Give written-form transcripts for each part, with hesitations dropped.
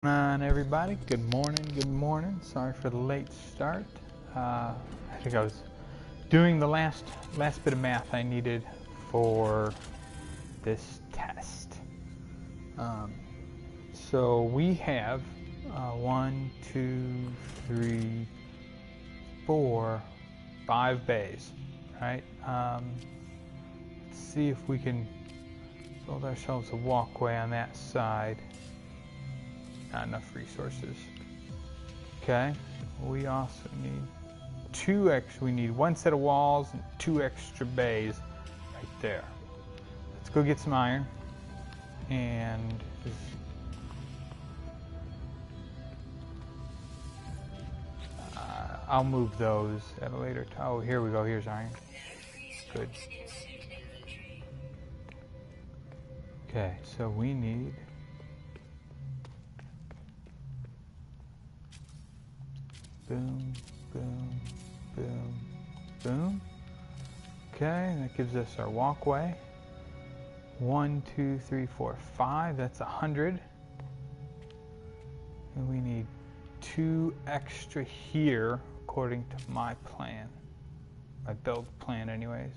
On everybody, good morning. Sorry for the late start. I think I was doing the last bit of math I needed for this test. So we have 1, 2, 3, 4, 5 bays, right? Let's see if we can build ourselves a walkway on that side. Not enough resources. Okay, we also need we need one set of walls and 2 extra bays right there. Let's go get some iron and I'll move those at a later time. Oh, here we go. Here's iron. Good. Okay, so we need boom, boom, boom, boom. Okay, that gives us our walkway. 1, 2, 3, 4, 5. That's 100. And we need 2 extra here, according to my plan. My build plan, anyways.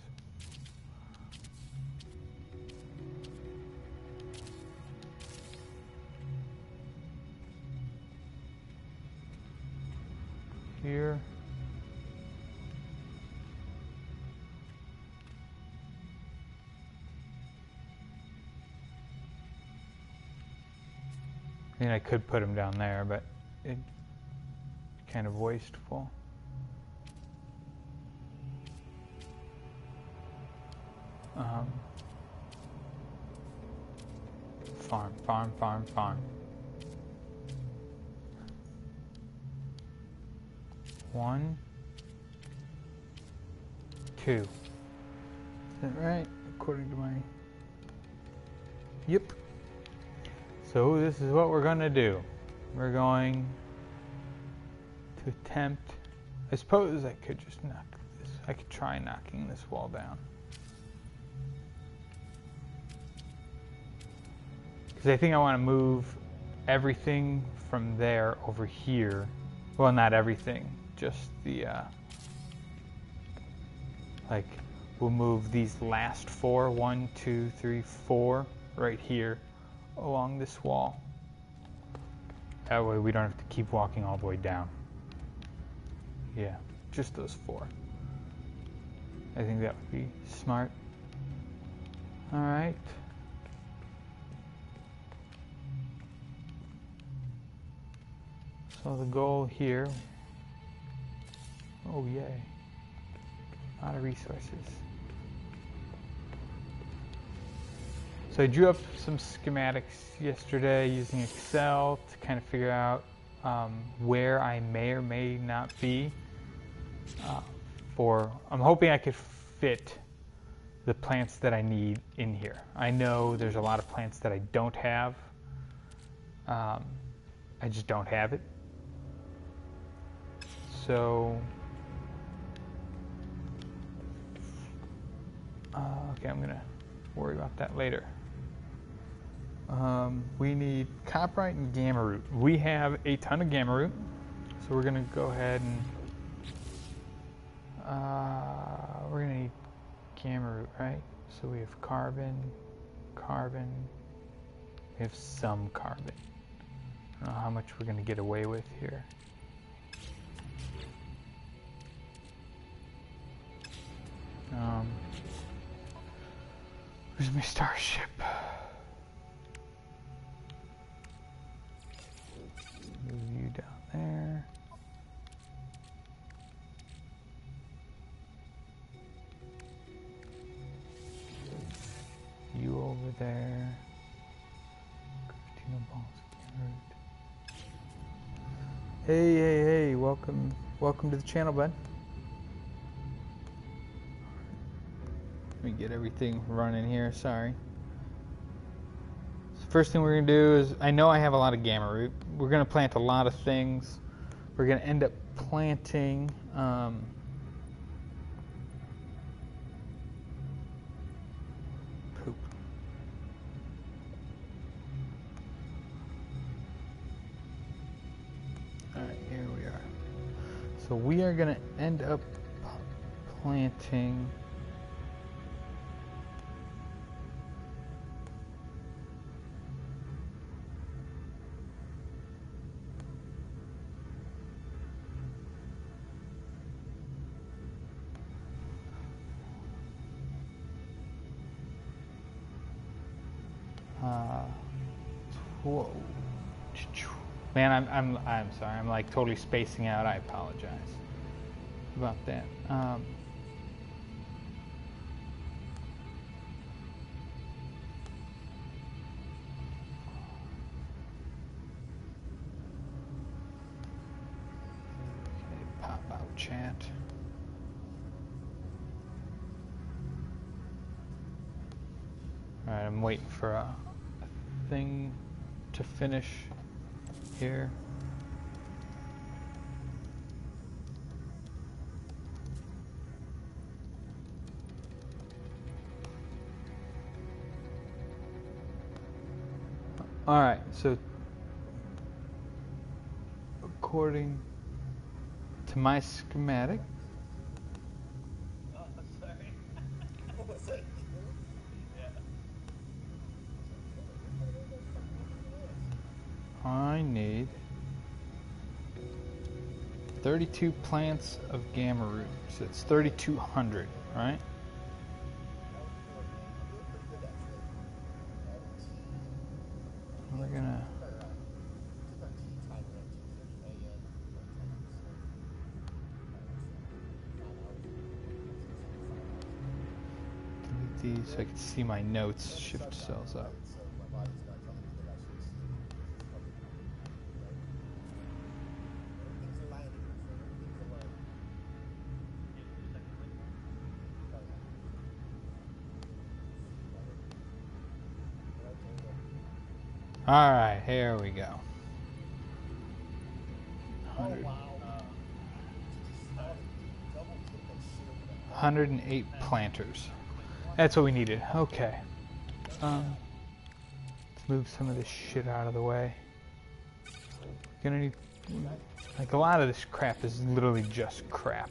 Here. I mean, I could put them down there, but it's kind of wasteful. Farm. 1, 2. Is that right? According to my... Yep. So this is what we're going to do. We're going to attempt... I suppose I could just knock this. I could try knocking this wall down. Because I think I want to move everything from there over here. Well, not everything. Just the, like, we'll move these last 4, 1, 2, 3, 4, right here along this wall. That way we don't have to keep walking all the way down. Yeah, just those 4. I think that would be smart. All right. So the goal here, oh yay, a lot of resources. So I drew up some schematics yesterday using Excel to kind of figure out where I may or may not be. I'm hoping I could fit the plants that I need in here. I know there's a lot of plants that I don't have. I just don't have it. So, okay, I'm gonna worry about that later. We need copyright and gamma root. We have a ton of gamma root, so we're gonna go ahead and we're gonna need gamma root, right? So we have carbon. We have some carbon. I don't know how much we're gonna get away with here. Where's my starship? Move you down there. You over there. Hey, welcome to the channel, bud. Let me get everything running here, sorry. So first thing we're going to do is, I know I have a lot of gamma root. We're going to plant a lot of things. We're going to end up planting poop. So we are going to end up planting whoa. Man, I'm sorry. I'm like totally spacing out. I apologize about that. Okay, pop out chat. All right, I'm waiting for a thing to finish here. All right, so according to my schematic, I need 32 plants of gamma root, so it's 3,200, right? We're gonna delete these so I can see my notes. Shift cells up. All right, here we go. 108 planters. That's what we needed. Okay. Let's move some of this shit out of the way. Gonna need, like, a lot of this crap is literally just crap.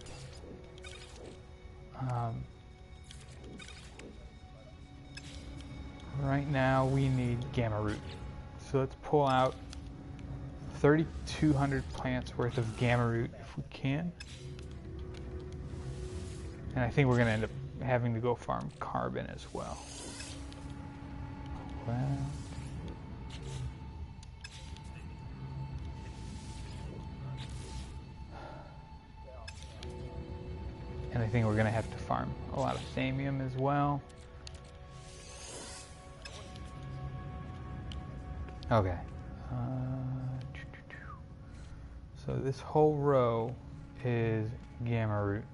Right now we need gamma root. So let's pull out 3,200 plants worth of gamma root if we can. And I think we're going to end up having to go farm carbon as well. And I think we're going to have to farm a lot of thamium as well. Okay. So this whole row is gamma root.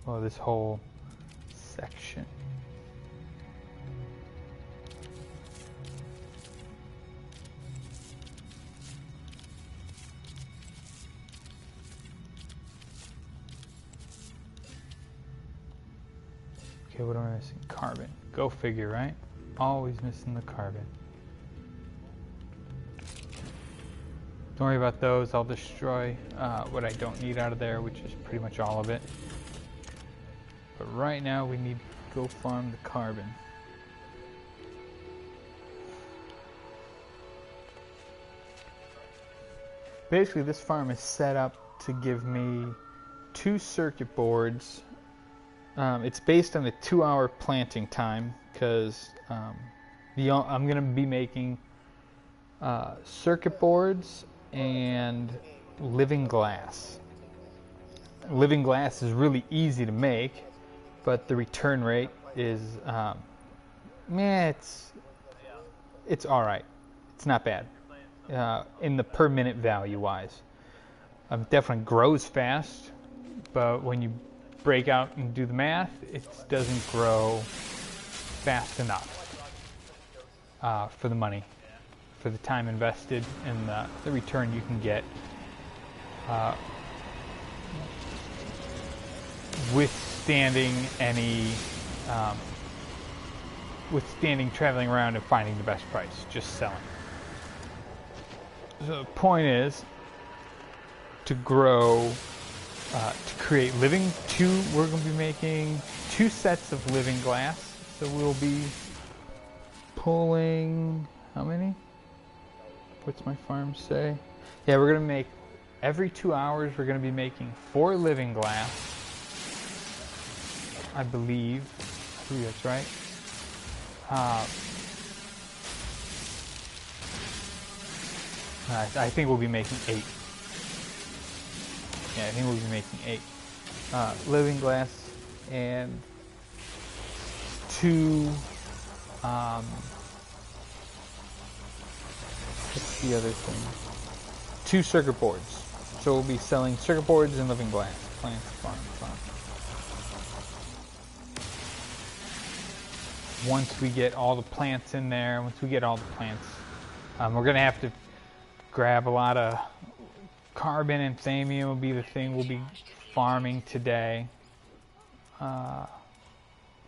Well, this whole section. Okay, what am I missing? Carbon. Go figure, right? Always missing the carbon. Don't worry about those. I'll destroy what I don't need out of there, which is pretty much all of it. But right now we need to go farm the carbon. Basically, this farm is set up to give me 2 circuit boards. It's based on the 2-hour planting time because I'm going to be making circuit boards and living glass. Living glass is really easy to make, but the return rate is, it's all right. It's not bad in the per minute value wise. Definitely grows fast, but when you break out and do the math, it doesn't grow fast enough for the money, for the time invested, and the return you can get withstanding traveling around and finding the best price, just selling. the point is to grow, to create we're going to be making 2 sets of living glass. So we'll be pulling, how many? What's my farm say? Yeah, we're going to make, every 2 hours, we're going to be making 4 living glass. I believe that's right. I think we'll be making 8. Yeah, I think we'll be making 8 living glass and 2. What's the other thing? 2 circuit boards. So we'll be selling circuit boards and living glass. Plants, farm. Once we get all the plants in there, we're going to have to grab a lot of carbon, and thamium will be the thing we'll be farming today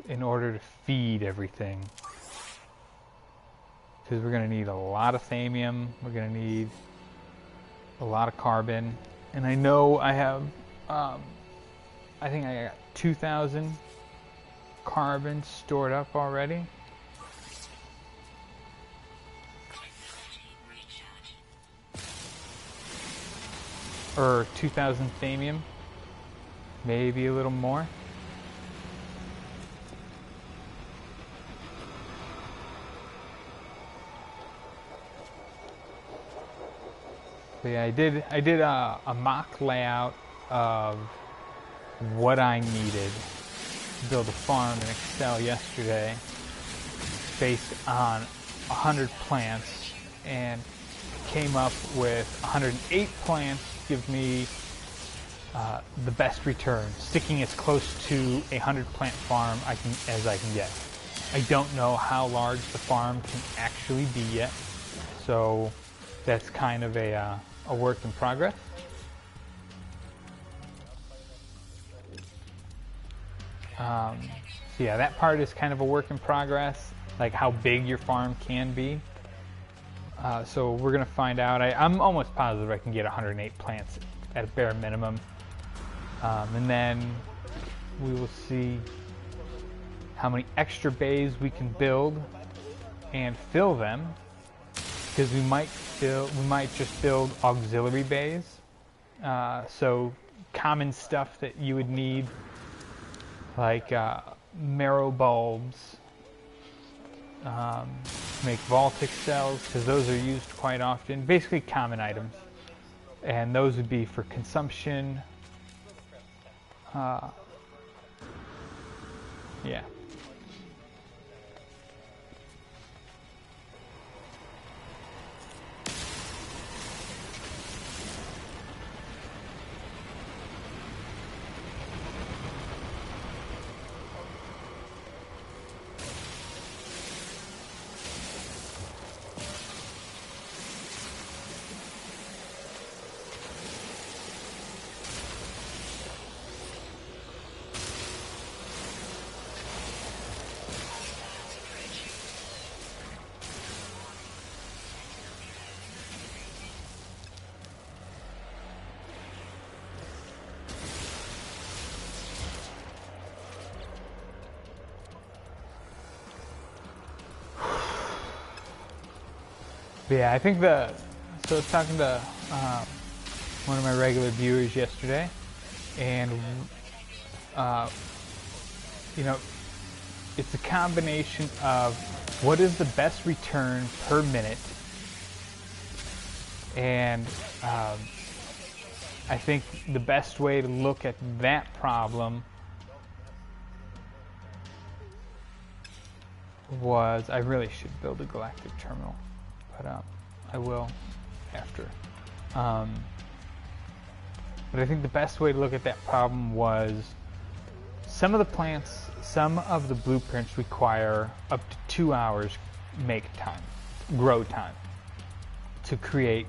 in order to feed everything. Because we're going to need a lot of thamium, we're going to need a lot of carbon, and I know I have, I think I got 2,000 carbon stored up already. Or 2,000 thamium, maybe a little more. So yeah, I did a mock layout of what I needed to build a farm in Excel yesterday based on 100 plants, and came up with 108 plants give me the best return, sticking as close to a 100-plant farm as I can get. I don't know how large the farm can actually be yet, so that's kind of a work in progress. So yeah, that part is kind of a work in progress, like how big your farm can be. So we're going to find out. I'm almost positive I can get 108 plants at a bare minimum. And then we will see how many extra bays we can build and fill them. Because we might just build auxiliary bays. So common stuff that you would need, like marrow bulbs, make Voltic cells, because those are used quite often. Basically common items, and those would be for consumption. Yeah. But yeah, I think so I was talking to one of my regular viewers yesterday, and you know, it's a combination of what is the best return per minute, and I think the best way to look at that problem was, I really should build a galactic terminal, but I will after. But I think the best way to look at that problem was, some of the plants, some of the blueprints require up to 2 hours grow time to create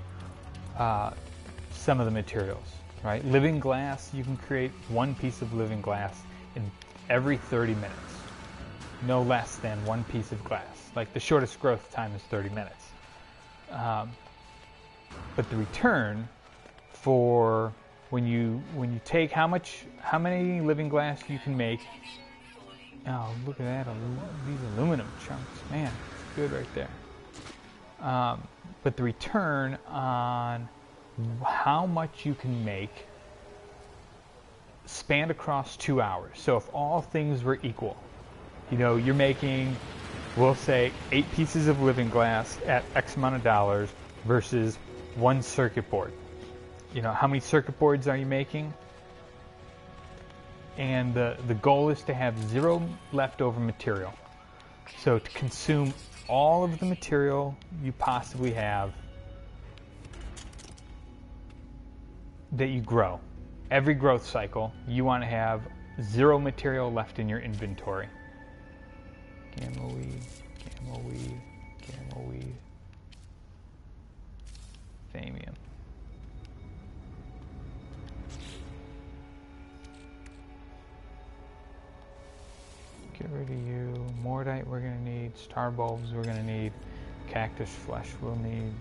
some of the materials, right? Living glass, you can create 1 piece of living glass in every 30 minutes. No less than 1 piece of glass. Like, the shortest growth time is 30 minutes. But the return for when you take how many living glass you can make. Oh, look at that! These aluminum chunks, man, it's good right there. But the return on how much you can make spanned across 2 hours. So if all things were equal, you know, you're making, we'll say, 8 pieces of living glass at X amount of dollars versus 1 circuit board. You know, how many circuit boards are you making? And the goal is to have 0 leftover material. So to consume all of the material you possibly have that you grow. Every growth cycle, you want to have 0 material left in your inventory. Gamma weed, gamma weed, gamma weed, thamium. Get rid of you. Mordite we're going to need. Star bulbs we're going to need. Cactus flesh we'll need.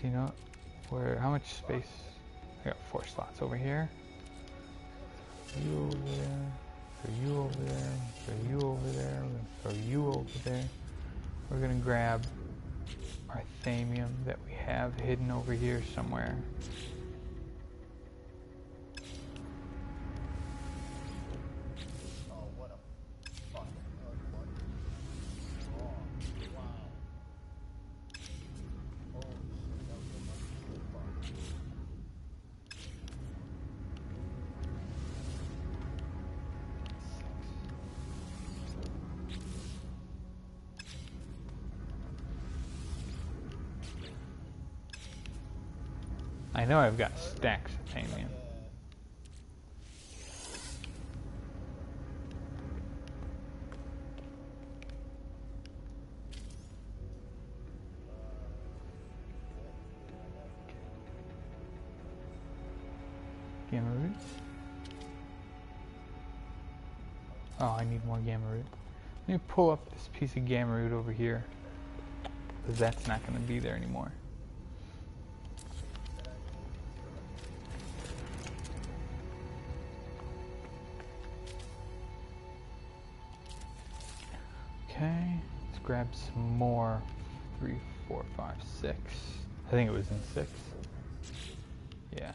So you know how much space? I got 4 slots over here. You over there. For you over there. For you over there. For you over there. We're going to grab our thamium that we have hidden over here somewhere. I know I've got stacks of thamium. Gamma root. Oh, I need more gamma root. Let me pull up this piece of gamma root over here, because that's not going to be there anymore. Okay, let's grab some more. 3, 4, 5, 6. I think it was in 6. Yeah.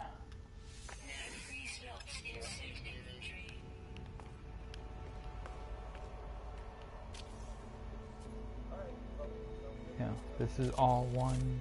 Yeah, this is all one.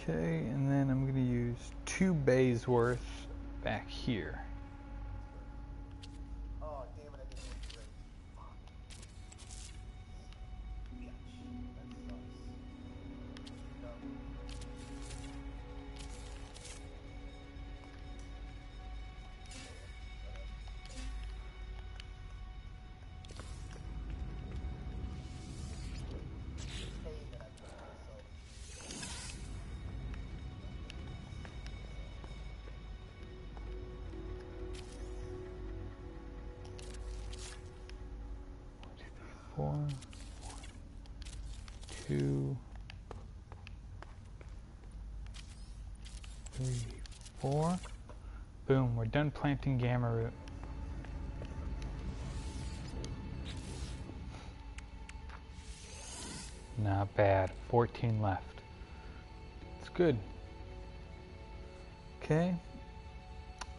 Okay, and then I'm going to use 2 bays worth back here. Oh, damn it, I didn't want to drink. Fuck. Bitch. That Four, 2, 3, 4. Boom, we're done planting gamma root. Not bad. 14 left. It's good. Okay.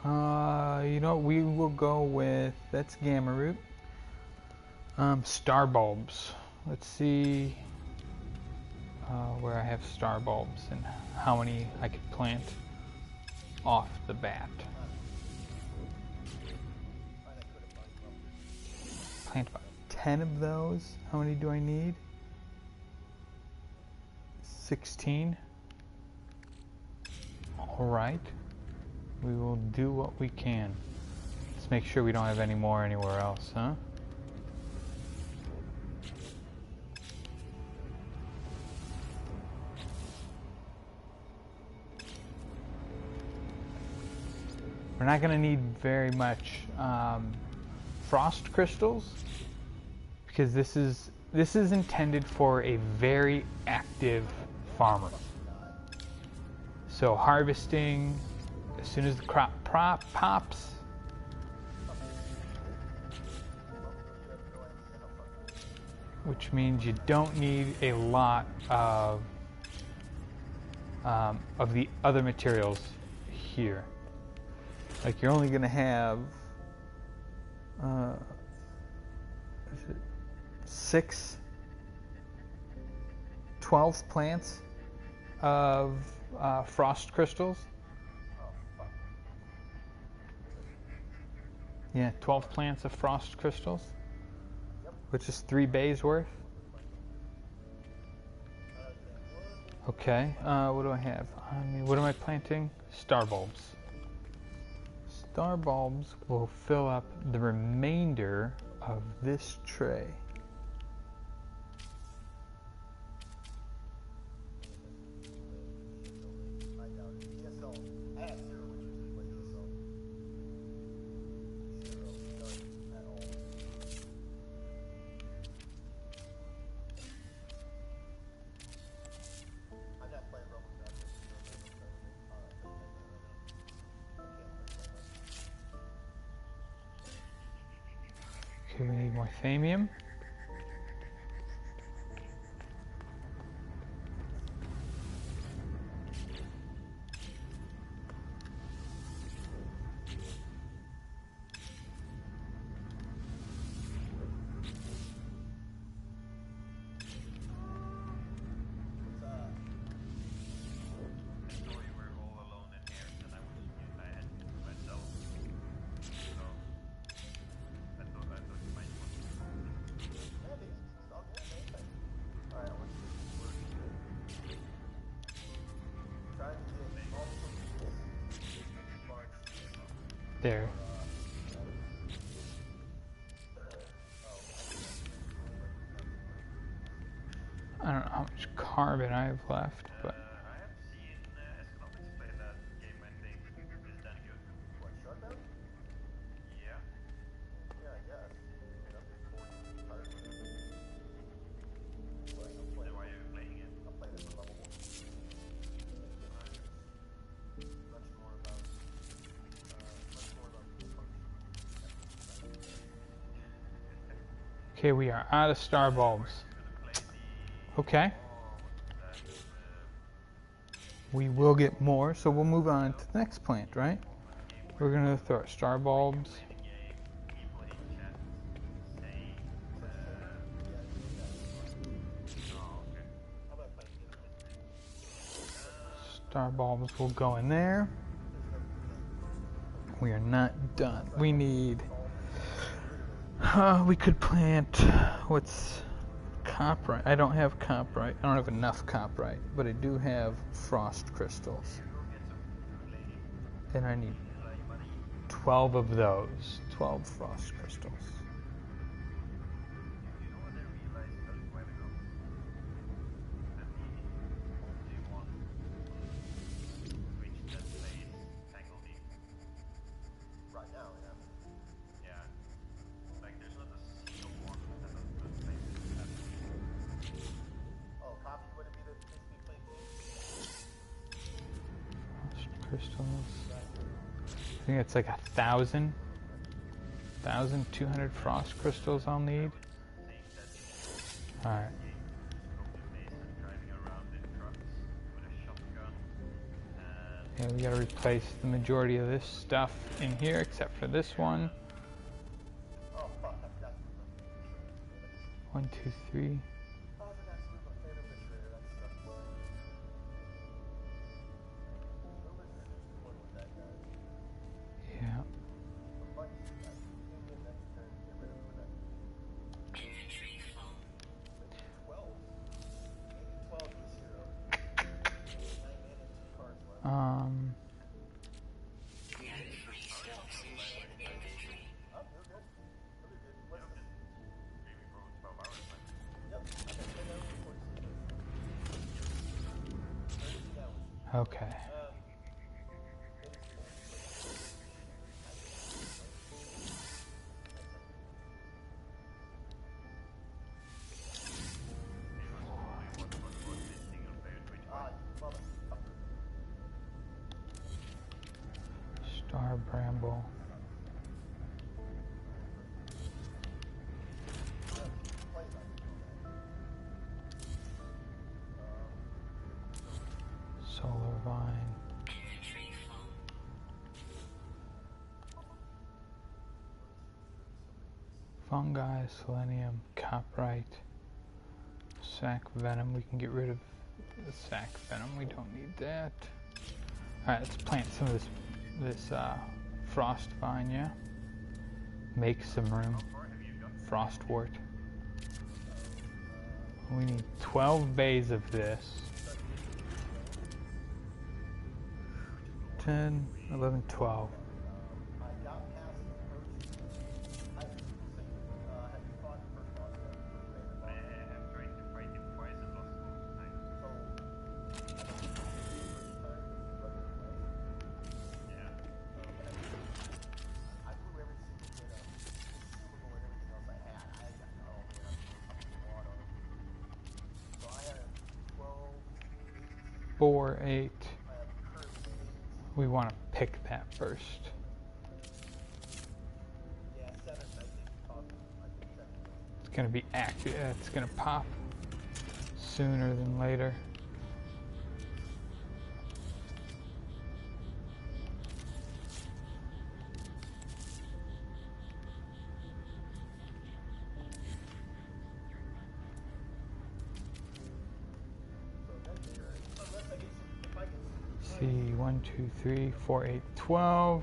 You know, we will go with, that's gamma root. Star bulbs. let's see where I have star bulbs and how many I could plant off the bat. Plant about 10 of those. How many do I need? 16. Alright. We will do what we can. Let's make sure we don't have any more anywhere else, huh? We're not going to need very much frost crystals because this is intended for a very active farmer. So harvesting as soon as the crop pops. Which means you don't need a lot of the other materials here. Like you're only gonna have 12 plants of frost crystals. Yeah, 12 plants of frost crystals, which is 3 bays worth. Okay, what do I have? What am I planting? Star bulbs. Star bulbs will fill up the remainder of this tray. Okay, we need more thamium. There. I don't know how much carbon I have left, but okay, we are out of star bulbs. Okay. We will get more, so we'll move on to the next plant, right? We're gonna throw our star bulbs. Star bulbs will go in there. We are not done. We need... we could plant... What's... Copperite. I don't have copperite. I don't have enough copperite, but I do have frost crystals. And I need 12 of those. 12 frost crystals. Crystals. I think it's like 1,200 frost crystals I'll need. Alright. Yeah, we gotta replace the majority of this stuff in here except for this one. 1, 2, 3. Okay. Star Bramble. Solar Vine. Fungi, selenium, coprite, sac venom. We can get rid of the sac venom. We don't need that. Alright, let's plant some of this frost vine, yeah? Make some room. Frostwort. We need 12 bays of this. 10, 11, 12. Four, 8. We want to pick that first. It's going to be active. It's going to pop sooner than later. See, 1, 2, 3, 4, 8, 12.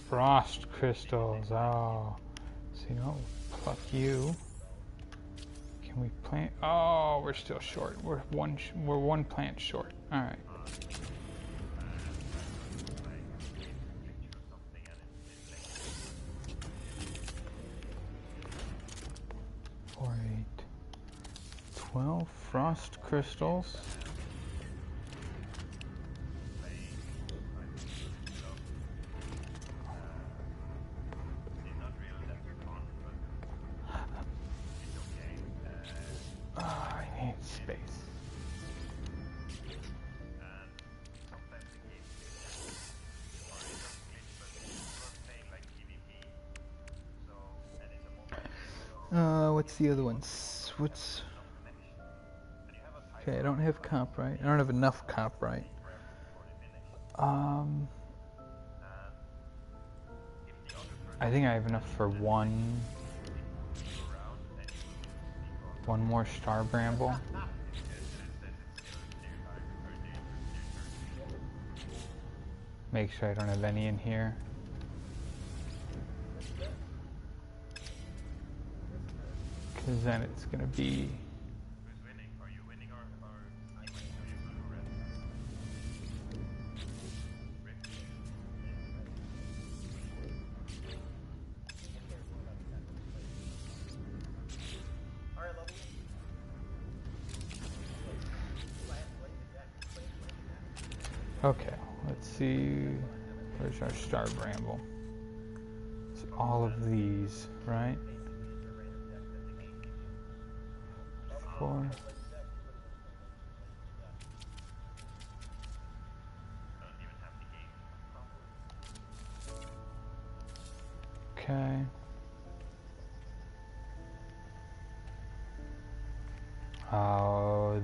Frost crystals. Oh, see, no, pluck you. Can we plant? Oh, we're still short. We're one plant short. All right. Four, 8, 12 frost crystals. What's the other ones? What's... Okay, I don't have coprite. I don't have enough coprite. I think I have enough for one more star bramble. Make sure I don't have any in here. Because then it's going to be... Who's winning? Are you winning or are you blue or red? Rick? Alright, level. Okay, let's see. Where's our star bramble? It's all of these, right? 4. Okay.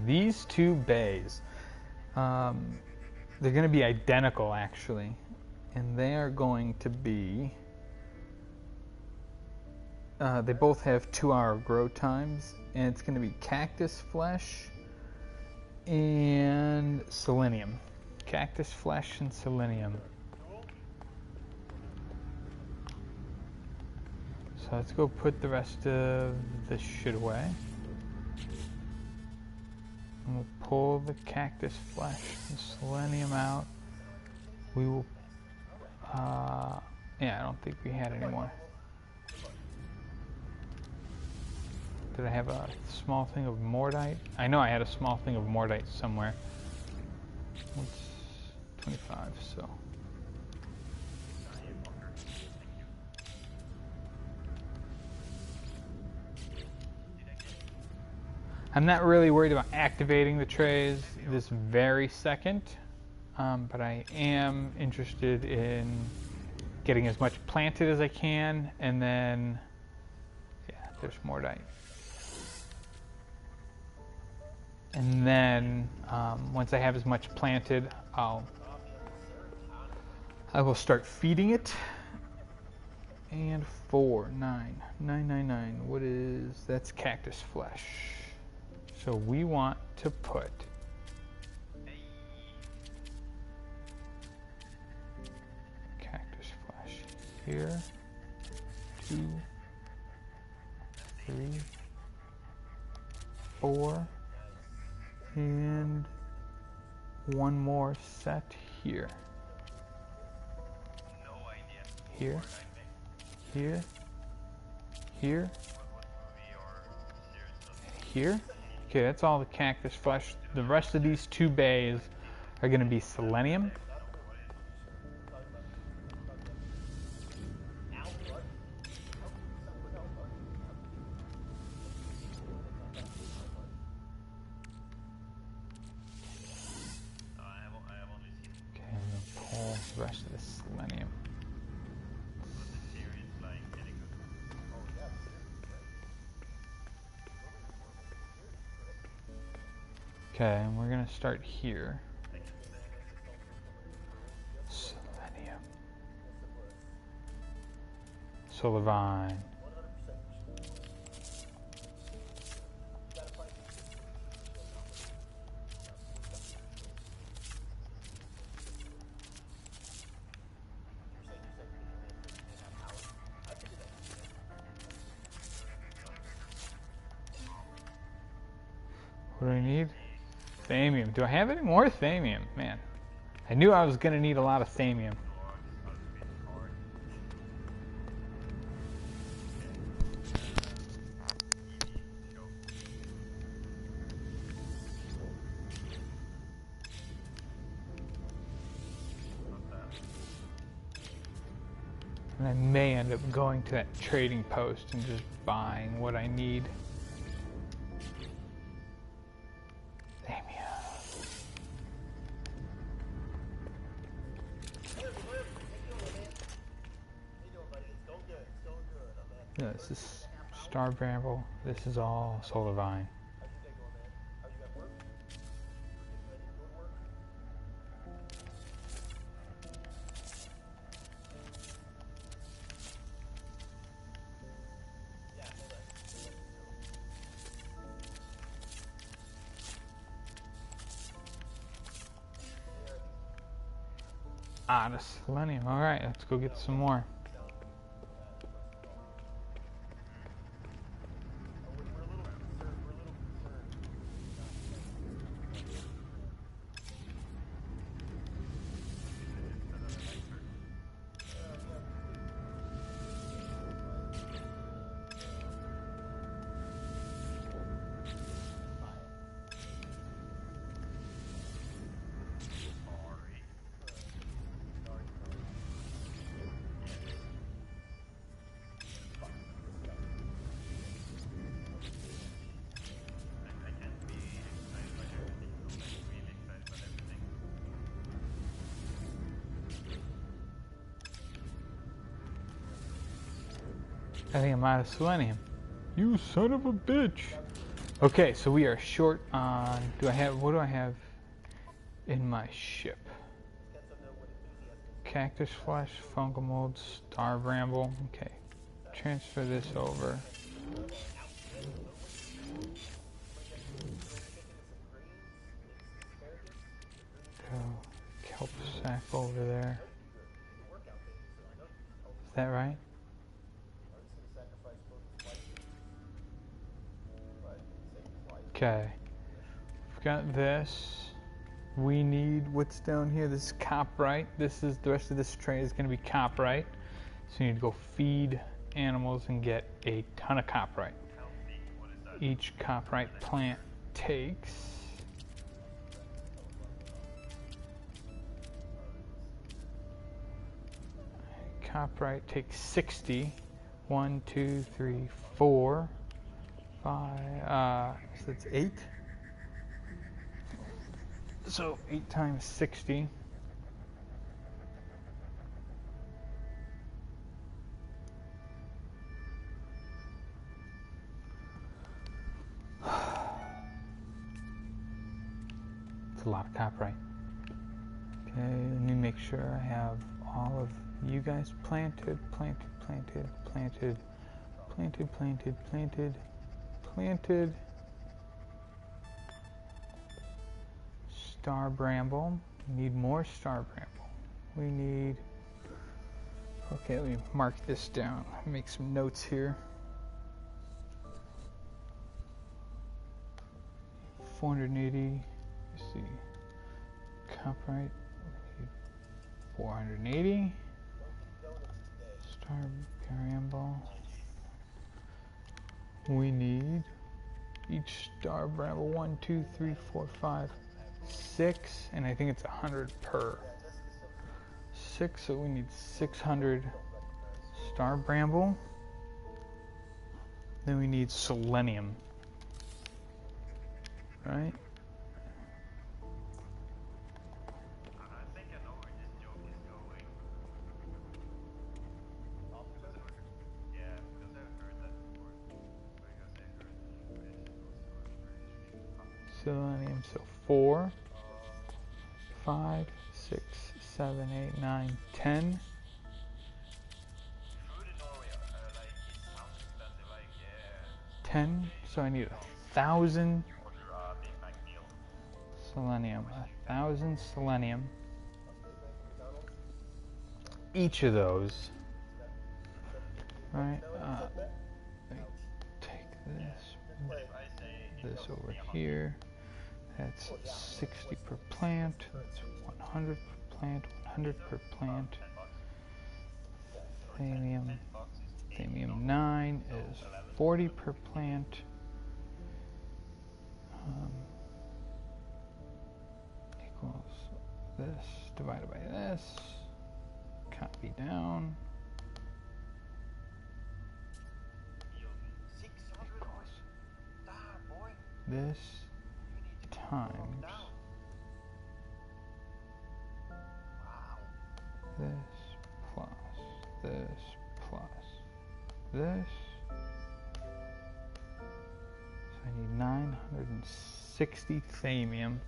These two bays, they're going to be identical actually, and they are going to be, they both have 2-hour grow times, and it's going to be cactus flesh and selenium. Cactus flesh and selenium. So let's go put the rest of this shit away. And we'll pull the cactus flesh and selenium out. We will Yeah, I don't think we had any more. Did I have a small thing of mordite? I know I had a small thing of mordite somewhere. What's 25, so. I'm not really worried about activating the trays this very second, but I am interested in getting as much planted as I can, and then, yeah, there's mordite. And then once I have as much planted, I will start feeding it. And 4, 9, 999. What is, that's cactus flesh. So we want to put cactus flesh here. 2, 3, 4, and one more set here. No idea. Here, here, here, here. Okay, that's all the cactus flesh. The rest of these 2 bays are going to be selenium. Okay, I'm going to pull the rest of the selenium. Okay, and we're gonna start here. Selenium. Solavine. What do I need? Thamium. Do I have any more thamium? Man, I knew I was going to need a lot of thamium. And I may end up going to that trading post and just buying what I need. Yeah, this is star bramble. This is all solar vine. Ah, the selenium. All right, let's go get some more. I think I'm out of selenium. You son of a bitch. Okay, so we are short on, what do I have in my ship? Cactus flesh, fungal mold, star bramble. Okay, transfer this over. Go kelp sack over there. Is that right? Okay, we've got this. We need what's down here. This is copperite. This is the rest of this tray is going to be copperite. So you need to go feed animals and get a ton of copyright. Healthy, what is that? Each copyright plant takes copyright takes 60. 1, 2, 3, 4, 5. So that's 8. So 8 times 60. It's a lot of copyright. Okay, let me make sure I have all of you guys planted. Star bramble. We need more star bramble. We need. Okay, let me mark this down. Make some notes here. 480. Let's see. Copyright. 480. Star bramble. We need each star bramble 1, 2, 3, 4, 5, 6, and I think it's 100 per. 6, so we need 600 star bramble. Then we need selenium. Right? I think I know where this joke is going. Yeah, because I've heard that before. Because I heard that Selenium, so 4, 5, 6, 7, 8, 9, 10. food in Norway, like, it sounds expensive, like, 10, so I need 1,000 order a Big Mac meal. selenium. 1,000 selenium. Each of those. Right? Take this over here. That's 60 per plant. That's 100 per plant. 100 per plant. Thamium 9 is 40 per plant. Equals this divided by this. Copy down. Equals this times this plus this plus this. So I need 960 thamium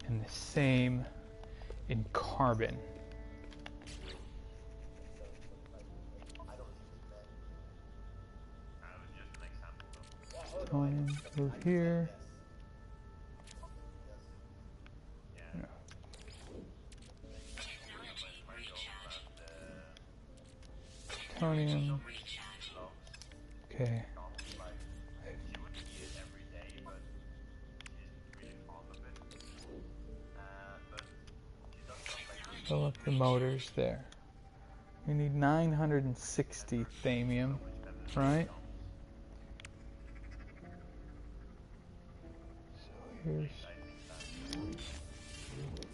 and the same in carbon. Going move here. Plutonium. Okay. Fill up the motors there. We need 960 thamium, right? So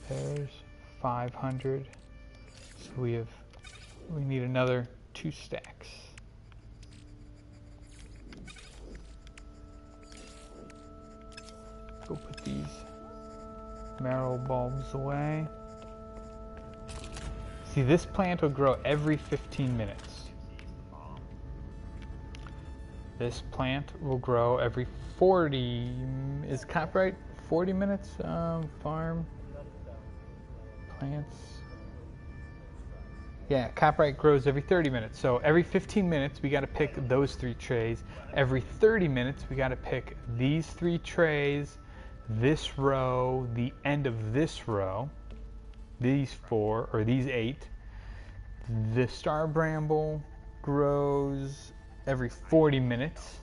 there's 500. So we need another 2 stacks. Go put these marrow bulbs away. See, this plant will grow every 15 minutes. This plant will grow every 40, is copyright 40 minutes? Farm plants. Yeah, copyright grows every 30 minutes. So every 15 minutes, we got to pick those 3 trays. Every 30 minutes, we got to pick these 3 trays, this row, the end of this row, these 4, or these 8. The star bramble grows every 40 minutes,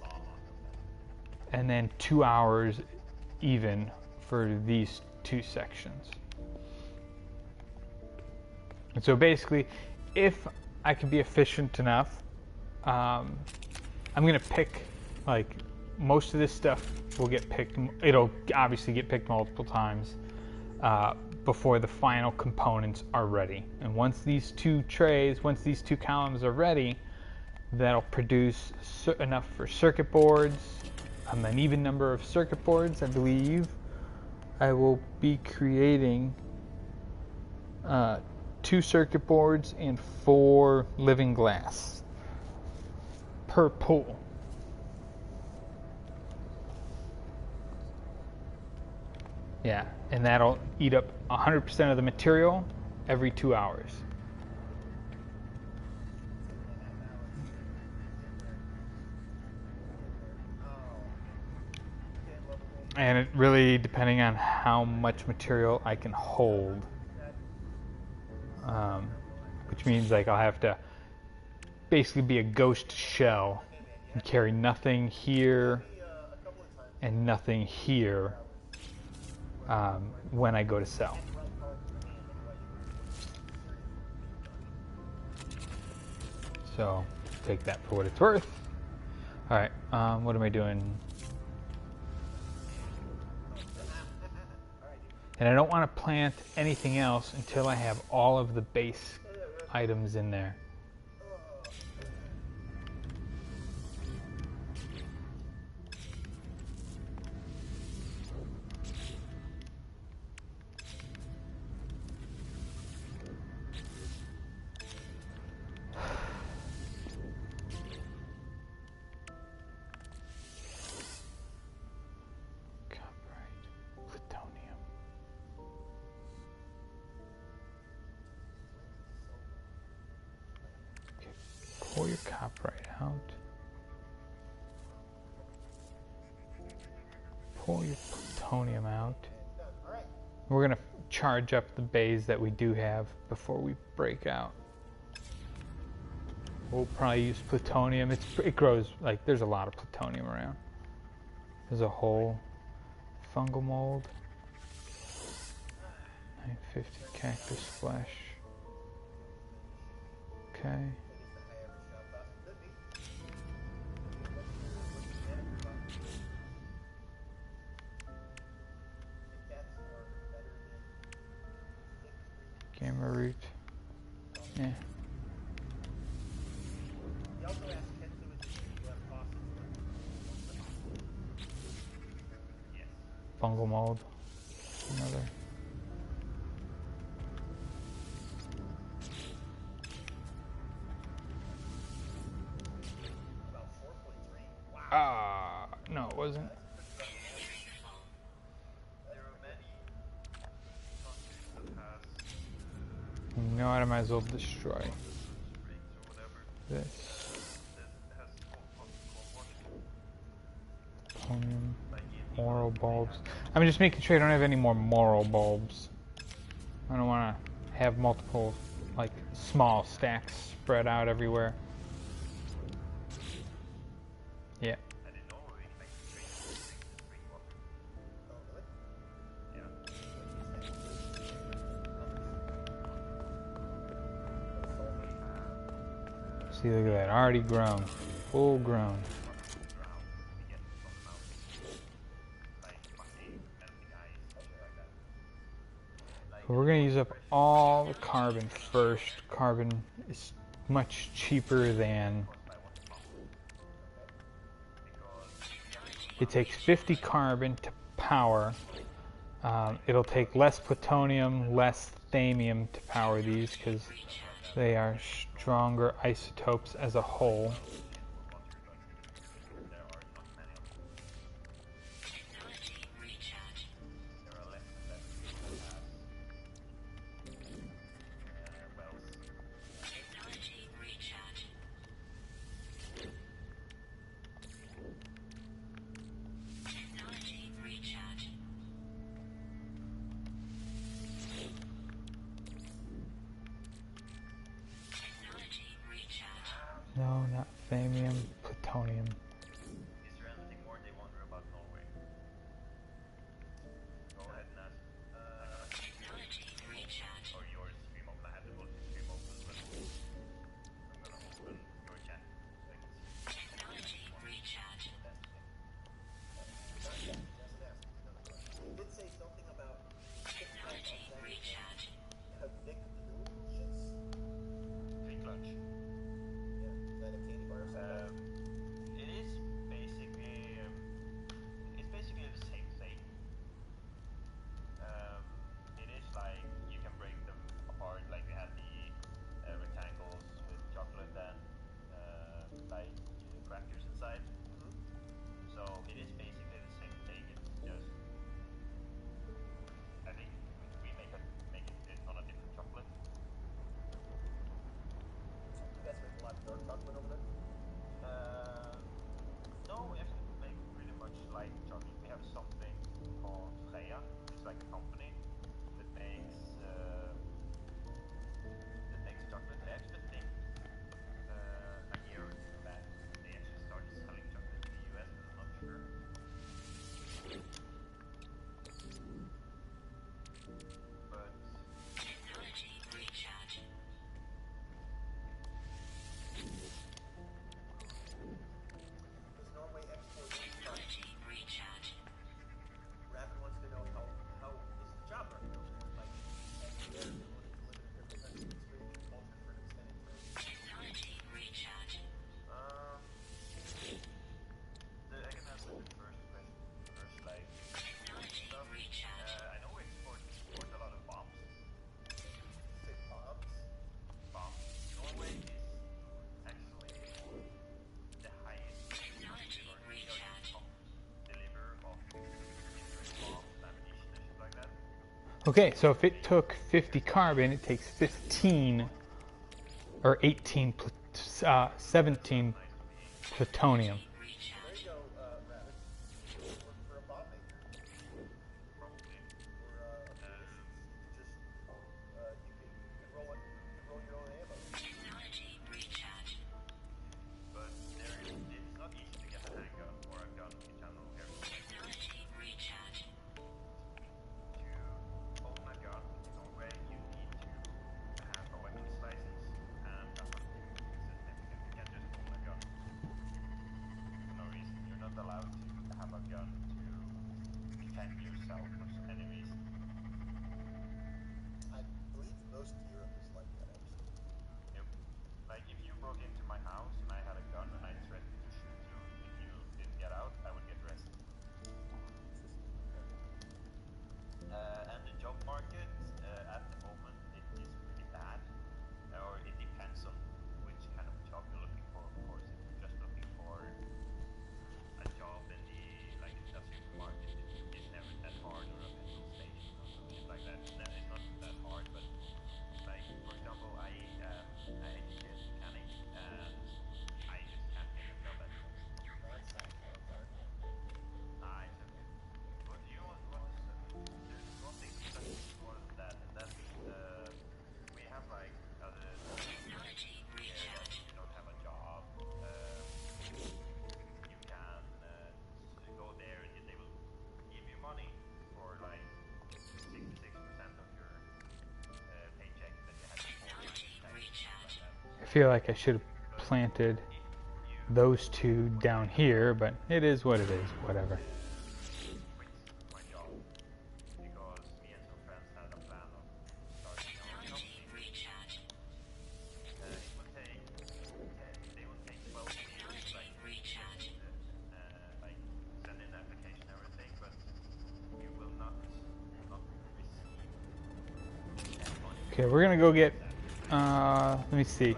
and then 2 hours even for these 2 sections. And so basically, if I can be efficient enough. I'm gonna pick, like, most of this stuff will get picked. It'll obviously get picked multiple times before the final components are ready. And once these two columns are ready, that'll produce enough for circuit boards, an even number of circuit boards, I believe. I will be creating 2 circuit boards and 4 living glass per pool. Yeah, and that'll eat up 100% of the material every 2 hours. And it really, depending on how much material I can hold, which means like I'll have to basically be a ghost shell and carry nothing here and nothing here when I go to sell. So take that for what it's worth. All right, what am I doing? And I don't want to plant anything else until I have all of the base items in there. Pour your copperite out. Pour your plutonium out. We're going to charge up the bays that we do have before we break out. We'll probably use plutonium. It grows, like, there's a lot of plutonium around. There's a whole fungal mold. 950 cactus flesh. Okay. Gamma root. Yeah. Fungal mold. Another. No, it wasn't. You know what? I might as well destroy this. Plutonium. Moral bulbs. I'm just making sure I don't have any more moral bulbs. I don't want to have multiple, like, small stacks spread out everywhere. Yeah. See, look at that. Already grown. Full grown. We're going to use up all the carbon first. Carbon is much cheaper than... It takes 50 carbon to power. It'll take less plutonium, less thamium to power these because they are stronger isotopes as a whole. No, not thamium, plutonium. Is there anything more they wonder about Norway? Go ahead and ask. Or your stream of I have to go to stream of as well. Okay, so if it took 50 carbon, it takes 15 or 18, 17 plutonium. There you go, Rabbit. For a bomb maker. Probably. Or just you can roll your own ammo. But it's not easy to get a handgun or a gun in general here. To own a gun in Norway, you need to have a weapons license and a hunting certificate. You can't just own a gun for no reason. You're not allowed to have a gun to defend yourself for any reason. I believe most of Europe is like that, actually. Yep. Like, if you broke into my house and I had a gun and I threatened to shoot you if you didn't get out, I would get arrested. And the job market at the moment, it is pretty bad. Or it depends on which kind of job you're looking for, of course. If you're just looking for a job in the like a supermarket, it's never that hard, or a petrol station or something like that. It's not that hard, but like for example, I educate mechanic and I just can't get a job at all. That's not hard. Nah, it's okay. But you know what is there's one thing that is more than that, and that's we have like other if you don't have a job, you can go there and they will give you money for like 66% of your paycheck that you had before. I feel like I should have planted those two down here, but it is what it is, whatever. My job because me and some friends had a plan of starting our company. It will take they will take 12 years, like send in the application and everything, but you will not receive that money. Okay, we're gonna go get. Let me see.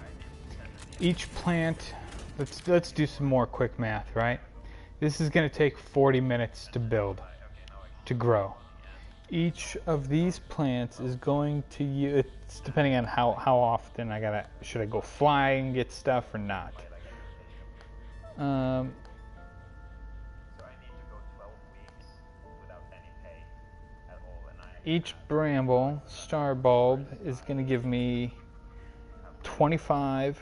Each plant. Let's do some more quick math, right? This is gonna take 40 minutes to build, to grow. Each of these plants is going to use. It's depending on how often should I go fly and get stuff or not. So I need to go 12 weeks without any pay at all, and Each bramble star bulb is going to give me 25.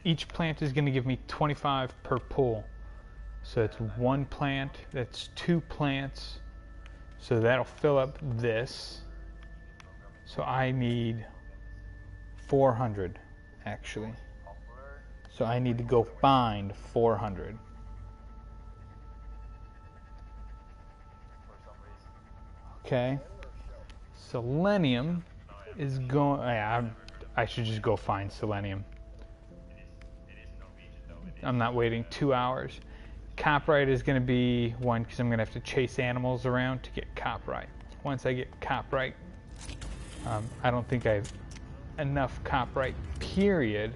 Each plant is going to give me 25 per pull. So it's one plant, that's two plants. So that'll fill up this. So I need 400 actually. So I need to go find 400. Okay. Selenium is going. I should just go find selenium. I'm not waiting 2 hours. Copyright is going to be one because I'm going to have to chase animals around to get copyright. Once I get copyright, I don't think I have enough copyright, period.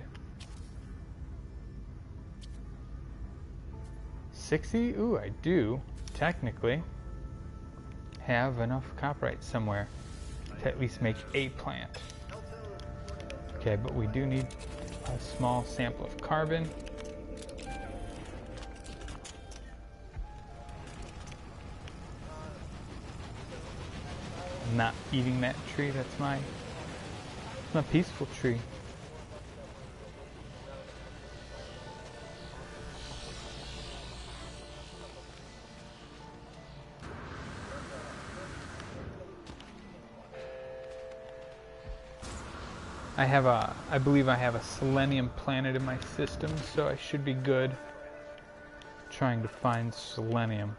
60? Ooh, I do technically have enough copyright somewhere to at least make a plant. Okay, but we do need a small sample of carbon. I'm not eating that tree, that's my peaceful tree. I believe I have a selenium planet in my system, so I should be good trying to find selenium.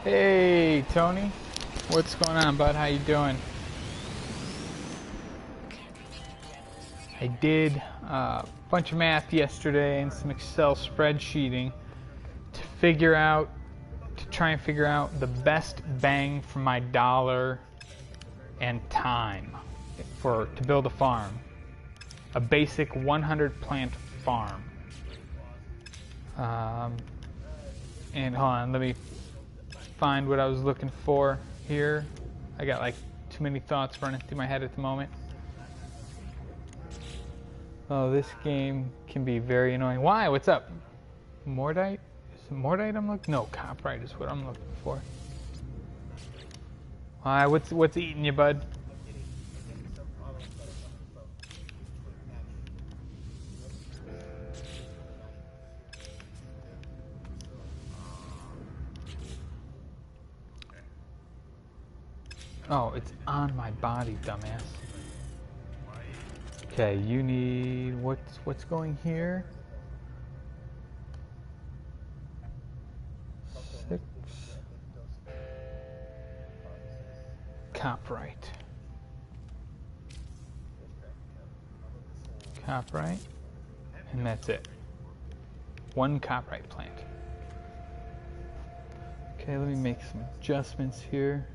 Hey, Tony. What's going on, bud? How you doing? I did a bunch of math yesterday and some Excel spreadsheeting to try and figure out the best bang for my dollar and time to build a farm. A basic 100 plant farm. And hold on, let me find what I was looking for here. I got like too many thoughts running through my head at the moment. Oh, this game can be very annoying. Why? What's up? Mordite? Is it Mordite I'm looking? No, Copyright is what I'm looking for. Why? What's eating you, bud? Oh, it's on my body, dumbass. Okay, you need what's going here? 6 copyright. Copyright, and that's it. 1 copyright plant. Okay, let me make some adjustments here.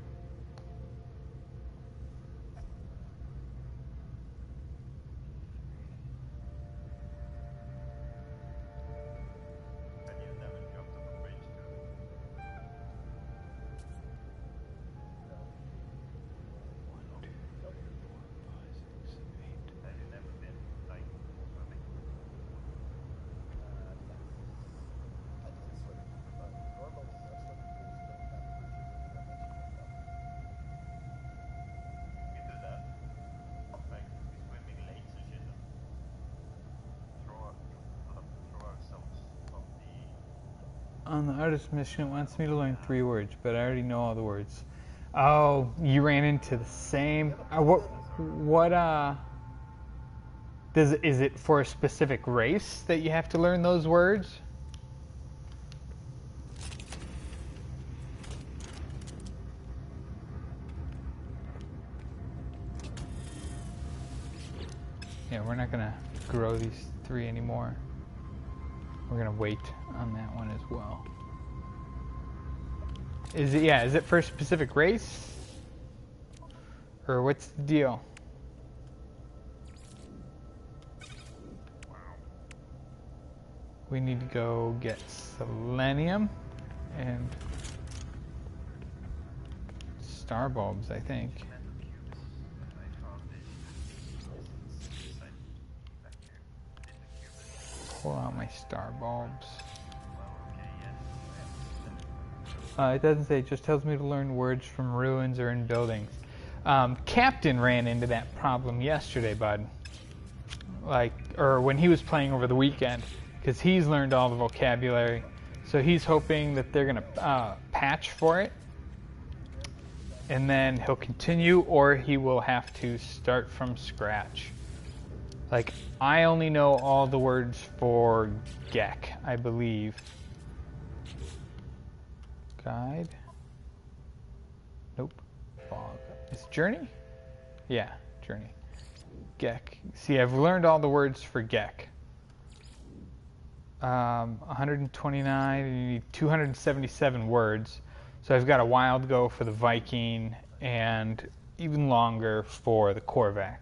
On the artist mission, it wants me to learn 3 words, but I already know all the words. Oh, you ran into the same. Is it for a specific race that you have to learn those words? Yeah, we're not gonna grow these 3 anymore. We're gonna wait on that one as well. Is it for a specific race? Or what's the deal? We need to go get selenium and star bulbs, I think. Pull out my star bulbs. It doesn't say, it just tells me to learn words from ruins or in buildings. Captain ran into that problem yesterday, bud. Or when he was playing over the weekend, because he's learned all the vocabulary. So he's hoping that they're going to patch for it. And then he'll continue, or he will have to start from scratch. Like, I only know all the words for Gek, I believe. Guide. Nope. Fog. Is it Journey? Yeah, Journey. Gek. See, I've learned all the words for Gek. 129, and you need 277 words. So I've got a while to go for the Viking, and even longer for the Korvax.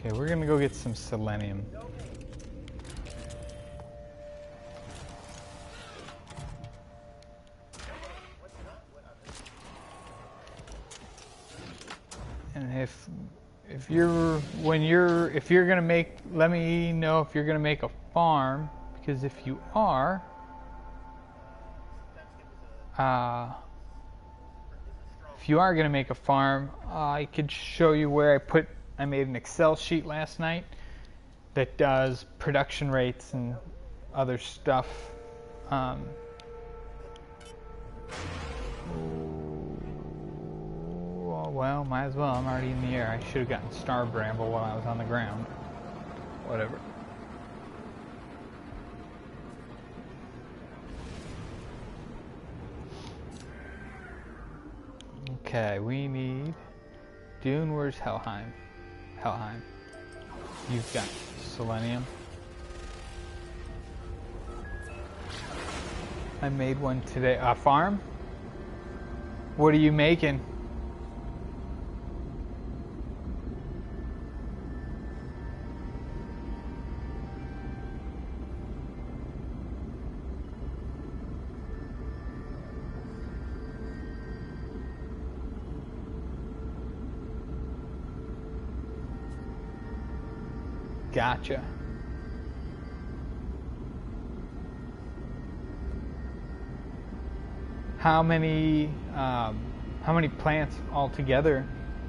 Okay, we're gonna go get some selenium. And if you're gonna make, let me know if you're gonna make a farm, because if you are, if you are going to make a farm, I could show you where I made an Excel sheet last night that does production rates and other stuff. Well, might as well. I'm already in the air. I should have gotten Star Bramble while I was on the ground. Whatever. Okay, we need Dune. Where's Helheim? Helheim. You've got selenium. I made one today. A farm? What are you making? Gotcha. How many plants altogether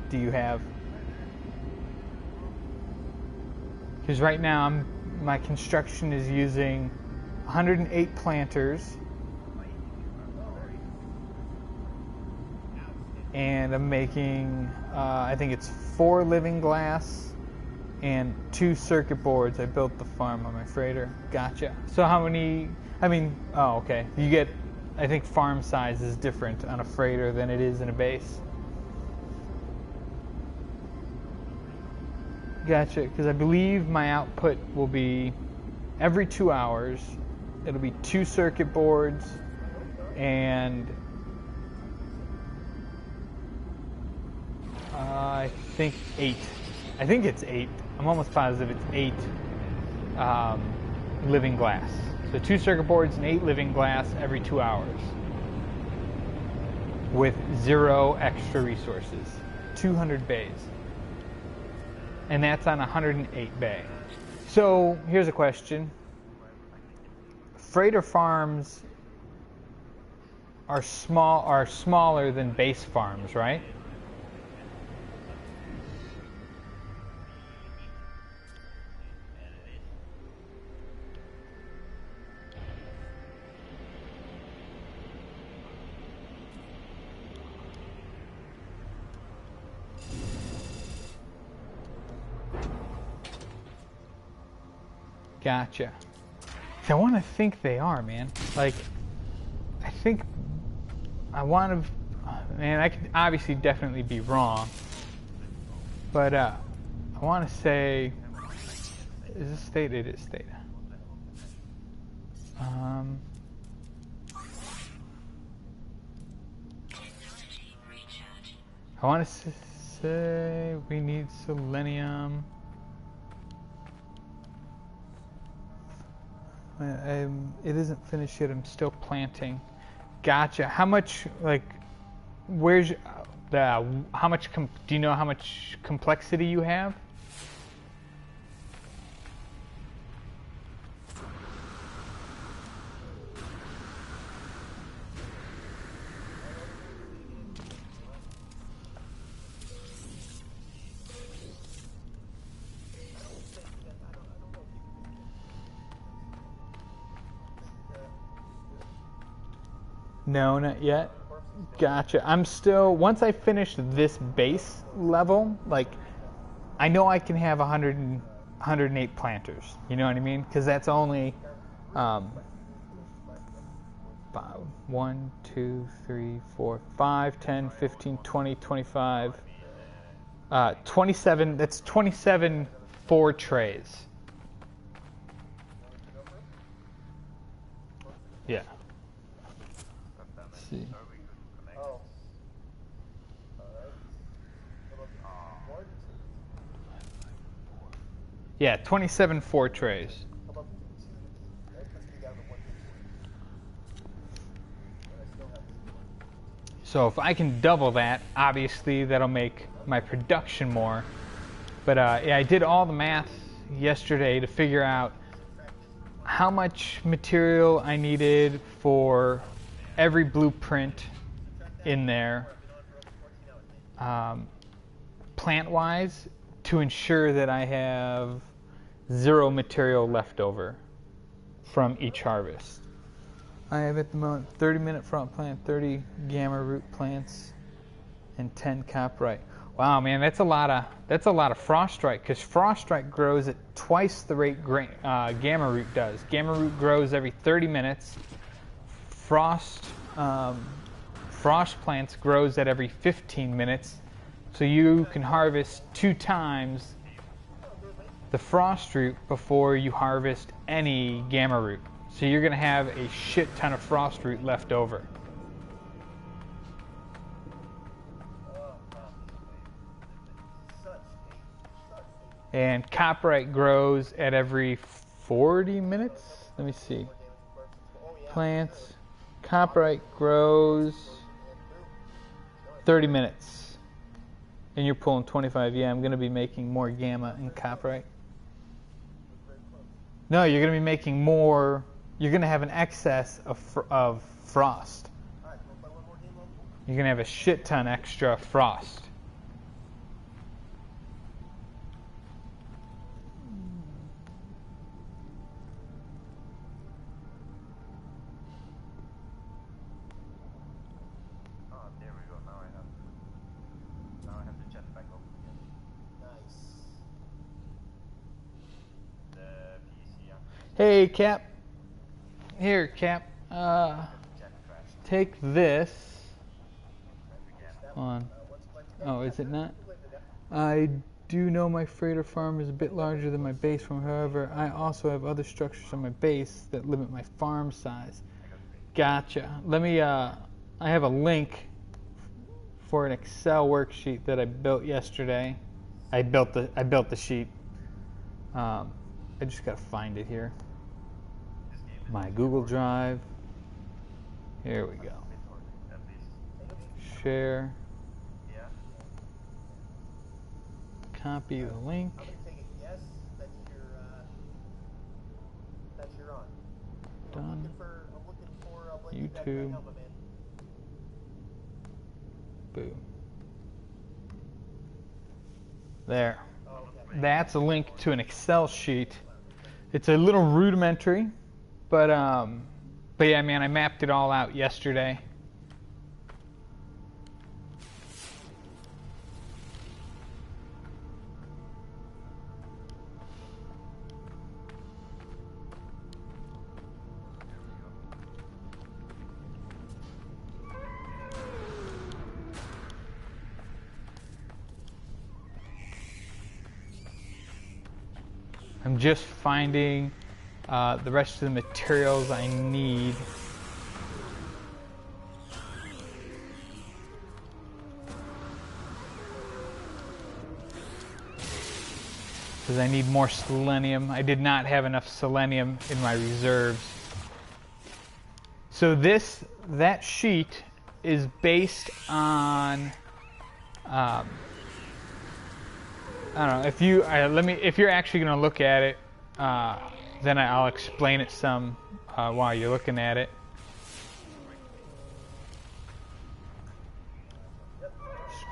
do you have? Because right now my construction is using 108 planters, and I'm making I think it's 4 living glass and 2 circuit boards. I built the farm on my freighter. Gotcha. So how many? I mean, oh, okay. You get. I think farm size is different on a freighter than it is in a base. Gotcha, because I believe my output will be every 2 hours. It'll be 2 circuit boards and I think 8. I think it's 8. I'm almost positive it's 8 living glass. So 2 circuit boards and 8 living glass every 2 hours with 0 extra resources. 200 bays. And that's on 108 bay. So here's a question. Freighter farms are smaller than base farms, right? Gotcha. I want to think they are, man. Like, I think I want to. Man, I could obviously definitely be wrong, but I want to say, is this state? It is state. I want to say we need selenium. It isn't finished yet. I'm still planting. Gotcha. How much, like, where's the, how much, do you know how much complexity you have? No, not yet. Gotcha. I'm still, once I finish this base level, like, I know I can have 108 planters. You know what I mean? Because that's only 1, 2, 3, 4, 5, 10, 15, 20, 25, 27. That's 27 4 trays. Yeah. See. Yeah, 27 4 trays. So if I can double that, obviously that'll make my production more. But yeah, I did all the math yesterday to figure out how much material I needed for every blueprint in there, plant-wise to ensure that I have 0 material left over from each harvest. I have at the moment 30 minute front plant, 30 gamma root plants, and 10 copyright. Wow, man, that's a lot of frost right, because frost right grows at twice the rate gamma root does. Gamma root grows every 30 minutes. Frost plants grows at every 15 minutes. So you can harvest 2 times the frost root before you harvest any gamma root. So you're going to have a shit ton of frost root left over. And copyright grows at every 40 minutes. Let me see. Plants. Copyright grows 30 minutes. And you're pulling 25. Yeah, I'm going to be making more gamma and copyright. No, you're going to be making more. You're going to have an excess of frost. You're going to have a shit ton extra frost. Hey, Cap. Here, Cap. Take this. On. Oh, is it not? I do know my freighter farm is a bit larger than my base farm. However, I also have other structures on my base that limit my farm size. Gotcha. Let me. I have a link for an Excel worksheet that I built yesterday. I built the sheet. I just gotta find it here. My Google Drive. Here we go. Share. Copy the link. Done. YouTube. Boom. There. That's a link to an Excel sheet. It's a little rudimentary, but yeah, man, I mapped it all out yesterday. I'm just finding the rest of the materials I need. Because I need more selenium. I did not have enough selenium in my reserves. So that sheet is based on I don't know, if you're actually going to look at it, then I'll explain it some while you're looking at it.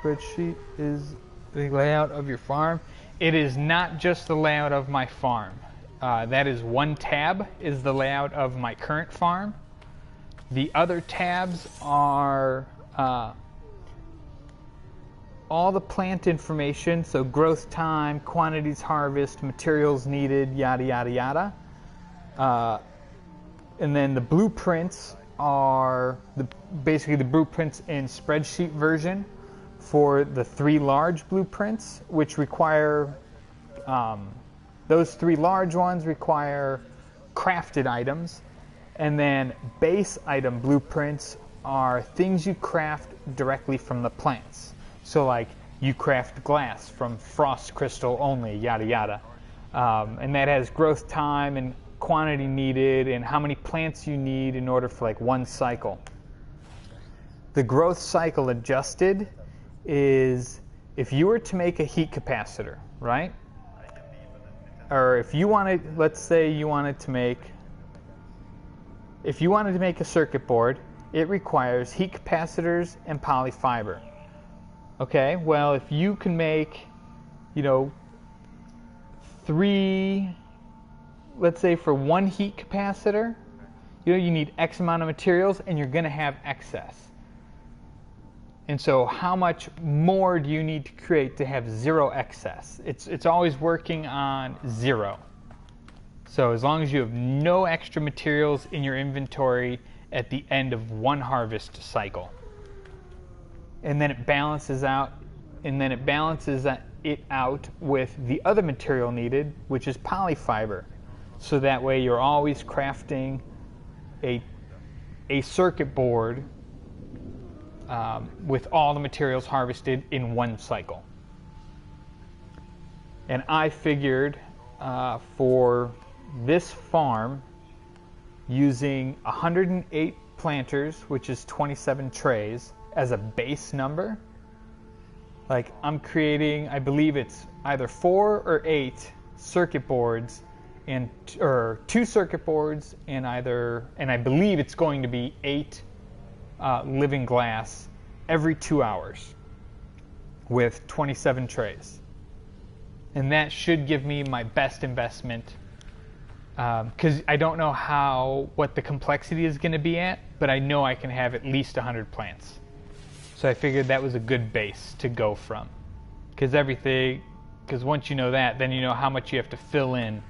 Spreadsheet is the layout of your farm. It is not just the layout of my farm. That is one tab is the layout of my current farm. The other tabs are all the plant information, so growth time, quantities harvest, materials needed, yada, yada, yada. And then the blueprints are basically the blueprints in spreadsheet version for the 3 large blueprints, which require, those 3 large ones require crafted items. And then base item blueprints are things you craft directly from the plants. So like you craft glass from frost crystal only, yada yada. And that has growth time and quantity needed and how many plants you need in order for like one cycle. The growth cycle adjusted is if you were to make a heat capacitor, right? Or if you wanted, let's say you wanted to make, if you wanted to make a circuit board, it requires heat capacitors and polyfiber. Okay, well, if you can make, you know, 3, let's say for 1 heat capacitor, you know, you need X amount of materials and you're going to have excess. And so how much more do you need to create to have 0 excess? It's always working on 0. So as long as you have no extra materials in your inventory at the end of 1 harvest cycle. And then it balances out, it out with the other material needed, which is polyfiber. So that way you're always crafting a circuit board with all the materials harvested in 1 cycle. And I figured for this farm, using 108 planters, which is 27 trays, as a base number, like I'm creating, I believe it's either 4 or 8 circuit boards, or 2 circuit boards, and I believe it's going to be 8 living glass every 2 hours with 27 trays. And that should give me my best investment, because I don't know what the complexity is going to be at, but I know I can have at least 100 plants. So I figured that was a good base to go from, because once you know that, then you know how much you have to fill in,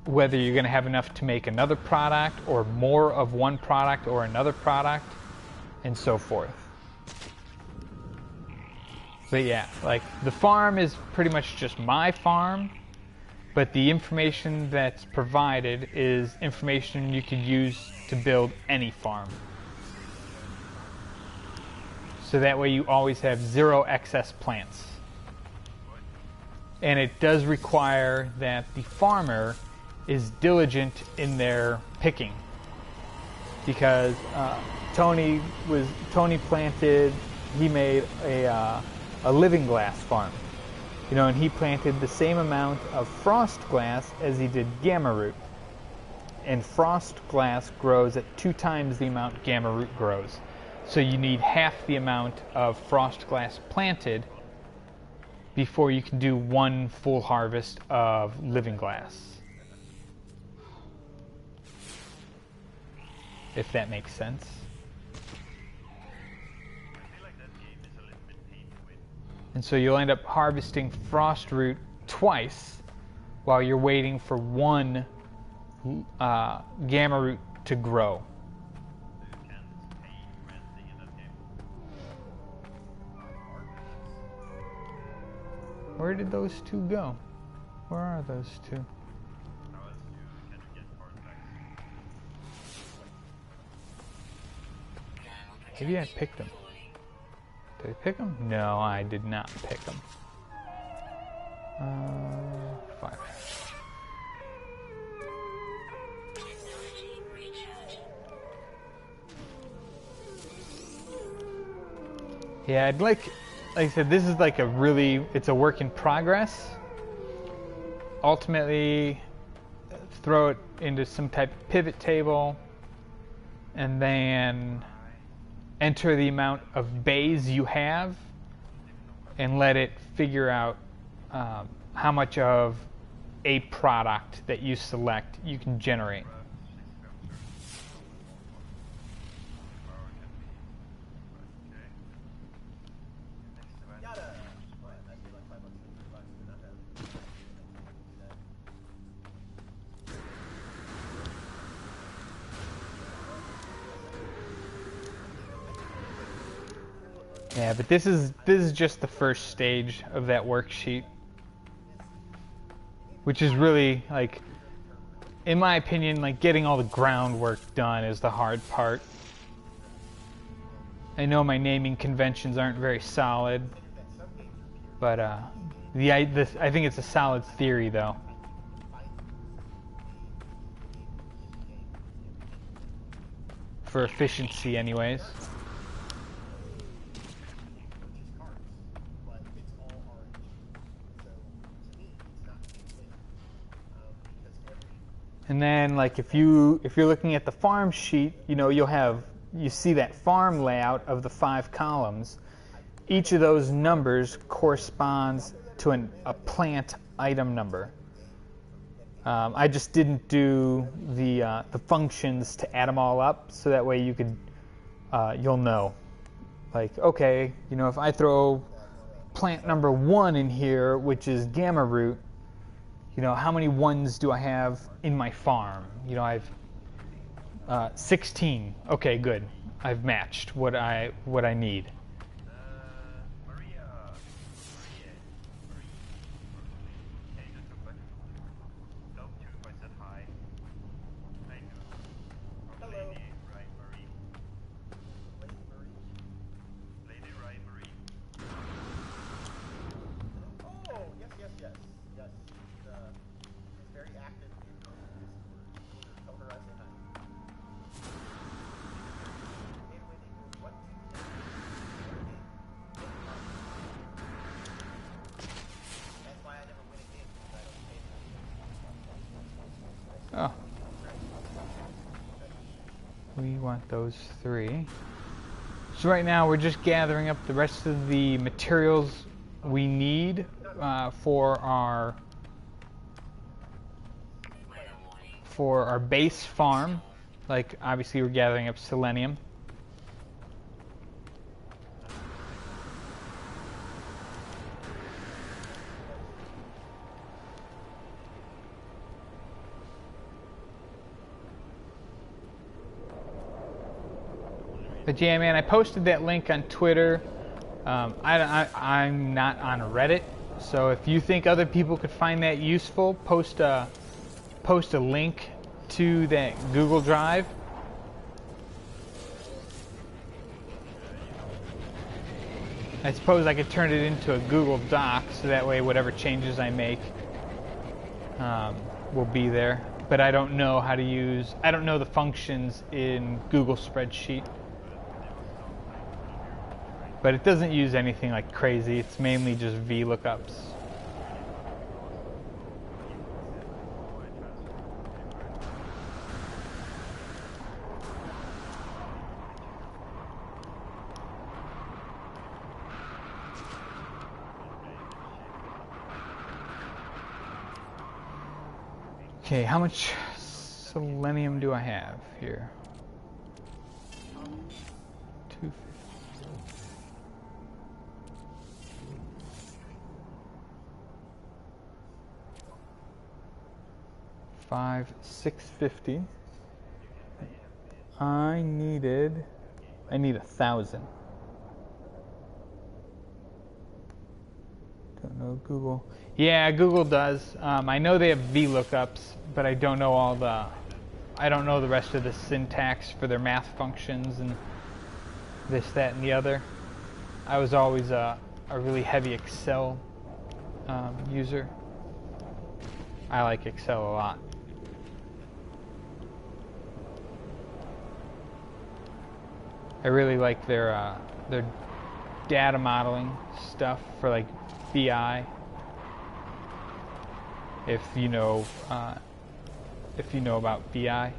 whether you're going to have enough to make another product or more of one product or another product, and so forth. But yeah, like the farm is pretty much just my farm, but the information that's provided is information you could use to build any farm. So that way you always have 0 excess plants. And it does require that the farmer is diligent in their picking, because Tony planted, he made a living glass farm, you know, and he planted the same amount of frost glass as he did gamma root, and frost glass grows at 2 times the amount gamma root grows, so you need half the amount of frost glass planted before you can do 1 full harvest of living glass. If that makes sense. And so you'll end up harvesting frost root twice while you're waiting for 1 gamma root to grow. Where did those 2 go? Where are those 2? Maybe I picked them. Did I pick them? No, I did not pick them. 5. Yeah, I'd like I said, this is like it's a work in progress. Ultimately, throw it into some type of pivot table, and then enter the amount of bays you have, and let it figure out how much of a product that you select you can generate. Yeah, but this is just the first stage of that worksheet, which is really, like, in my opinion, like getting all the groundwork done is the hard part. I know my naming conventions aren't very solid, but I think it's a solid theory, though. For efficiency, anyways. And then, like, if you're looking at the farm sheet, you know, you'll have you see that farm layout of the 5 columns. Each of those numbers corresponds to a plant item number. I just didn't do the functions to add them all up, so that way you'll know. Like, okay, if I throw plant number 1 in here, which is gamma root, how many ones do I have in my farm? I have 16. Okay, good. I've matched what I need. Oh. We want those 3. So right now we're just gathering up the rest of the materials we need for our base farm. Like, obviously we're gathering up selenium. But yeah, man, I posted that link on Twitter. I'm not on Reddit, so if you think other people could find that useful, post a link to that Google Drive. I suppose I could turn it into a Google Doc, so that way whatever changes I make will be there. But I don't know how to use, I don't know the functions in Google Spreadsheet. But it doesn't use anything like crazy, it's mainly just VLOOKUPs. Okay, how much selenium do I have here? 250. 650. I need 1,000. Don't know Google. Yeah, Google does. I know they have VLOOKUPs, but I don't know the rest of the syntax for their math functions and this, that, and the other. I was always a really heavy Excel user. I like Excel a lot. I really like their data modeling stuff for like BI. If you know about BI.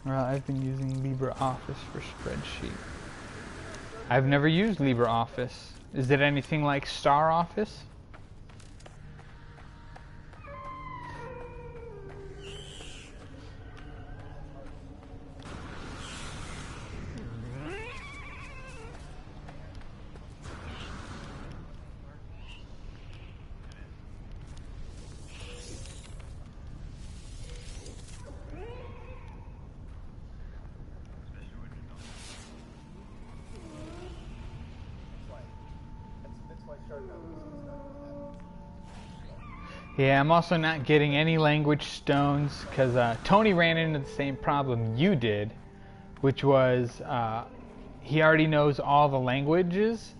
Well, I've been using LibreOffice for spreadsheet. I've never used LibreOffice. Is it anything like StarOffice? Yeah, I'm also not getting any language stones because Tony ran into the same problem you did, which was he already knows all the languages,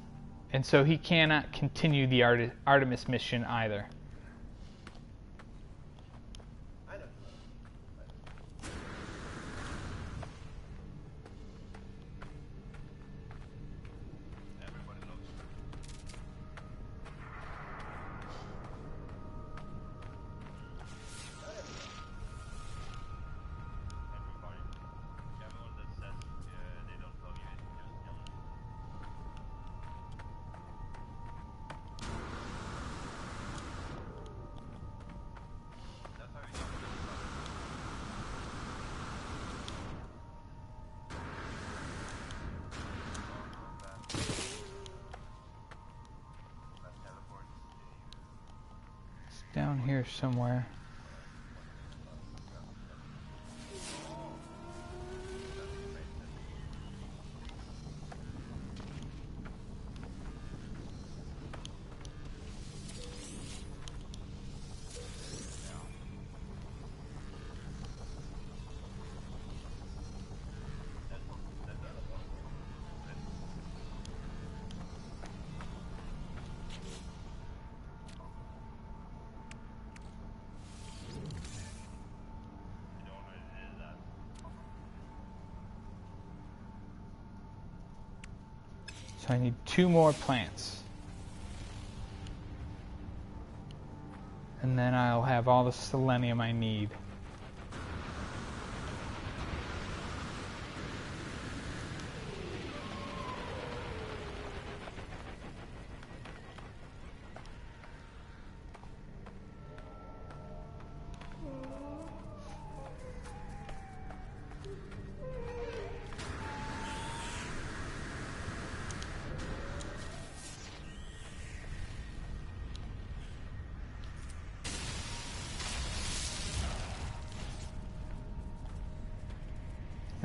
and so he cannot continue the Artemis mission either. I know. Everybody looks. Everybody. Everyone that says they don't love you, just jealous. That's how you do it. That teleports you. It's down here somewhere. So I need 2 more plants. And then I'll have all the selenium I need.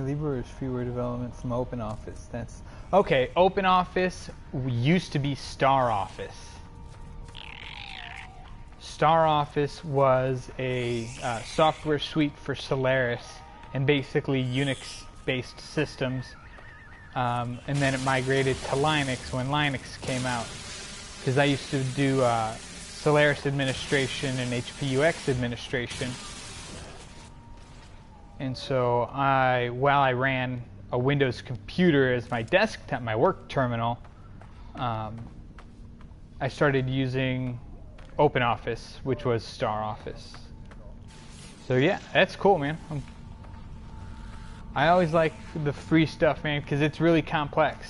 Libra is freeware development from OpenOffice. That's okay. OpenOffice used to be StarOffice. StarOffice was a software suite for Solaris and basically Unix-based systems, and then it migrated to Linux when Linux came out. Because I used to do Solaris administration and HPUX administration. And so while I ran a Windows computer as my desktop, my work terminal, I started using OpenOffice, which was StarOffice. So yeah, that's cool, man. I always like the free stuff, man, because it's really complex.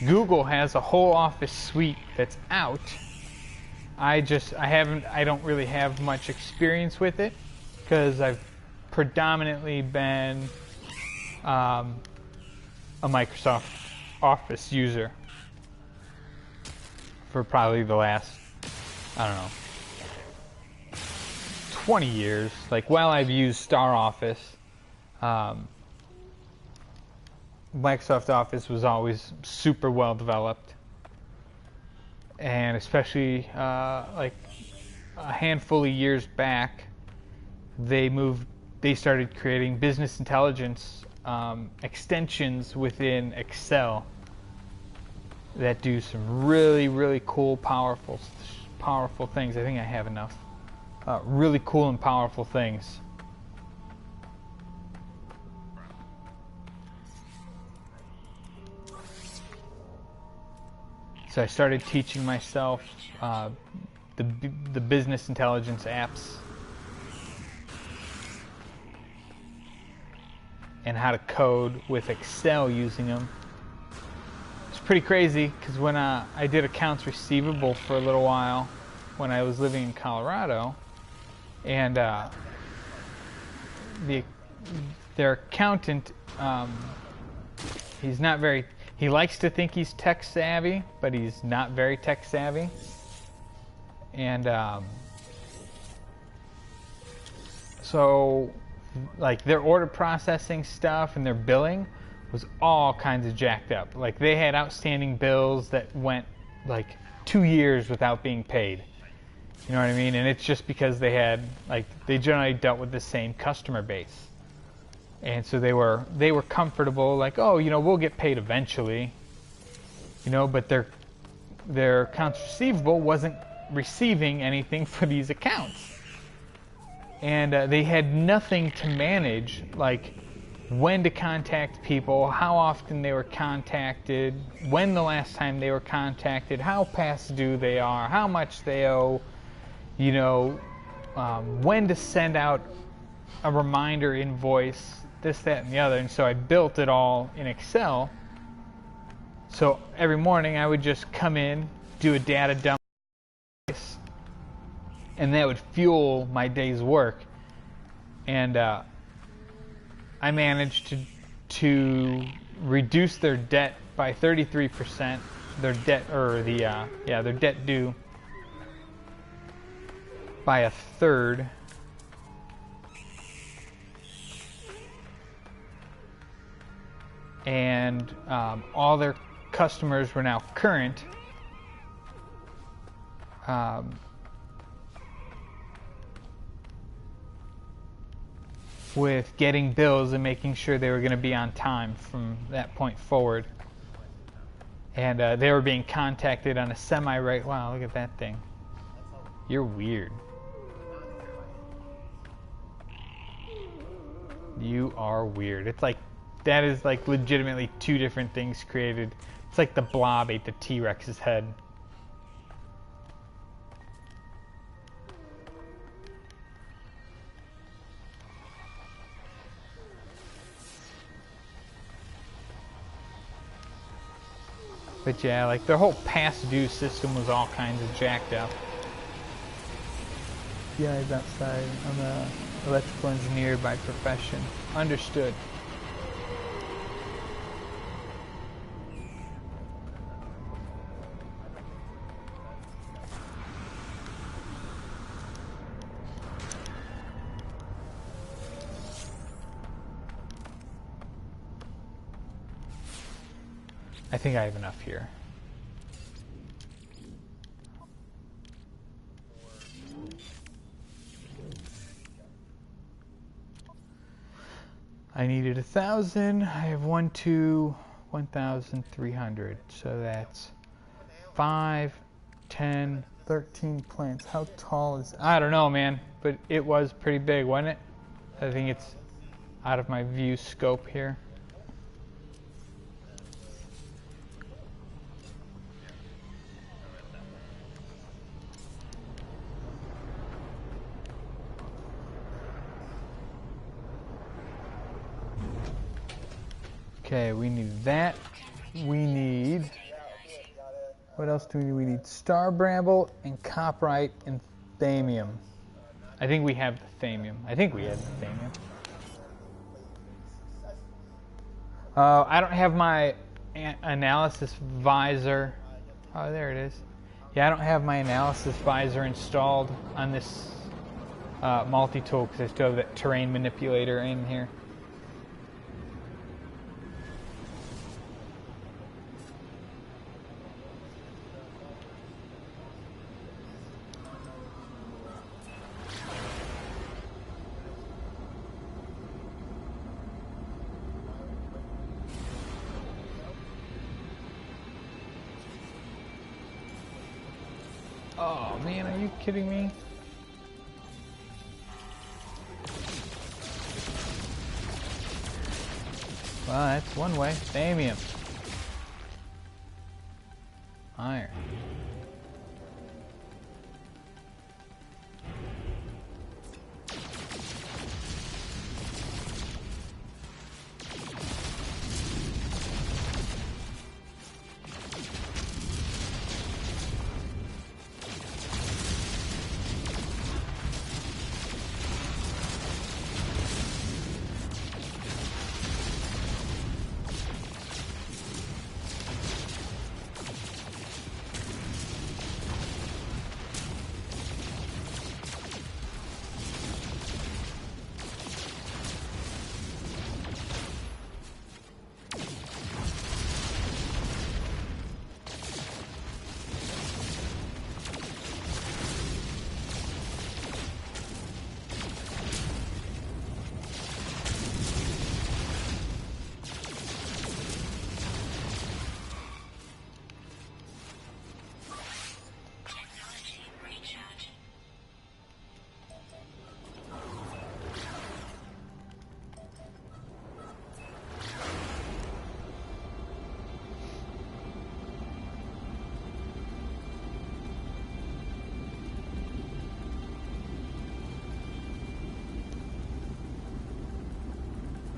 Google has a whole Office suite that's out. I don't really have much experience with it because I've predominantly been a Microsoft Office user for probably the last, I don't know, 20 years. Like, while I've used StarOffice, Microsoft Office was always super well developed, and especially like a handful of years back, they started creating business intelligence extensions within Excel that do some really, really cool, powerful things. I think I have enough. Really cool and powerful things. So I started teaching myself the business intelligence apps and how to code with Excel using them. It's pretty crazy because when I did accounts receivable for a little while when I was living in Colorado, and their accountant, he likes to think he's tech savvy, but he's not very tech savvy. And so like their order processing stuff and their billing was all kinds of jacked up. Like, they had outstanding bills that went like 2 years without being paid. You know what I mean? And it's just because they had, like, they generally dealt with the same customer base. And so they were comfortable, like, oh, you know, we'll get paid eventually. You know, but their accounts receivable wasn't receiving anything for these accounts. And they had nothing to manage, like when to contact people, how often they were contacted, when the last time they were contacted, how past due they are, how much they owe, you know, when to send out a reminder invoice, this, that, and the other. And so I built it all in Excel. So every morning I would just come in, do a data dump, and that would fuel my day's work. And I managed to reduce their debt by 33%. Their debt, or their debt due by a third. And all their customers were now current. With getting bills and making sure they were going to be on time from that point forward. And they were being contacted on a semi-regular... Wow, look at that thing. You're weird. You are weird. It's like, that is like legitimately two different things created. It's like the Blob ate the T-Rex's head. But yeah, like their whole past due system was all kinds of jacked up. Yeah, he's outside. I'm an electrical engineer by profession. Understood. I think I have enough here. I needed 1,000. I have 1,300. So that's 5, 10, 13 plants. How tall is... I don't know, man. But it was pretty big, wasn't it? I think it's out of my view scope here. Okay, we need that. We need... What else do we need? We need star bramble and coprite and thamium. I think we have the thamium. I think we have the thamium. I don't have my analysis visor. Oh, there it is. Yeah, I don't have my analysis visor installed on this multi-tool because I still have that terrain manipulator in here. Oh man, are you kidding me? Well, that's one way. Thamium. Iron.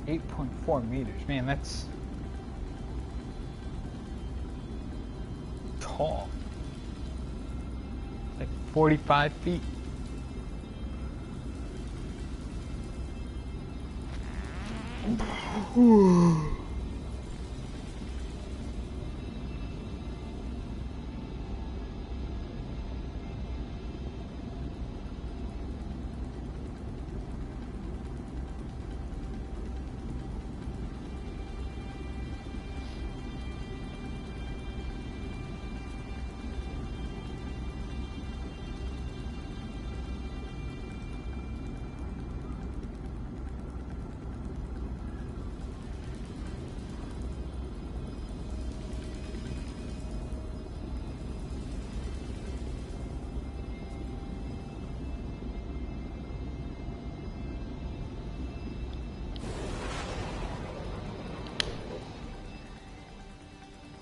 8.4 meters. Man, that's tall. It's like 45 feet.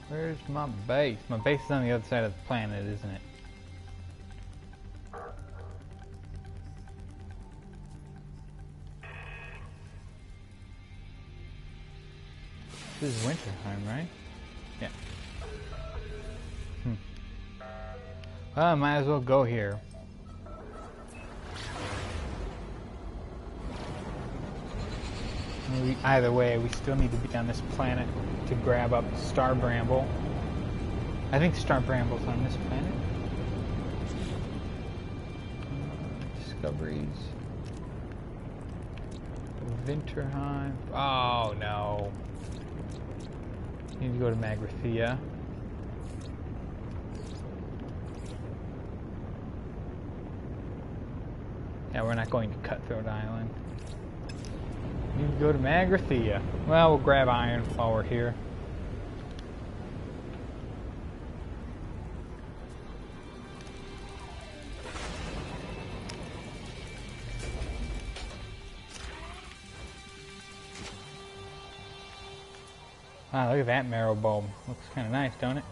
Where's my base? My base is on the other side of the planet, isn't it? This is winter time, right? Yeah. Well, I might as well go here. Either way, we still need to be on this planet to grab up Star Bramble. I think Star Bramble's on this planet. Discoveries. Winterheim. Oh no. Need to go to Magrathea. Yeah, we're not going to Cutthroat Island. Need to go to Magrathea. Well, we'll grab iron while we're here. Wow, look at that marrow bulb. Looks kind of nice, don't it?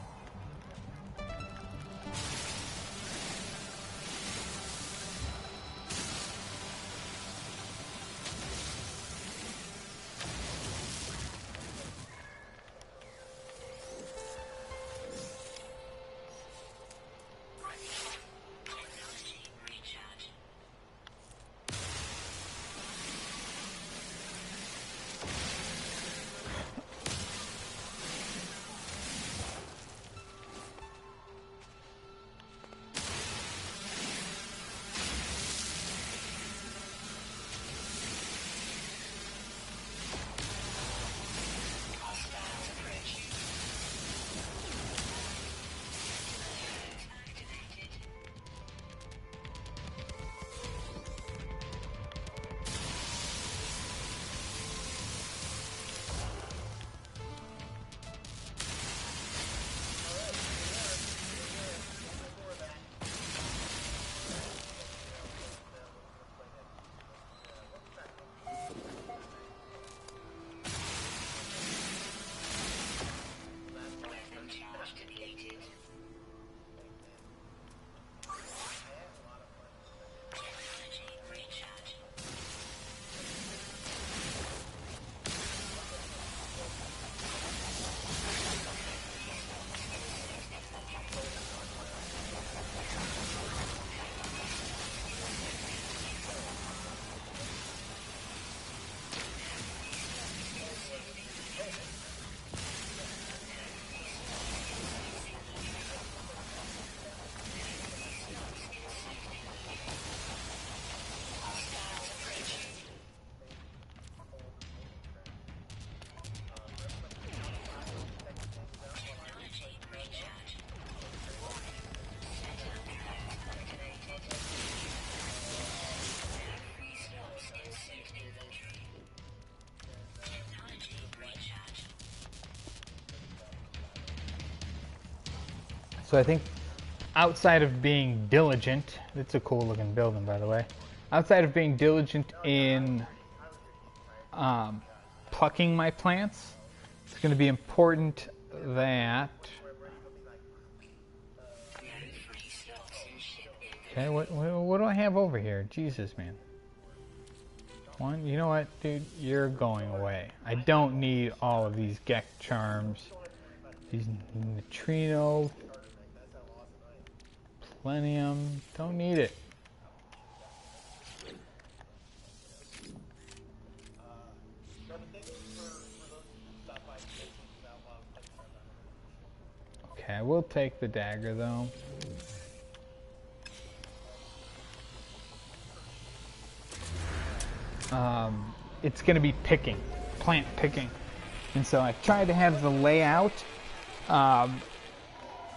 So I think outside of being diligent, it's a cool looking building by the way, outside of being diligent in plucking my plants, it's going to be important that... Okay, what do I have over here? Jesus, man. One, you know what, dude? You're going away. I don't need all of these Gek charms. These neutrino, plenium, don't need it. Okay, I will take the dagger though. It's going to be picking, plant picking. And so I tried to have the layout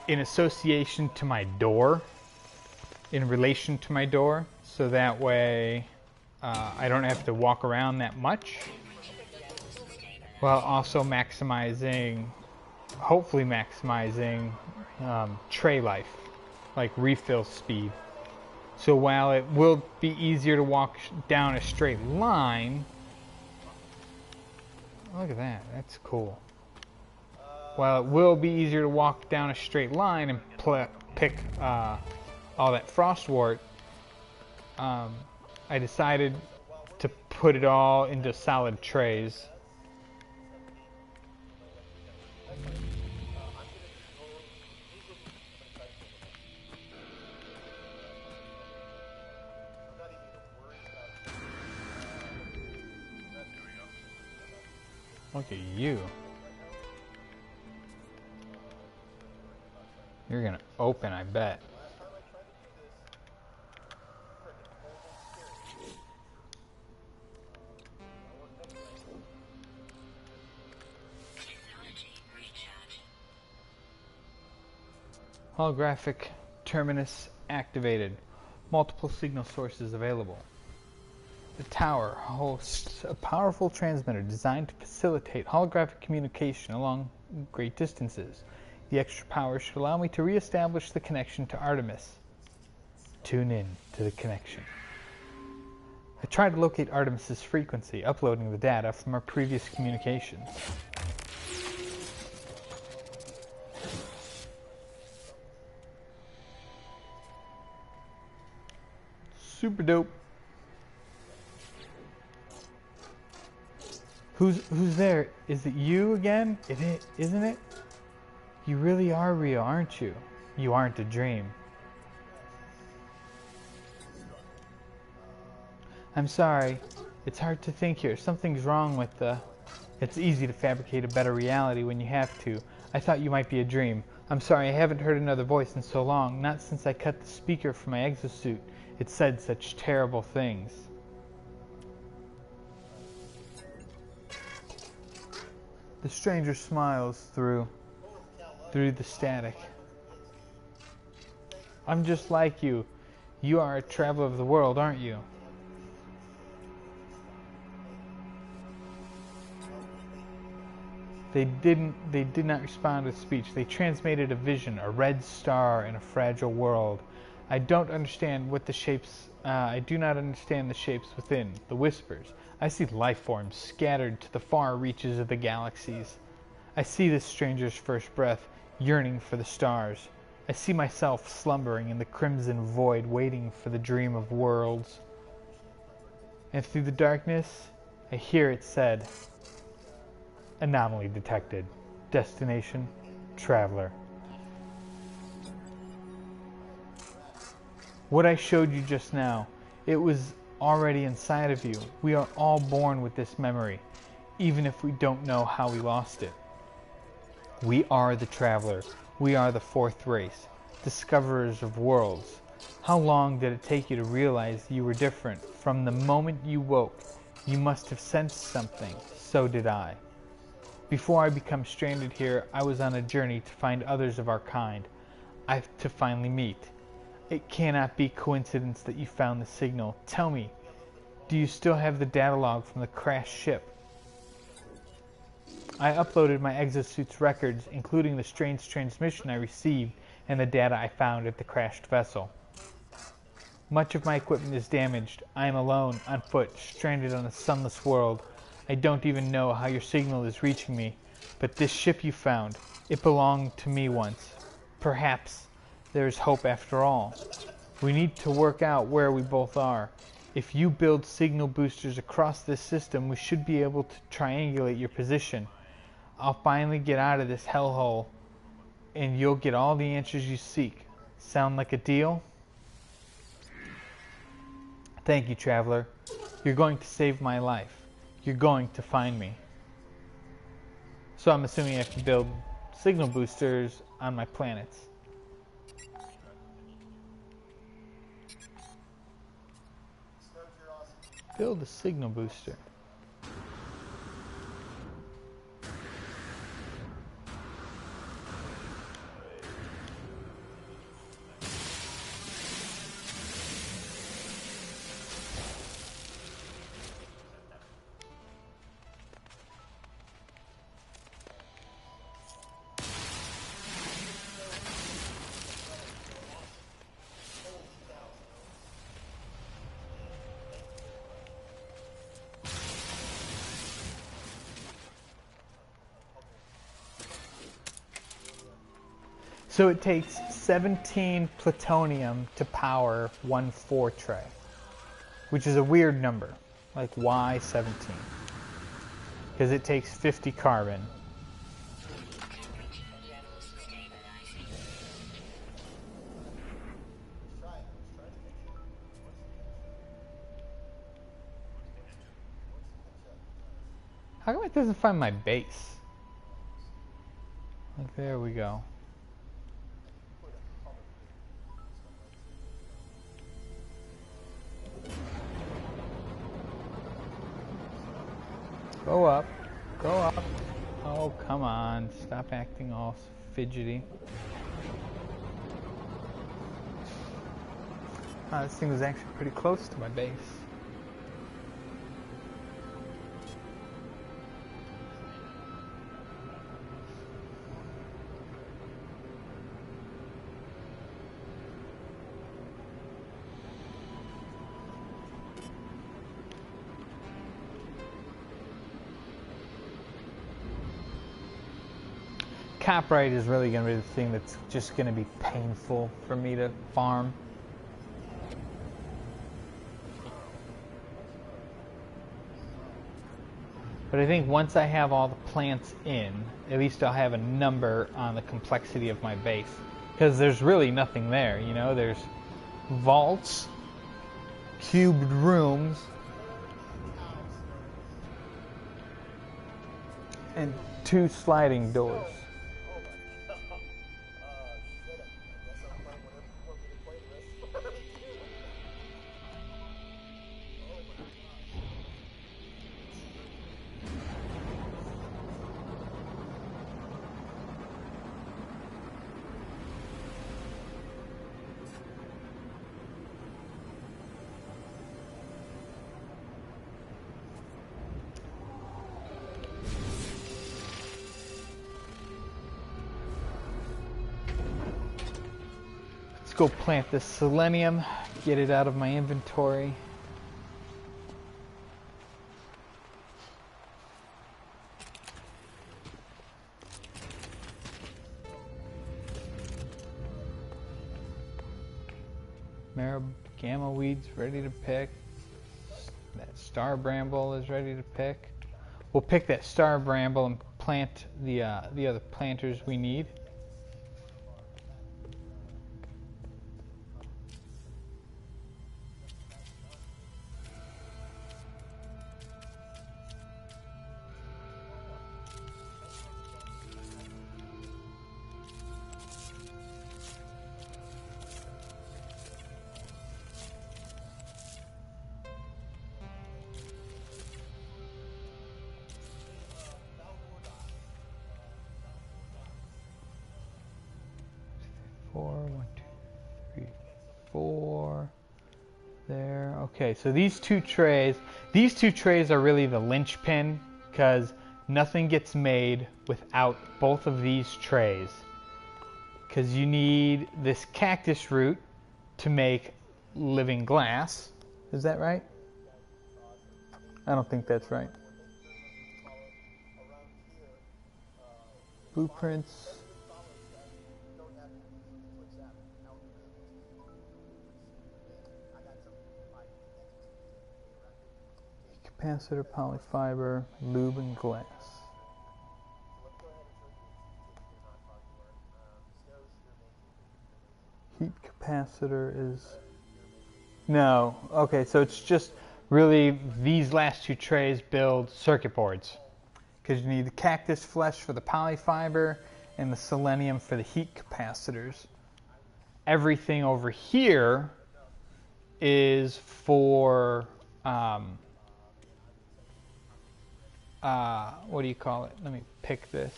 in association to my door, in relation to my door, so that way I don't have to walk around that much, while also maximizing, hopefully maximizing tray life, like refill speed. So while it will be easier to walk down a straight line, look at that, that's cool. While it will be easier to walk down a straight line and pick all that frostwort, I decided to put it all into solid trays. Look at you. You're gonna open, I bet. Holographic terminus activated. Multiple signal sources available. The tower hosts a powerful transmitter designed to facilitate holographic communication along great distances. The extra power should allow me to re-establish the connection to Artemis. Tune in to the connection. I tried to locate Artemis's frequency, uploading the data from our previous communications. Super dope. Who's there? Is it you again? Isn't it? You really are real, aren't you? You aren't a dream. I'm sorry. It's hard to think here. Something's wrong with the... It's easy to fabricate a better reality when you have to. I thought you might be a dream. I'm sorry, I haven't heard another voice in so long. Not since I cut the speaker from my exosuit. It said such terrible things. The stranger smiles through the static. I'm just like you. You are a traveler of the world, aren't you? They did not respond with speech. They transmitted a vision, a red star in a fragile world. I don't understand what the shapes, I do not understand the shapes within, the whispers. I see life forms scattered to the far reaches of the galaxies. I see this stranger's first breath, yearning for the stars. I see myself slumbering in the crimson void, waiting for the dream of worlds. And through the darkness, I hear it said, anomaly detected. Destination, traveler. What I showed you just now, it was already inside of you. We are all born with this memory, even if we don't know how we lost it. We are the traveler. We are the fourth race, discoverers of worlds. How long did it take you to realize you were different? From the moment you woke, you must have sensed something. So did I. Before I become stranded here, I was on a journey to find others of our kind, to finally meet. It cannot be coincidence that you found the signal. Tell me, do you still have the data log from the crashed ship? I uploaded my exosuit's records, including the strange transmission I received and the data I found at the crashed vessel. Much of my equipment is damaged. I am alone, on foot, stranded on a sunless world. I don't even know how your signal is reaching me, but this ship you found, it belonged to me once. Perhaps there is hope after all. We need to work out where we both are. if you build signal boosters across this system, we should be able to triangulate your position. I'll finally get out of this hellhole, and you'll get all the answers you seek. Sound like a deal? Thank you, traveler. You're going to save my life. You're going to find me. So I'm assuming I have to build signal boosters on my planets. Build a signal booster. So it takes 17 plutonium to power one 4 tray, which is a weird number. Like, why 17? Because it takes 50 carbon. How come it doesn't find my base? Like, there we go. Go up. Go up. Oh, come on. Stop acting all fidgety. This thing was actually pretty close to my base. Copyright is really going to be the thing that's just going to be painful for me to farm. But I think once I have all the plants in, at least I'll have a number on the complexity of my base. Because there's really nothing there, you know? There's vaults, cubed rooms, and 2 sliding doors. Let's go plant this selenium, get it out of my inventory. Gamma weed's ready to pick. That star bramble is ready to pick. We'll pick that star bramble and plant the other planters we need. There. Okay, so these two trays are really the linchpin because nothing gets made without both of these trays. Because you need this cactus root to make living glass. Is that right? I don't think that's right. Blueprints. capacitor, polyfiber, lube, and glass. Heat capacitor is... No. Okay, so it's just really these last two trays build circuit boards. Because you need the cactus flesh for the polyfiber and the selenium for the heat capacitors. Everything over here is for... what do you call it? Let me pick this.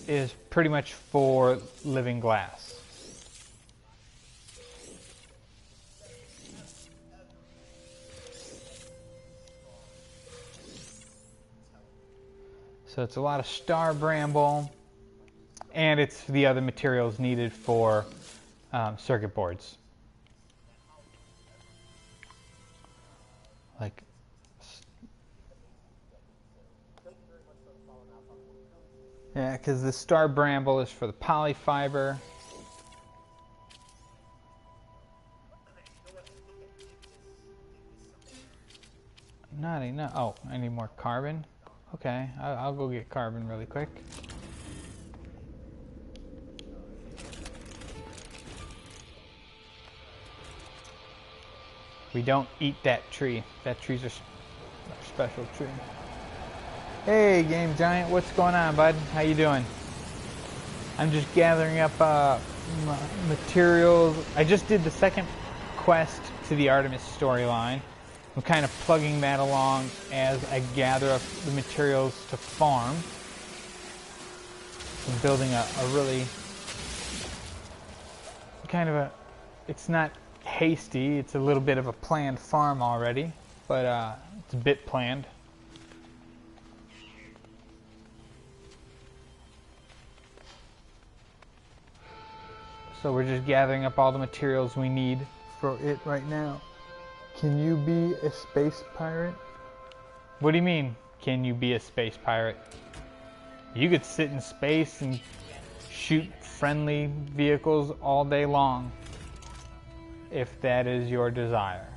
Is pretty much for living glass. So it's a lot of star bramble, and it's the other materials needed for circuit boards. Like, yeah, because the star bramble is for the polyfiber. Not enough. Oh, I need more carbon. Okay, I'll go get carbon really quick. We don't eat that tree. That tree's a special tree. Hey, Game Giant, what's going on, bud? How you doing? I'm just gathering up materials. I just did the second quest to the Artemis storyline. I'm kind of plugging that along as I gather up the materials to farm. I'm building a really kind of a... It's not hasty, it's a little bit of a planned farm already, but it's a bit planned. So we're just gathering up all the materials we need for it right now. Can you be a space pirate? What do you mean, can you be a space pirate? You could sit in space and shoot friendly vehicles all day long, if that is your desire.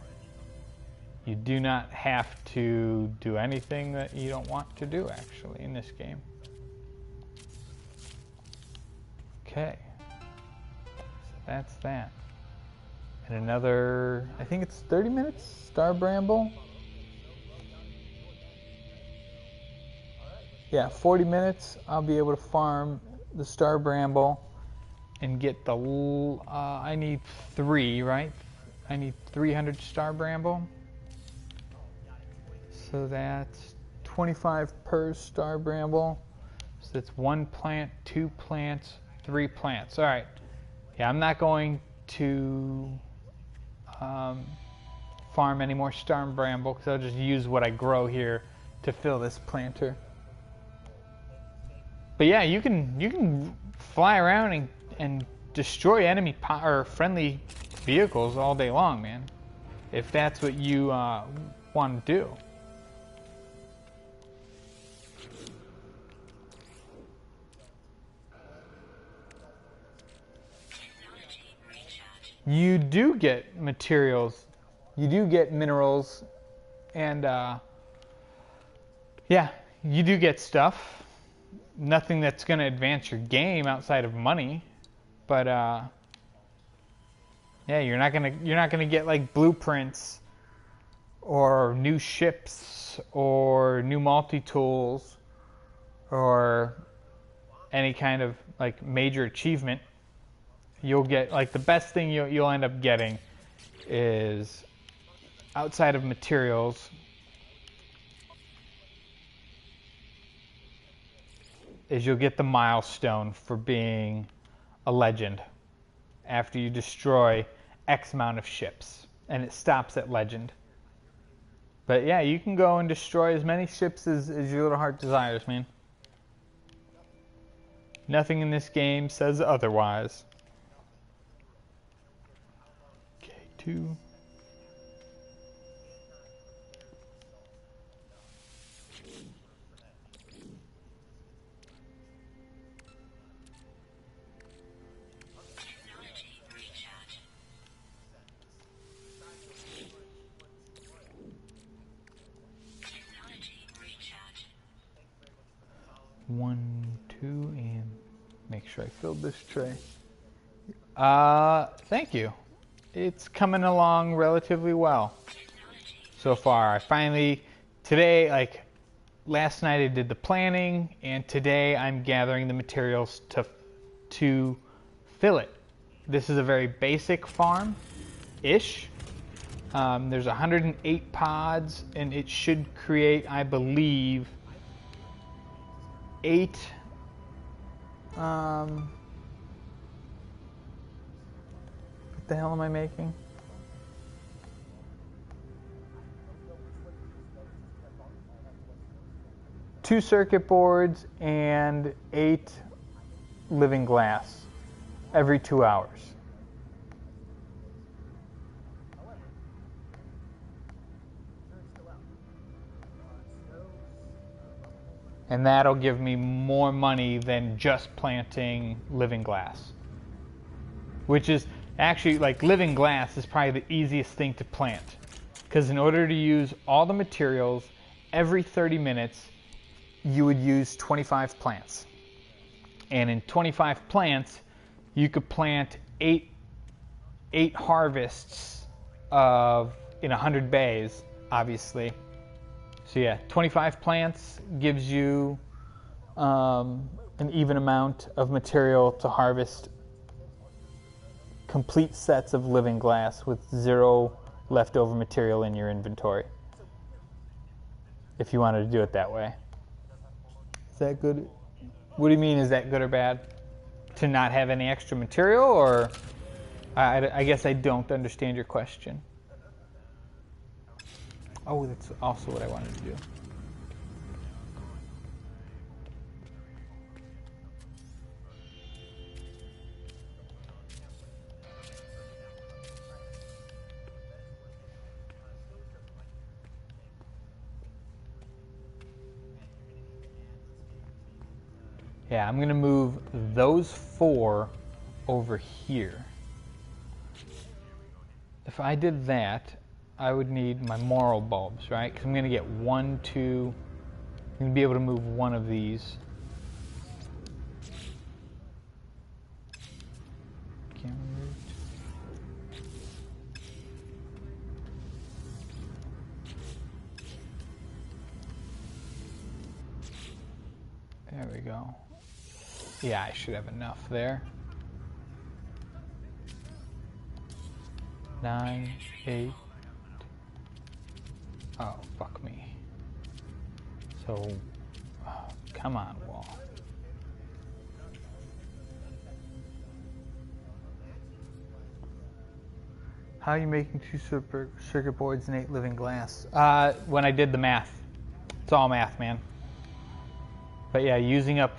You do not have to do anything that you don't want to do, actually, in this game. Okay. That's that. And another, I think it's 30 minutes, Star Bramble. Yeah, 40 minutes, I'll be able to farm the Star Bramble and get the, I need 3, right? I need 300 Star Bramble. So that's 25 per Star Bramble. So that's 1 plant, 2 plants, 3 plants. All right. Yeah, I'm not going to farm any more Star Bramble because I'll just use what I grow here to fill this planter. But yeah, you can fly around and destroy enemy or friendly vehicles all day long, man. If that's what you want to do. You do get materials, you do get minerals, and yeah, you do get stuff. Nothing that's going to advance your game outside of money, but yeah, you're not gonna get like blueprints or new ships or new multi-tools or any kind of like major achievement. You'll get, like, the best thing you'll end up getting is, outside of materials, is you'll get the milestone for being a legend after you destroy X amount of ships, and it stops at legend. But yeah, you can go and destroy as many ships as your little heart desires, man. Nothing in this game says otherwise. K2. sure I filled this tray. Thank you. It's coming along relatively well so far. I finally, today, like last night I did the planning, and today I'm gathering the materials to fill it. This is a very basic farm-ish. There's 108 pods, and it should create, I believe, 8 what the hell am I making? 2 circuit boards and 8 living glass every 2 hours. And that'll give me more money than just planting living glass. Which is actually, like, living glass is probably the easiest thing to plant. Because in order to use all the materials, every 30 minutes, you would use 25 plants. And in 25 plants, you could plant 8 harvests in 100 bays, obviously. So yeah, 25 plants gives you an even amount of material to harvest complete sets of living glass with 0 leftover material in your inventory. If you wanted to do it that way. Is that good? What do you mean, is that good or bad? To not have any extra material, or? I guess I don't understand your question. Oh, that's also what I wanted to do. Yeah, I'm going to move those 4 over here. If I did that, I would need my moral bulbs, right? Because I'm going to get 1, 2. I'm going to be able to move one of these. Camera moved. There we go. Yeah, I should have enough there. 9, 8. Oh, fuck me. So, come on, wall. How are you making 2 circuit boards and 8 living glass? When I did the math. It's all math, man. But yeah, using up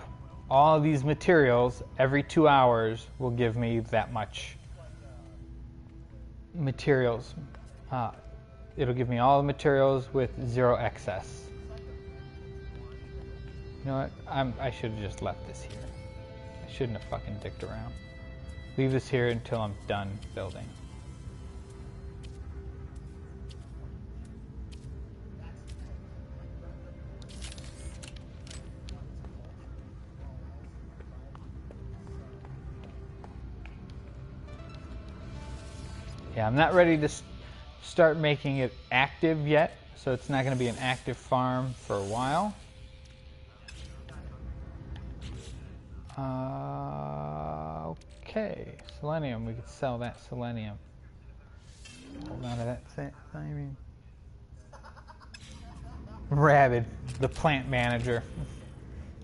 all of these materials every 2 hours will give me that much materials. It'll give me all the materials with 0 excess. You know what? I should have just left this here. I shouldn't have fucking dicked around. Leave this here until I'm done building. Yeah, I'm not ready to start making it active yet, so it's not going to be an active farm for a while. Okay, selenium. We could sell that selenium. Hold on to that thing. I mean, Rabid, the plant manager.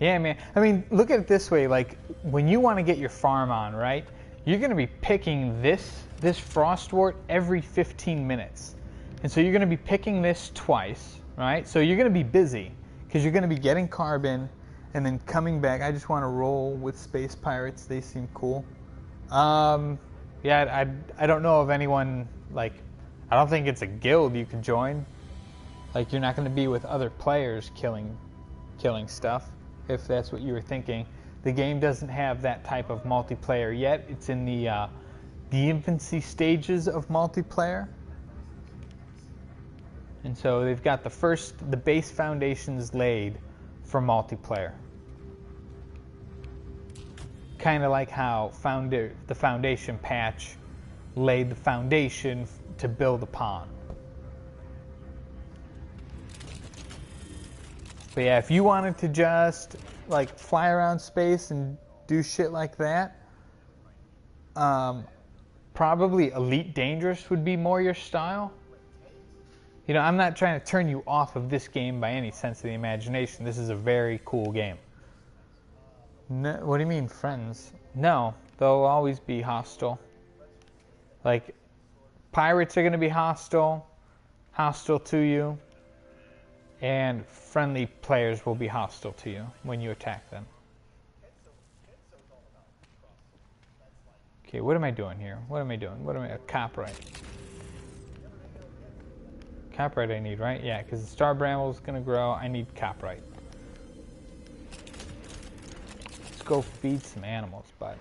Yeah, man. I mean, look at it this way. Like, when you want to get your farm on, right? You're going to be picking this frostwort every 15 minutes. And so you're going to be picking this twice, right? So you're going to be busy because you're going to be getting carbon and then coming back. I just want to roll with space pirates. They seem cool. Yeah, I don't know of anyone, like, I don't think it's a guild you can join. Like, you're not going to be with other players killing stuff, if that's what you were thinking. The game doesn't have that type of multiplayer yet. It's in the infancy stages of multiplayer. And so they've got the base foundations laid for multiplayer. kind of like how the foundation patch laid the foundation to build upon. But yeah, if you wanted to just like fly around space and do shit like that, probably Elite Dangerous would be more your style. You know, I'm not trying to turn you off of this game by any sense of the imagination. This is a very cool game. No, what do you mean, friends? No, they'll always be hostile. Like, pirates are going to be hostile to you, and friendly players will be hostile to you when you attack them. Okay, what am I doing here? What am I doing? Copyright. Copyright I need, right? Yeah, because the star bramble is going to grow. I need copyright. Let's go feed some animals, bud.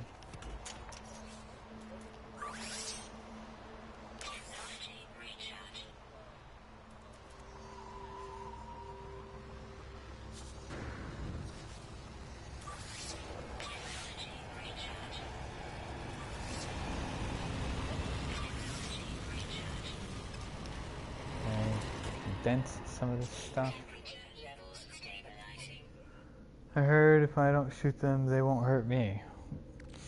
Condense some of this stuff. I heard if I don't shoot them, they won't hurt me.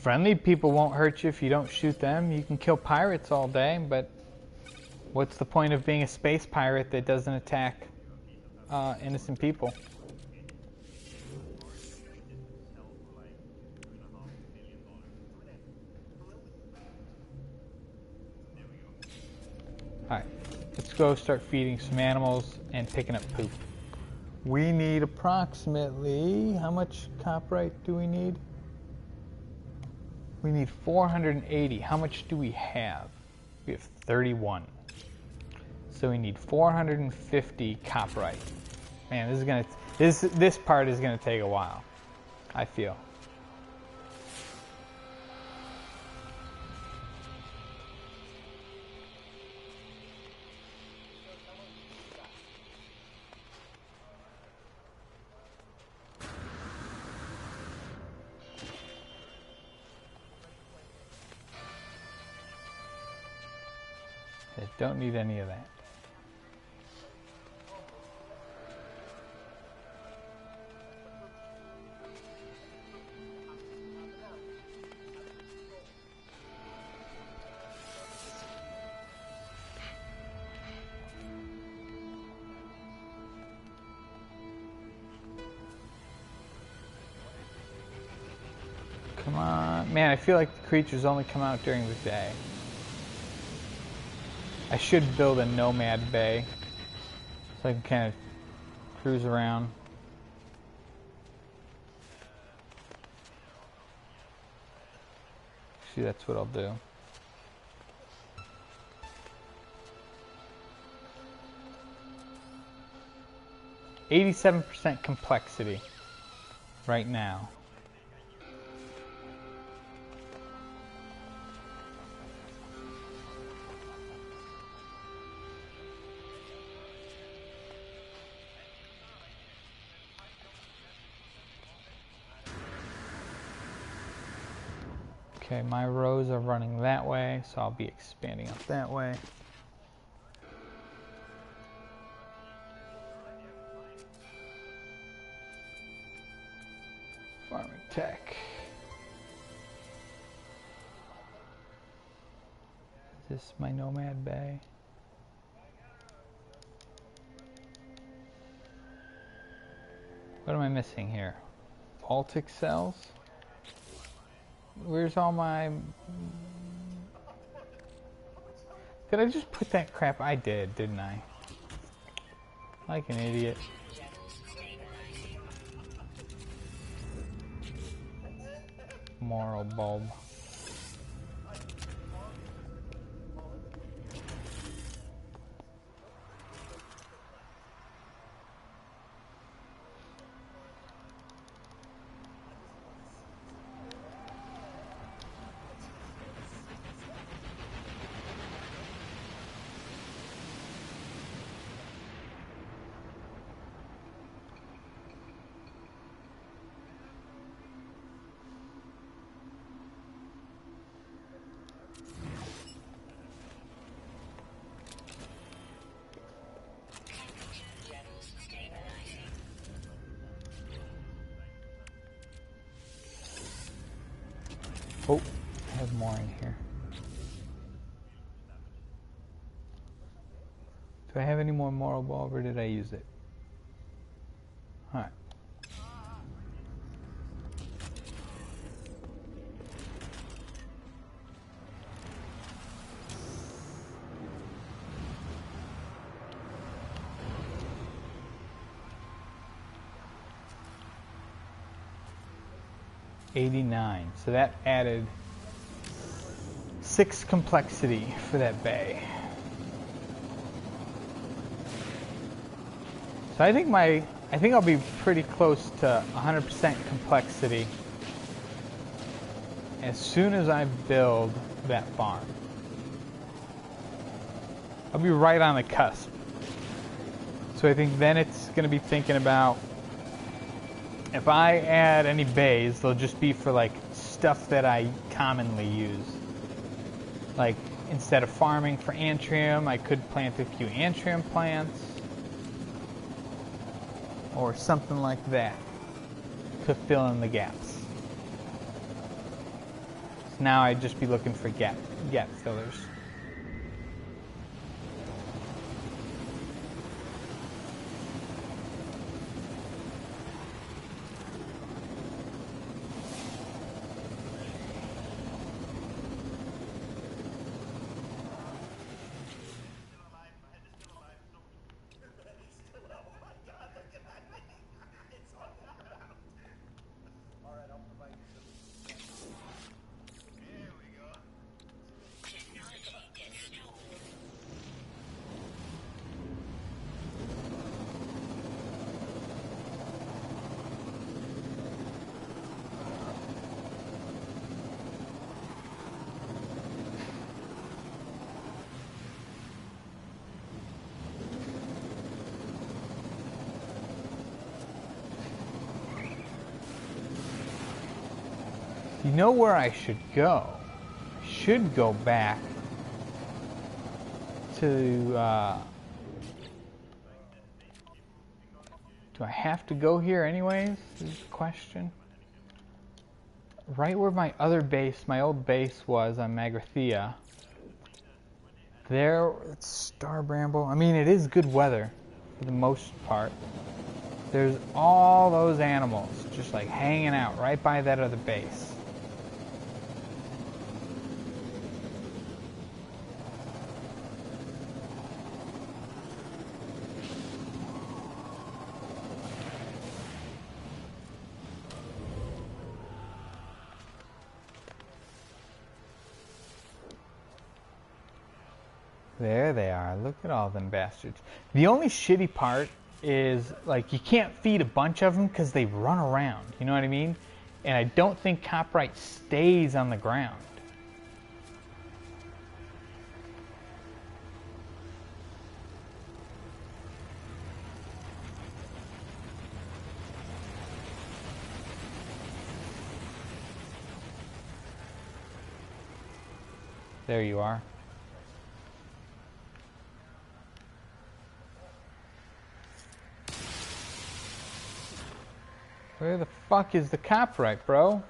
Friendly people won't hurt you if you don't shoot them. You can kill pirates all day, but what's the point of being a space pirate that doesn't attack innocent people? Alright, let's go start feeding some animals and picking up poop. We need approximately, how much copyright do we need? We need 480. How much do we have? We have 31. So we need 450 copyright. Man, this part is gonna take a while, I feel. I don't need any of that. Come on. Man, I feel like the creatures only come out during the day. I should build a nomad bay so I can kind of cruise around. See, that's what I'll do. %87 complexity right now. Okay, my rows are running that way, so I'll be expanding up that way. Farming tech. Is this my nomad bay? What am I missing here? Baltic cells? Where's all my... Did I just put that crap? I did, didn't I? Like an idiot. Moral bulb. more in here. Do I have any more moral bulb, or did I use it? Alright. $89. So that added 6 complexity for that bay. So I think I'll be pretty close to 100% complexity as soon as I build that farm. I'll be right on the cusp. So I think then it's going to be thinking about, if I add any bays, they'll just be for like stuff that I commonly use. Like instead of farming for antrium, I could plant a few antrium plants. Or something like that to fill in the gaps. So now I'd just be looking for gap fillers. You know where I should go? I should go back to, do I have to go here anyways? Is the question. Right where my other base, my old base was on Magrathea. There, it's Star Bramble. I mean, it is good weather for the most part. There's all those animals just like hanging out right by that other base. There they are. Look at all them bastards. The only shitty part is, like, you can't feed a bunch of them because they run around. You know what I mean? And I don't think copyright stays on the ground. There you are. Where the fuck is the copyright, bro?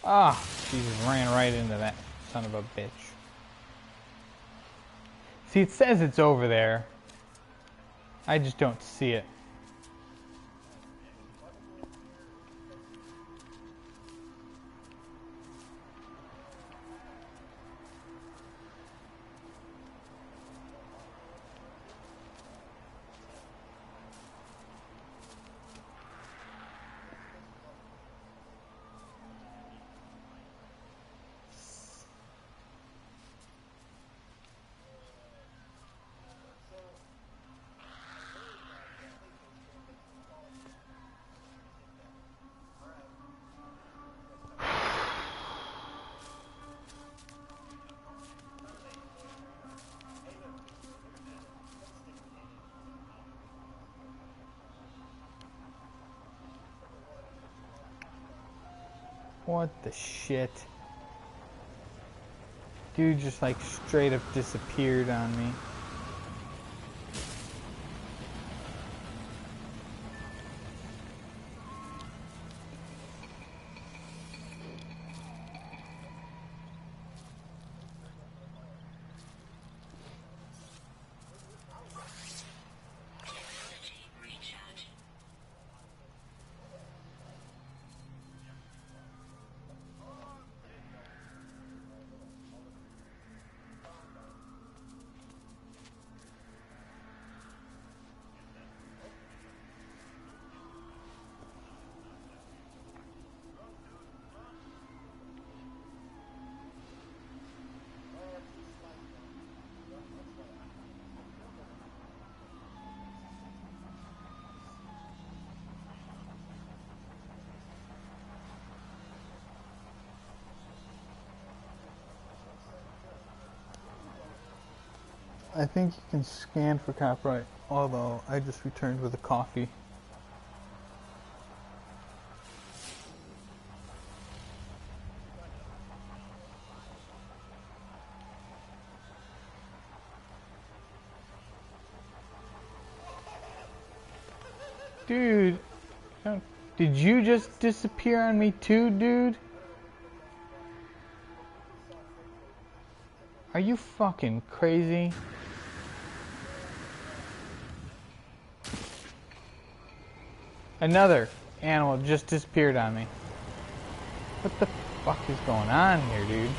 Ah, Jesus, ran right into that son of a bitch. See, it says it's over there. I just don't see it. What the shit? Dude just like straight up disappeared on me. I think you can scan for copyright, although I just returned with a coffee. Dude, did you just disappear on me too, dude? Are you fucking crazy? Another animal just disappeared on me. What the fuck is going on here, dude?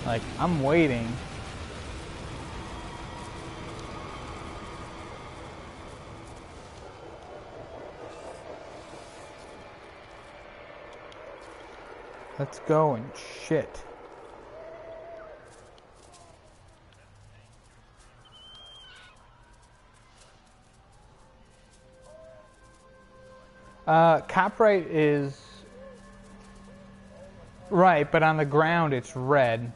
Like, I'm waiting. Let's go and shit. Copyright is right, but on the ground it's red.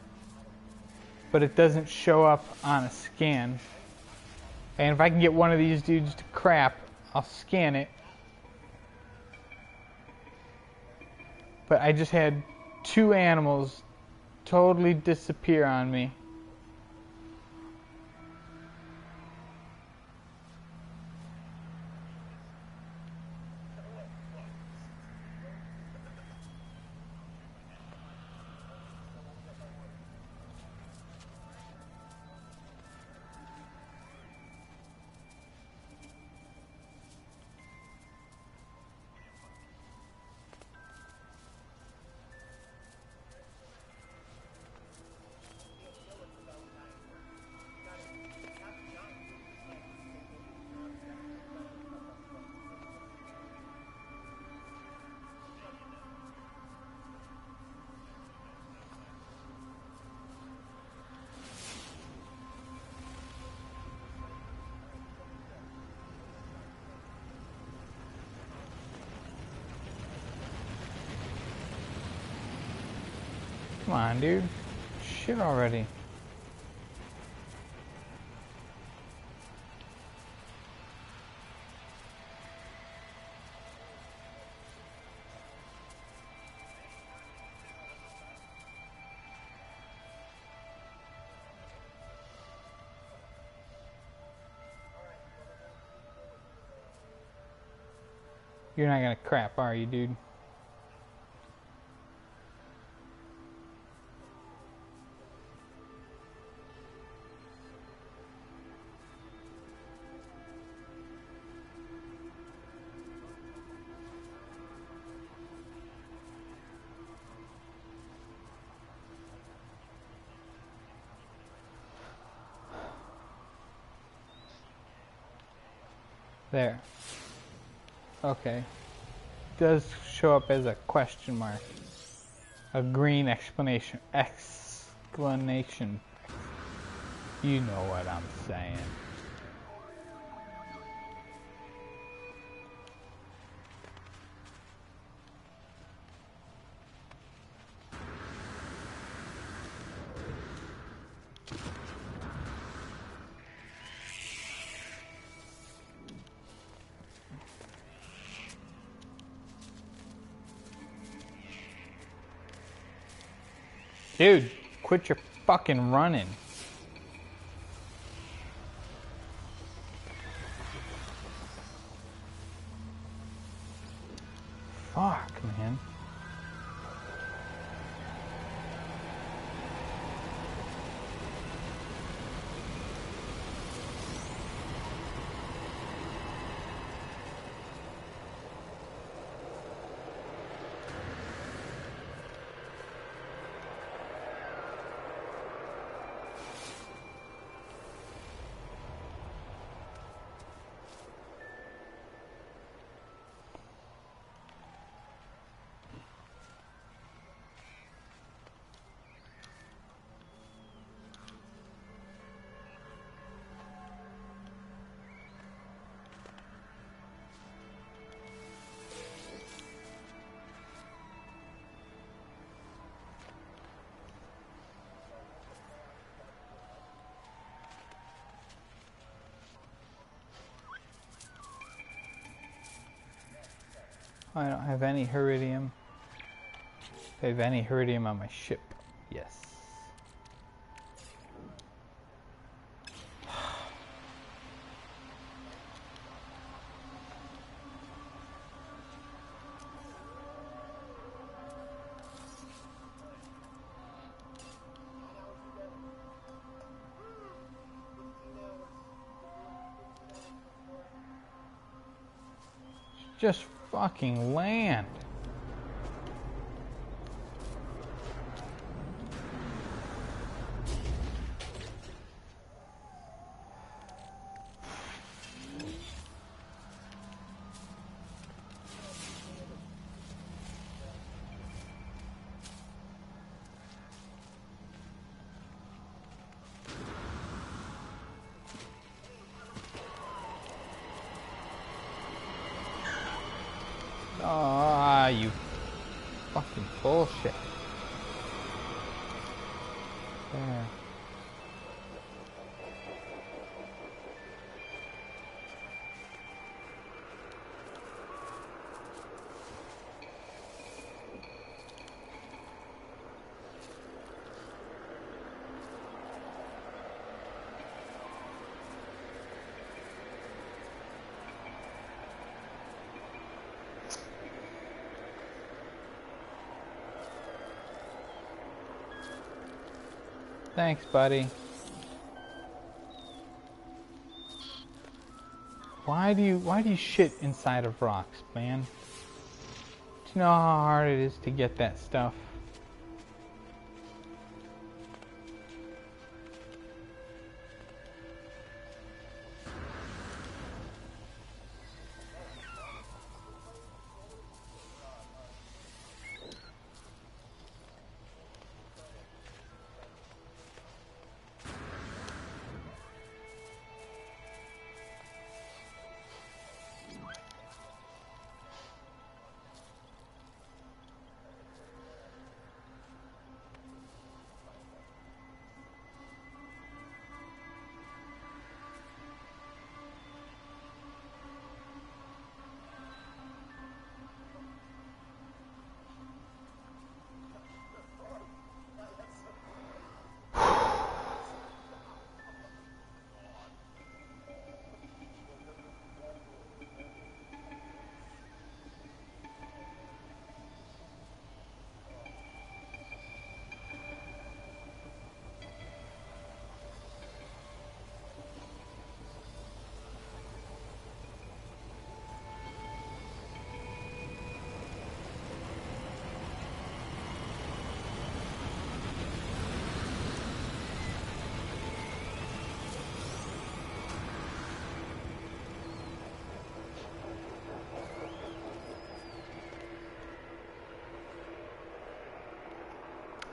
But it doesn't show up on a scan. And if I can get one of these dudes to crap, I'll scan it. But I just had 2 animals totally disappear on me. Come on, dude. Shit already. You're not gonna crap, are you, dude? There. Okay. Does show up as a question mark. A green explanation. You know what I'm saying. Dude, quit your fucking running. Fuck, man. I don't have any iridium. I have any iridium on my ship. Yes. Just fucking land. Ah, you fucking bullshit. There. Thanks, buddy. Why do you shit inside of rocks, man? Do you know how hard it is to get that stuff?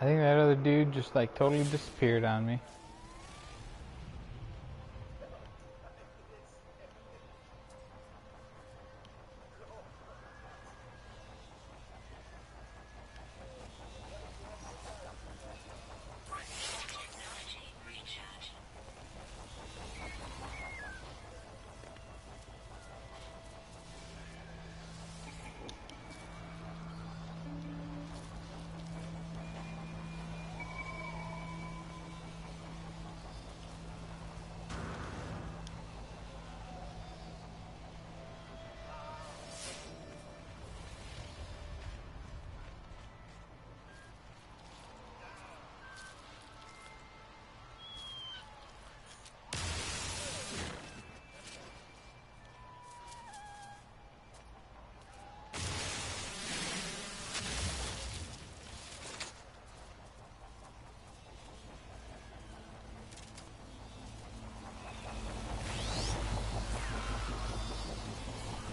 I think that other dude just like totally disappeared on me.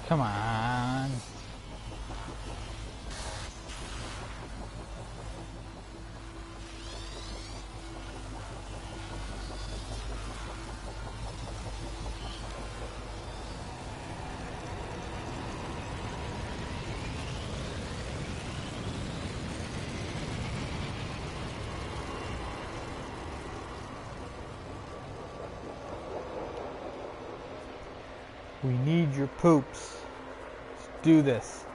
Come on. We need your poops. Let's do this.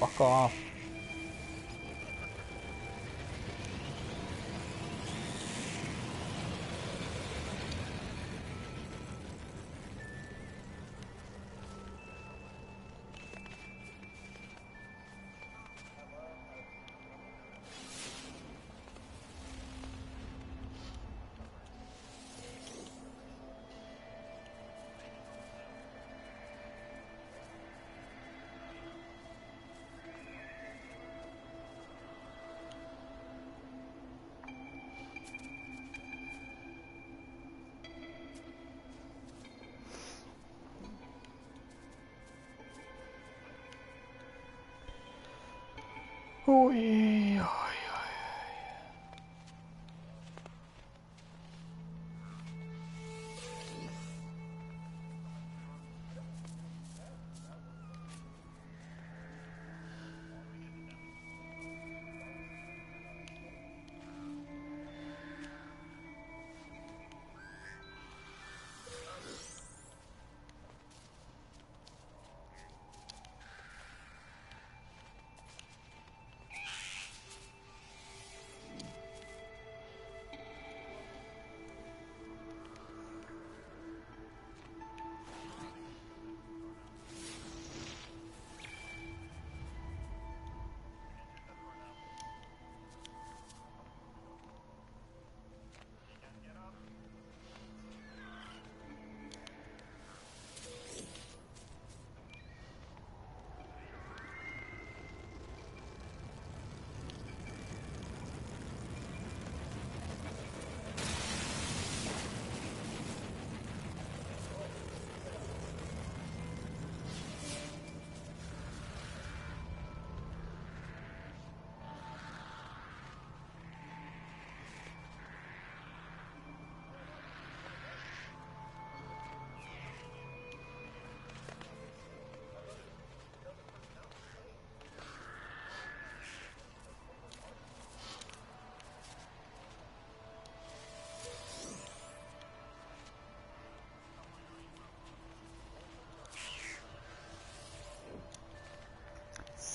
Fuck off. Oy, oy, oy.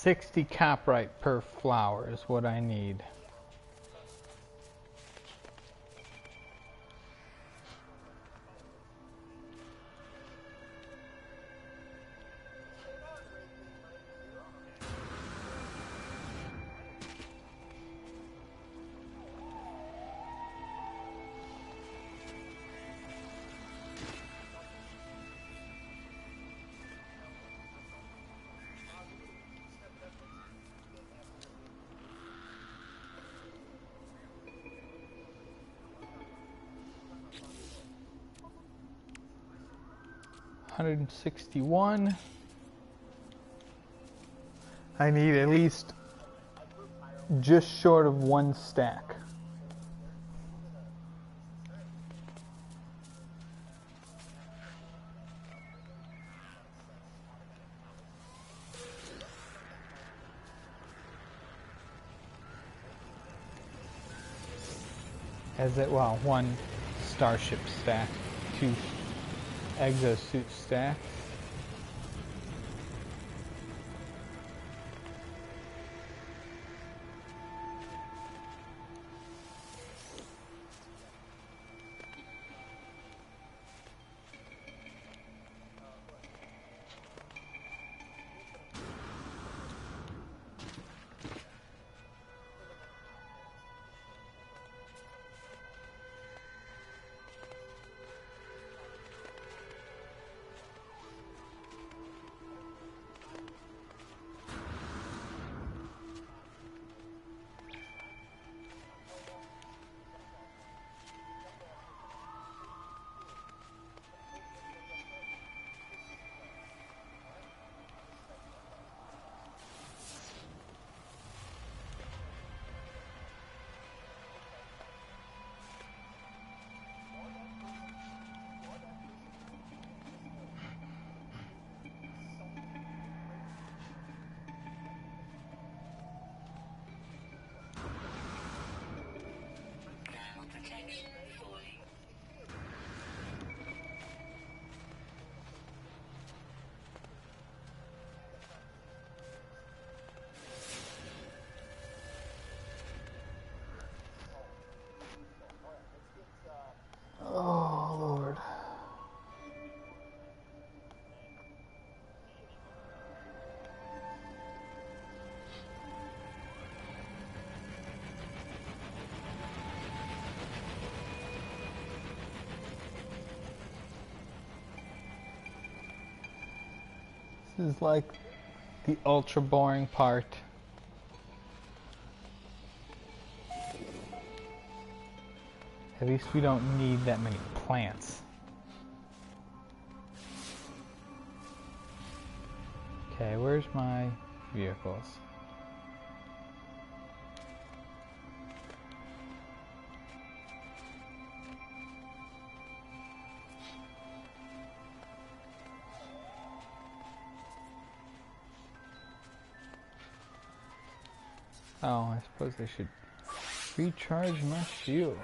60 copyright per flower is what I need. $161. I need at least just short of 1 stack. As it, well, 1 starship stack, 2 exosuit stacks. Oh, Lord. This is like the ultra boring part. At least we don't need that many plants. Okay, where's my vehicles? Oh, I suppose I should recharge my shield.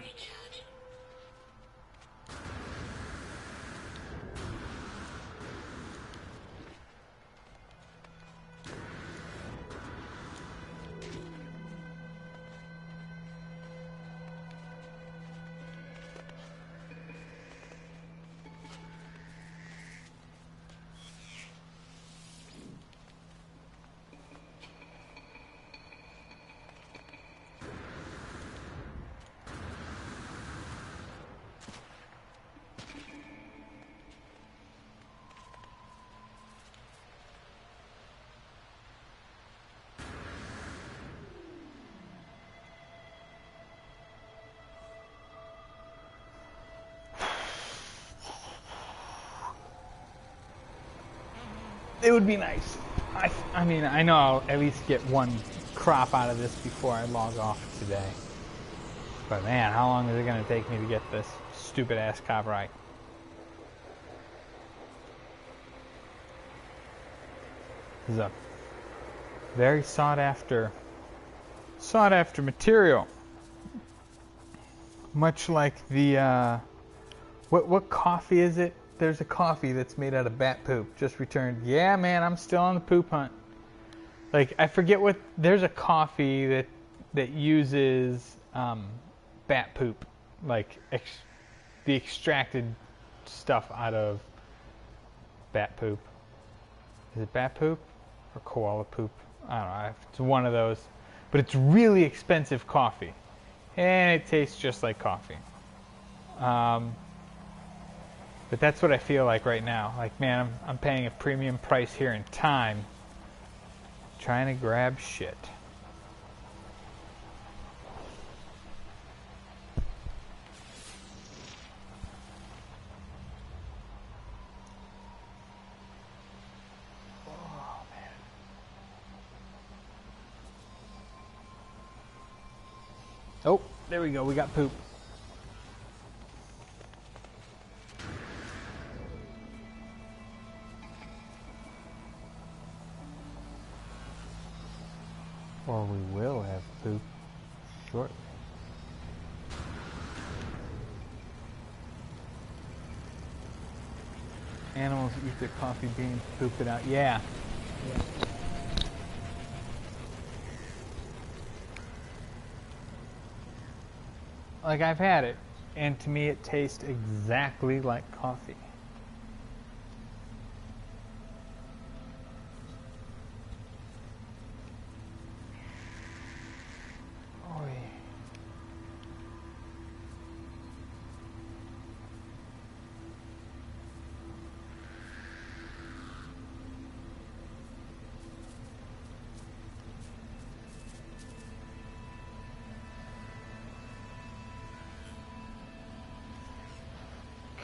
It would be nice. I mean, I know I'll at least get 1 crop out of this before I log off today. But man, how long is it going to take me to get this stupid ass copyright? This is a very sought after material. Much like the what coffee is it? There's a coffee that's made out of bat poop. Just returned. Yeah, man, I'm still on the poop hunt. Like, I forget what, there's a coffee that uses bat poop, like the extracted stuff out of bat poop. Is it bat poop or koala poop? I don't know. It's one of those, but it's really expensive coffee, and it tastes just like coffee. But that's what I feel like right now. Like, man, I'm paying a premium price here in time, trying to grab shit. Oh, there we go. We got poop. Or we will have poop shortly. Animals eat their coffee beans, poop it out. Yeah. Like, I've had it, and to me it tastes exactly like coffee. Oy.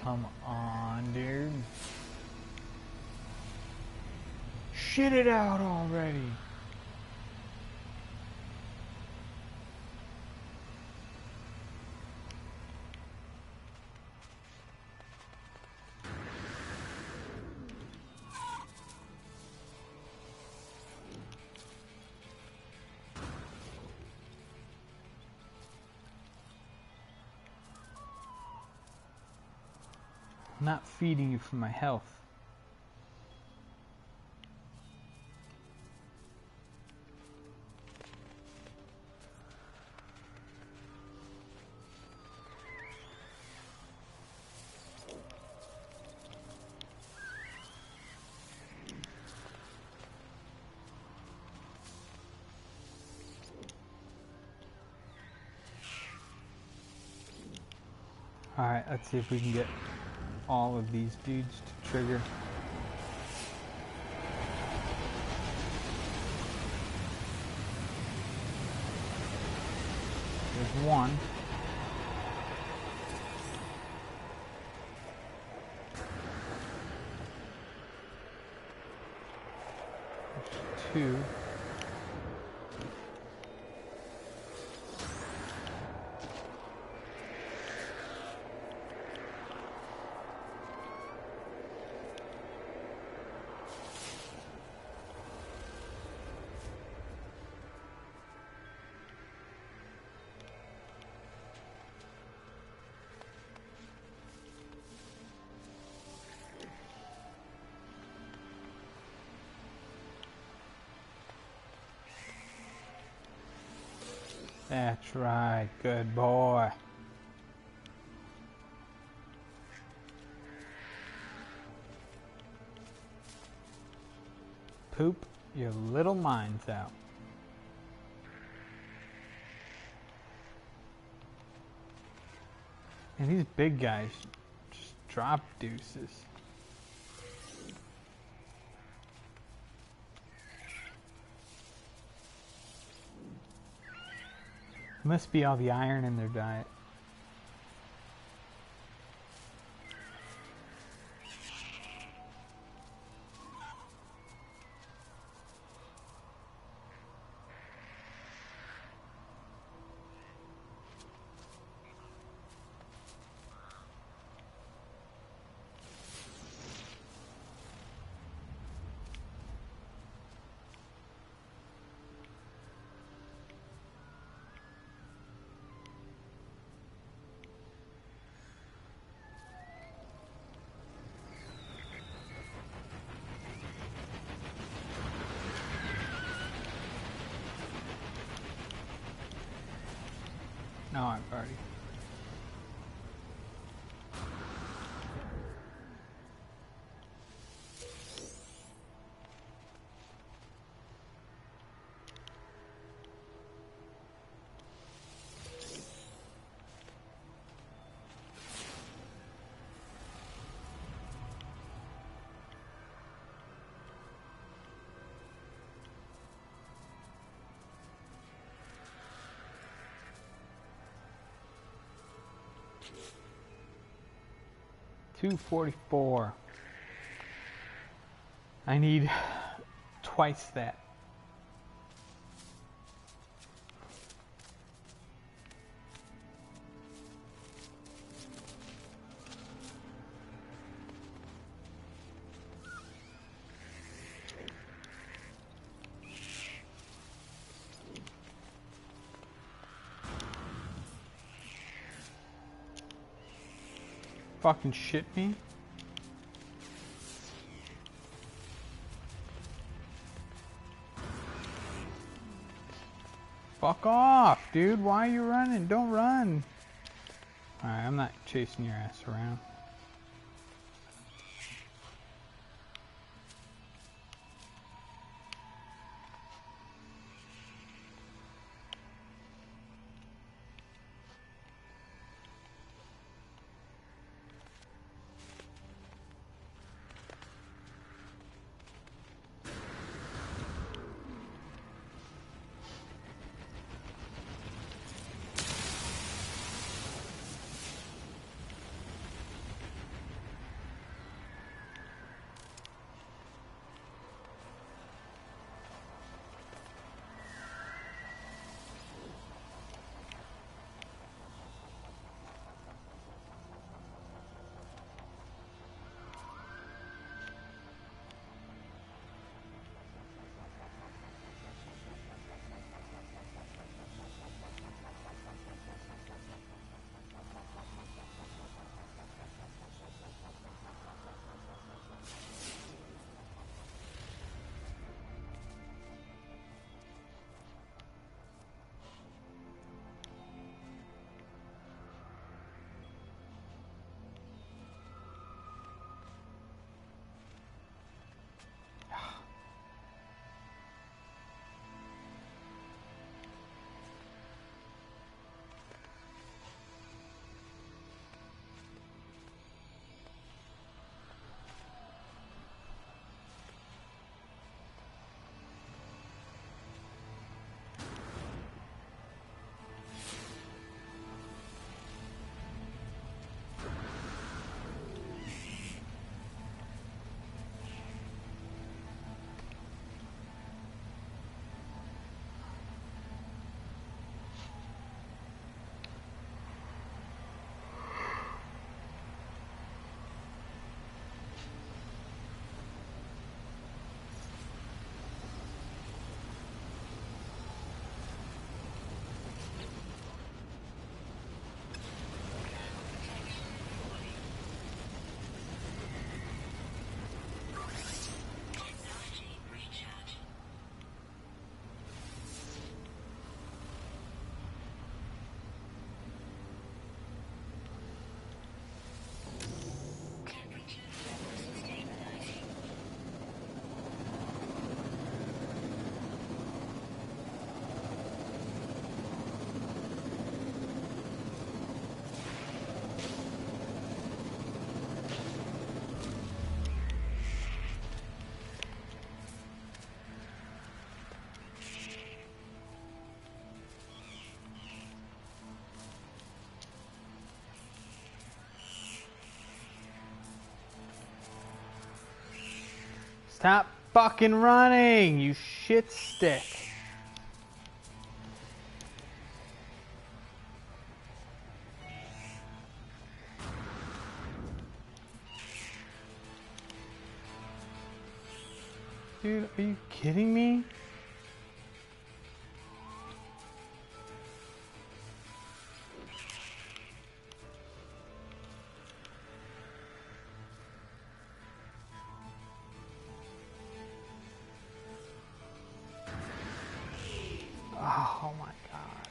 Come on, dude. Shit it out already. I'm not feeding you for my health. Alright, let's see if we can get all of these dudes to trigger. There's one. There's two. That's right, good boy. Poop your little minds out. And these big guys just drop deuces. Must be all the iron in their diet. No, I've already. $244. I need twice that. Fucking shit me. Fuck off, dude. Why are you running? Don't run. Alright, I'm not chasing your ass around. Stop fucking running, you shit stick. Dude, are you kidding me? Oh my god.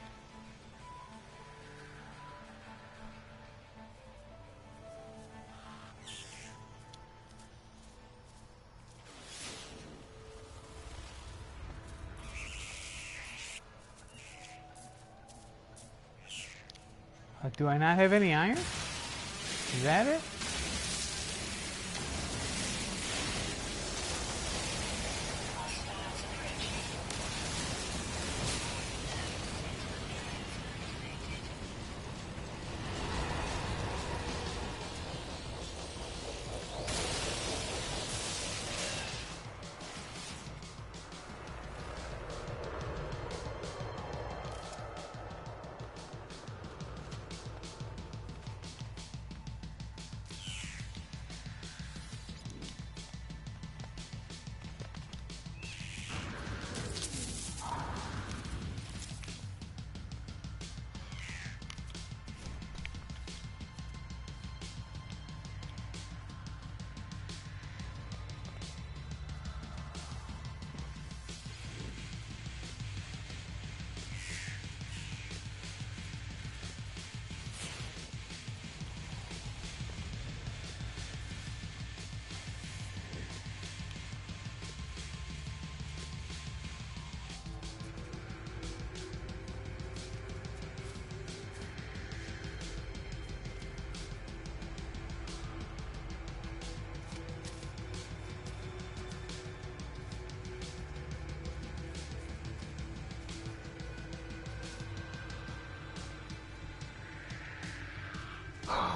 Do I not have any iron? Is that it?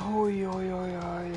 Oy, oy, oy, oy.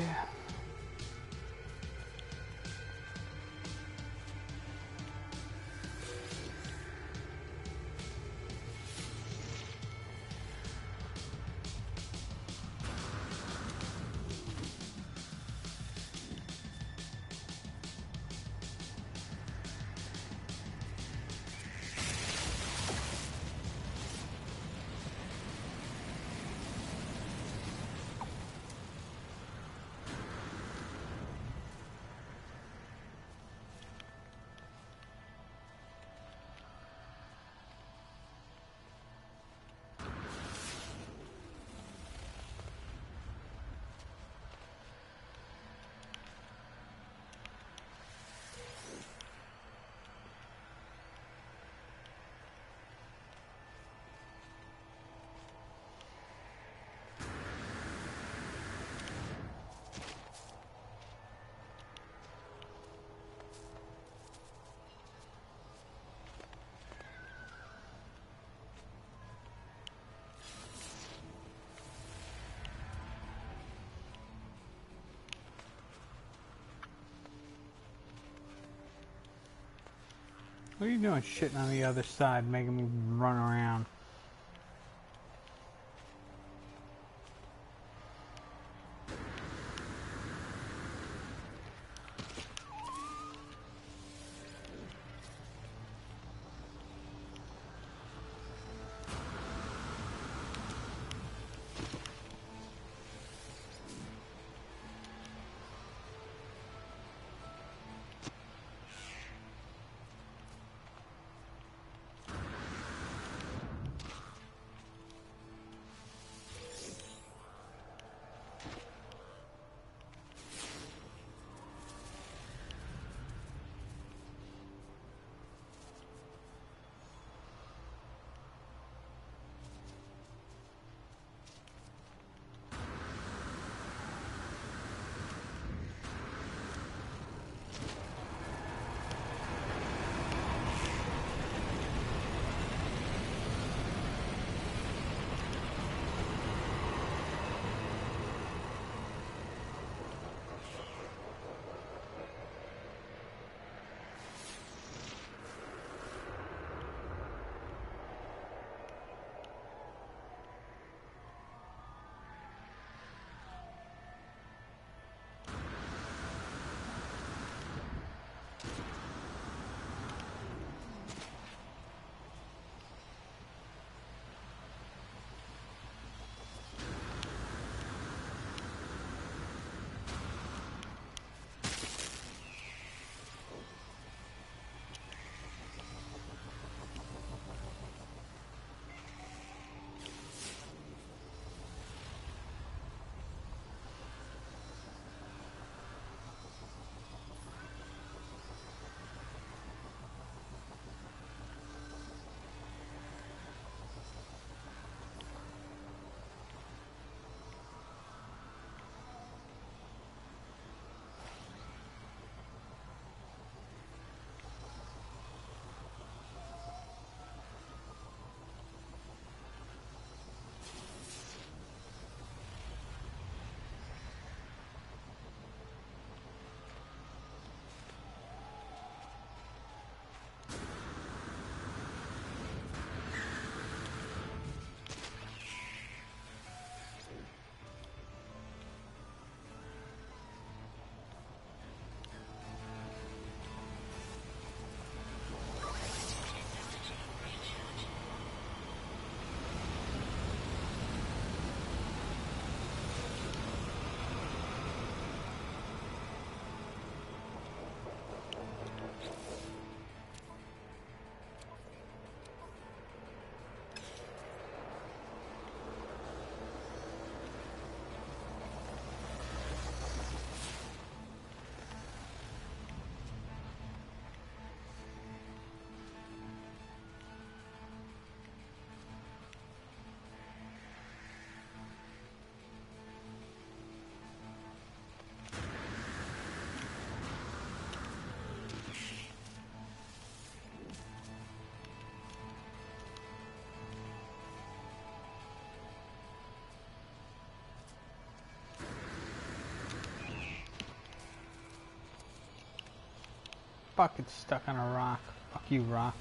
What are you doing shitting on the other side, making me run around? fuck, it's stuck on a rock. Fuck you, rock.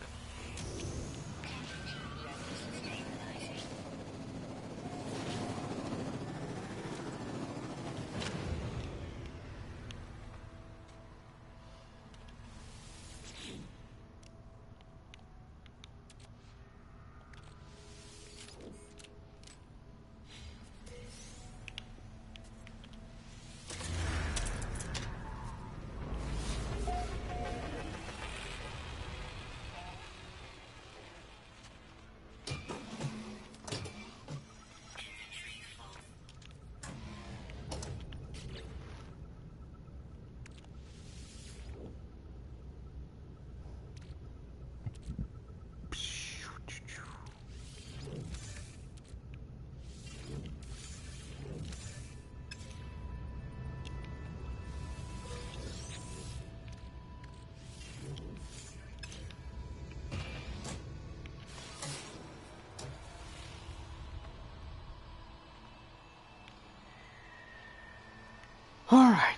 All right.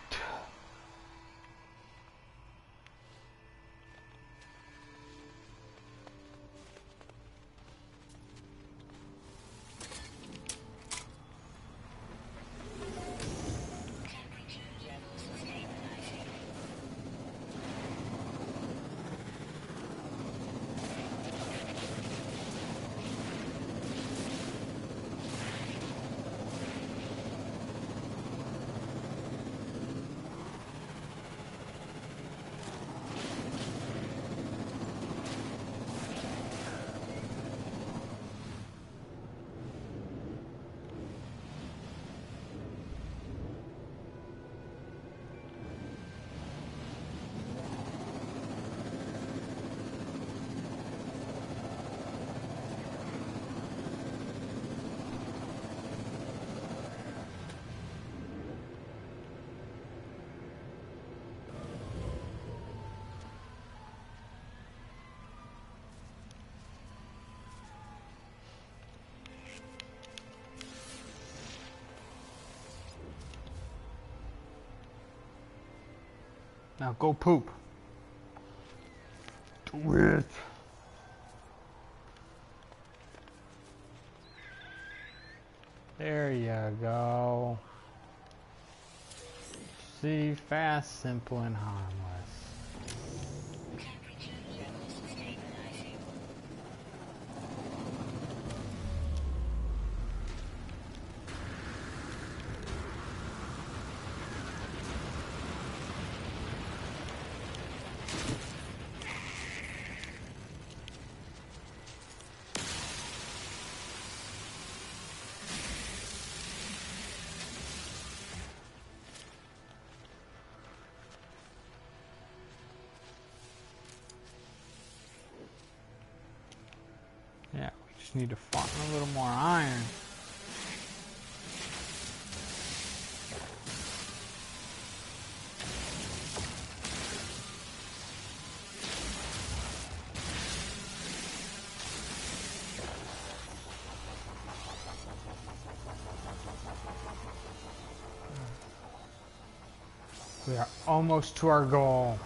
Now go poop. Do it. There you go. See, fast, simple, and harmless. Yeah, we just need to farm a little more iron. We are almost to our goal.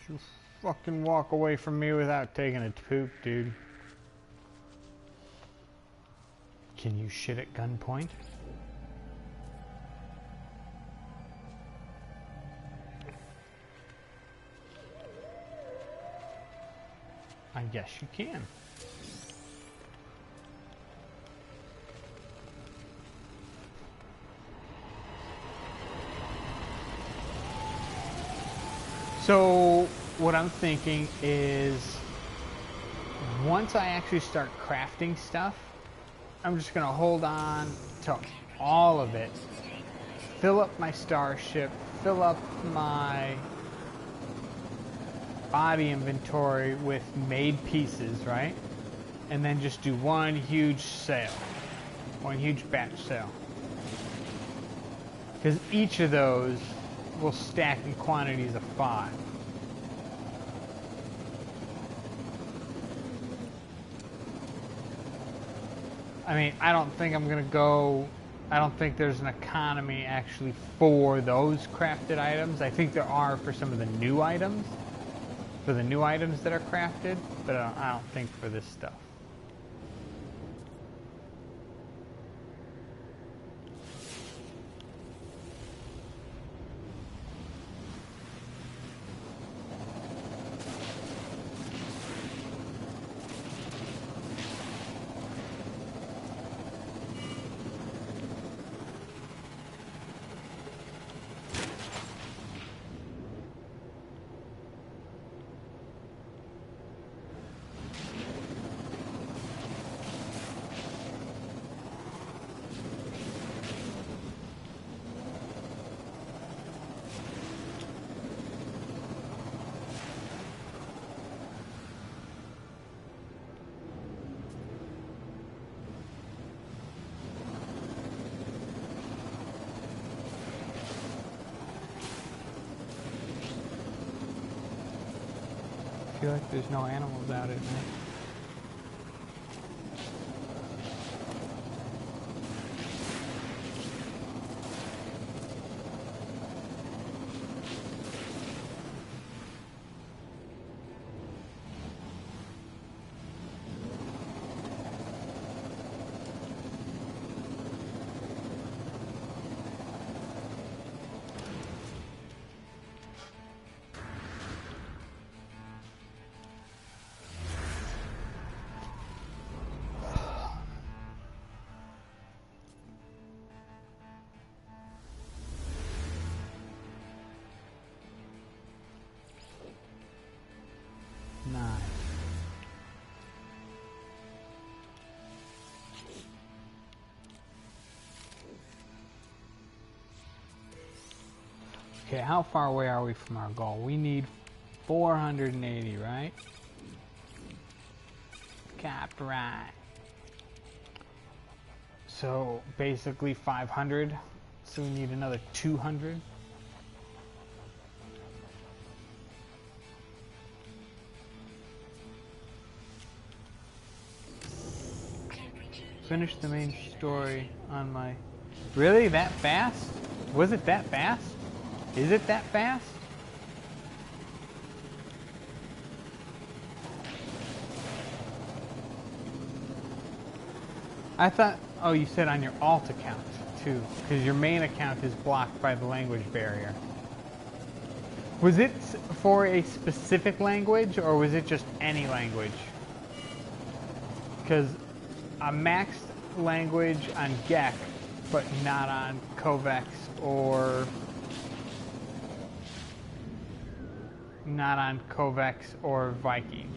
You fucking walk away from me without taking a poop, dude. Can you shit at gunpoint? I guess you can. So what I'm thinking is, once I actually start crafting stuff, I'm just gonna hold on to all of it, fill up my starship, fill up my body inventory with made pieces, right? And then just do one huge sale, one huge batch sale. Because each of those will stack in quantities of 5. I mean, I don't think I'm gonna go, I don't think there's an economy actually for those crafted items. I think there are for some of the new items, for the new items that are crafted, but I don't think for this stuff. I feel like there's no animals out at night. Nice. Okay, how far away are we from our goal? We need 480, right? Copyright. So basically 500. So we need another 200. Finish the main story on my... Really? That fast? Was it that fast? Is it that fast? I thought... Oh, you said on your alt account, too. Because your main account is blocked by the language barrier. Was it for a specific language, or was it just any language? Because a maxed language on Gek, but not on Kovex or Viking.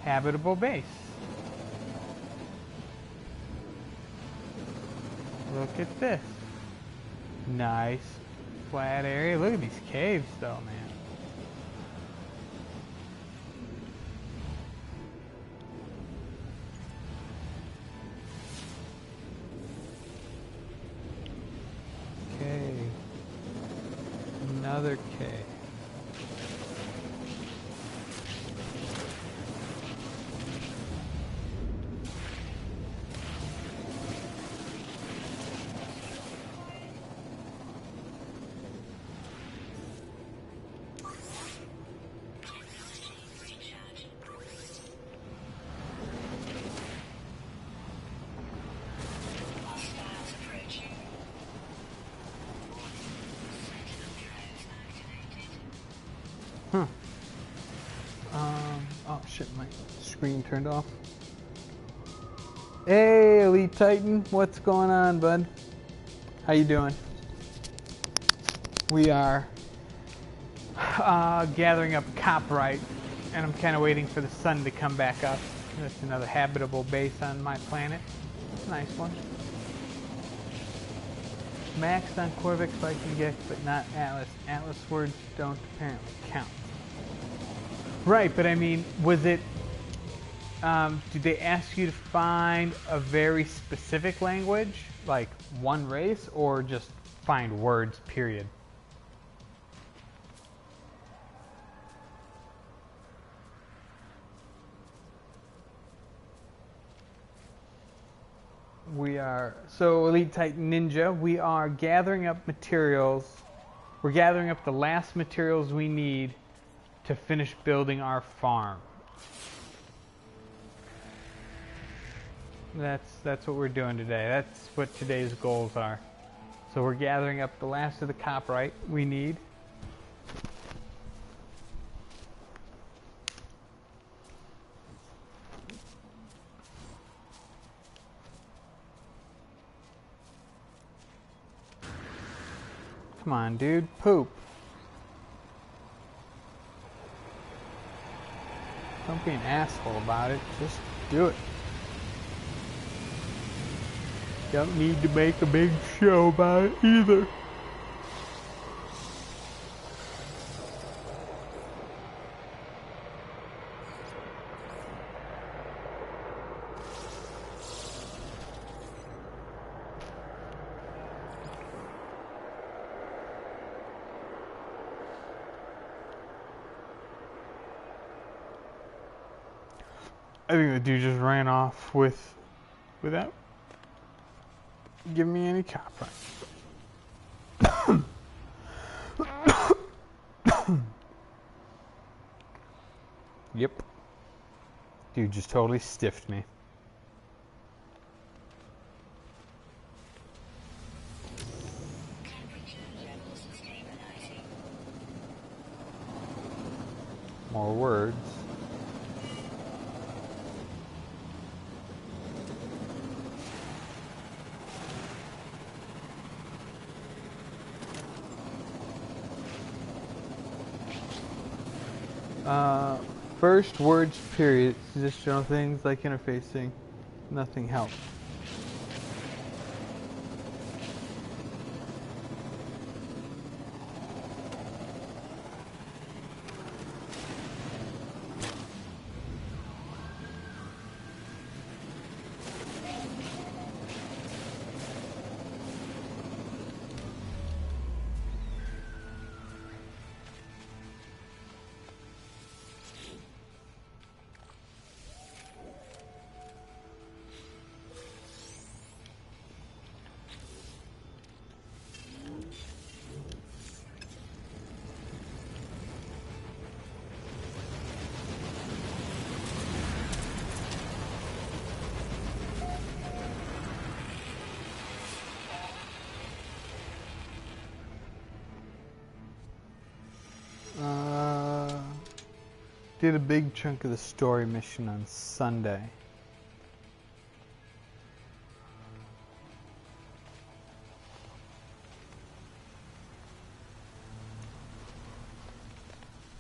Habitable base. Look at this. Nice flat area. Look at these caves though, man. Okay. Another cave. screen turned off. Hey, Elite Titan, what's going on, bud? How you doing? We are gathering up copyright, and I'm kind of waiting for the sun to come back up. That's another habitable base on my planet. Nice one. Maxed on Corvix Viking Gex, but not Atlas. Atlas words don't apparently count. Right, but I mean, was it... did they ask you to find a very specific language, like one race, or just find words, period? We are, so Elite Titan Ninja, we are gathering up materials. We're gathering up the last materials we need to finish building our farm. That's what we're doing today. That's what today's goals are. So we're gathering up the last of the copyright we need. Come on, dude. Poop. Don't be an asshole about it. Just do it. Don't need to make a big show about it either. I think the dude just ran off without giving me any copyright. Yep. Dude just totally stiffed me. More words. First, words, period. Just general things like interfacing. Nothing helps. Did a big chunk of the story mission on Sunday.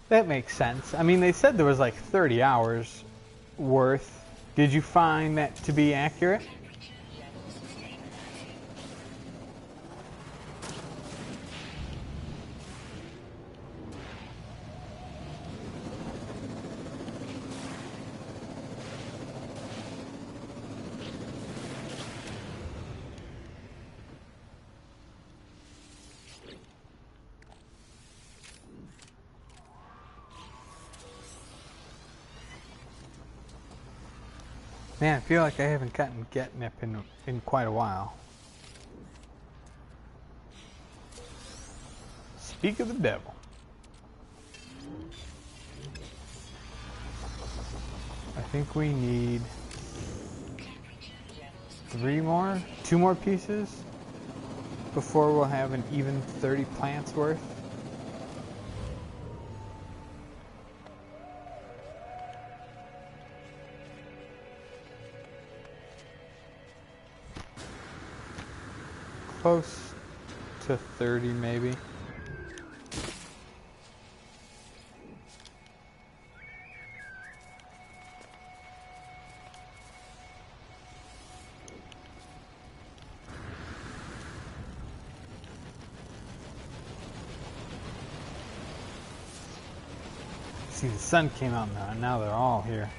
That makes sense. I mean, they said there was like 30 hours worth. Did you find that to be accurate? Man, I feel like I haven't gotten catnip in quite a while. Speak of the devil. I think we need 2 more pieces before we'll have an even 30 plants worth. close to 30 maybe. See, the sun came out now, and now they're all here.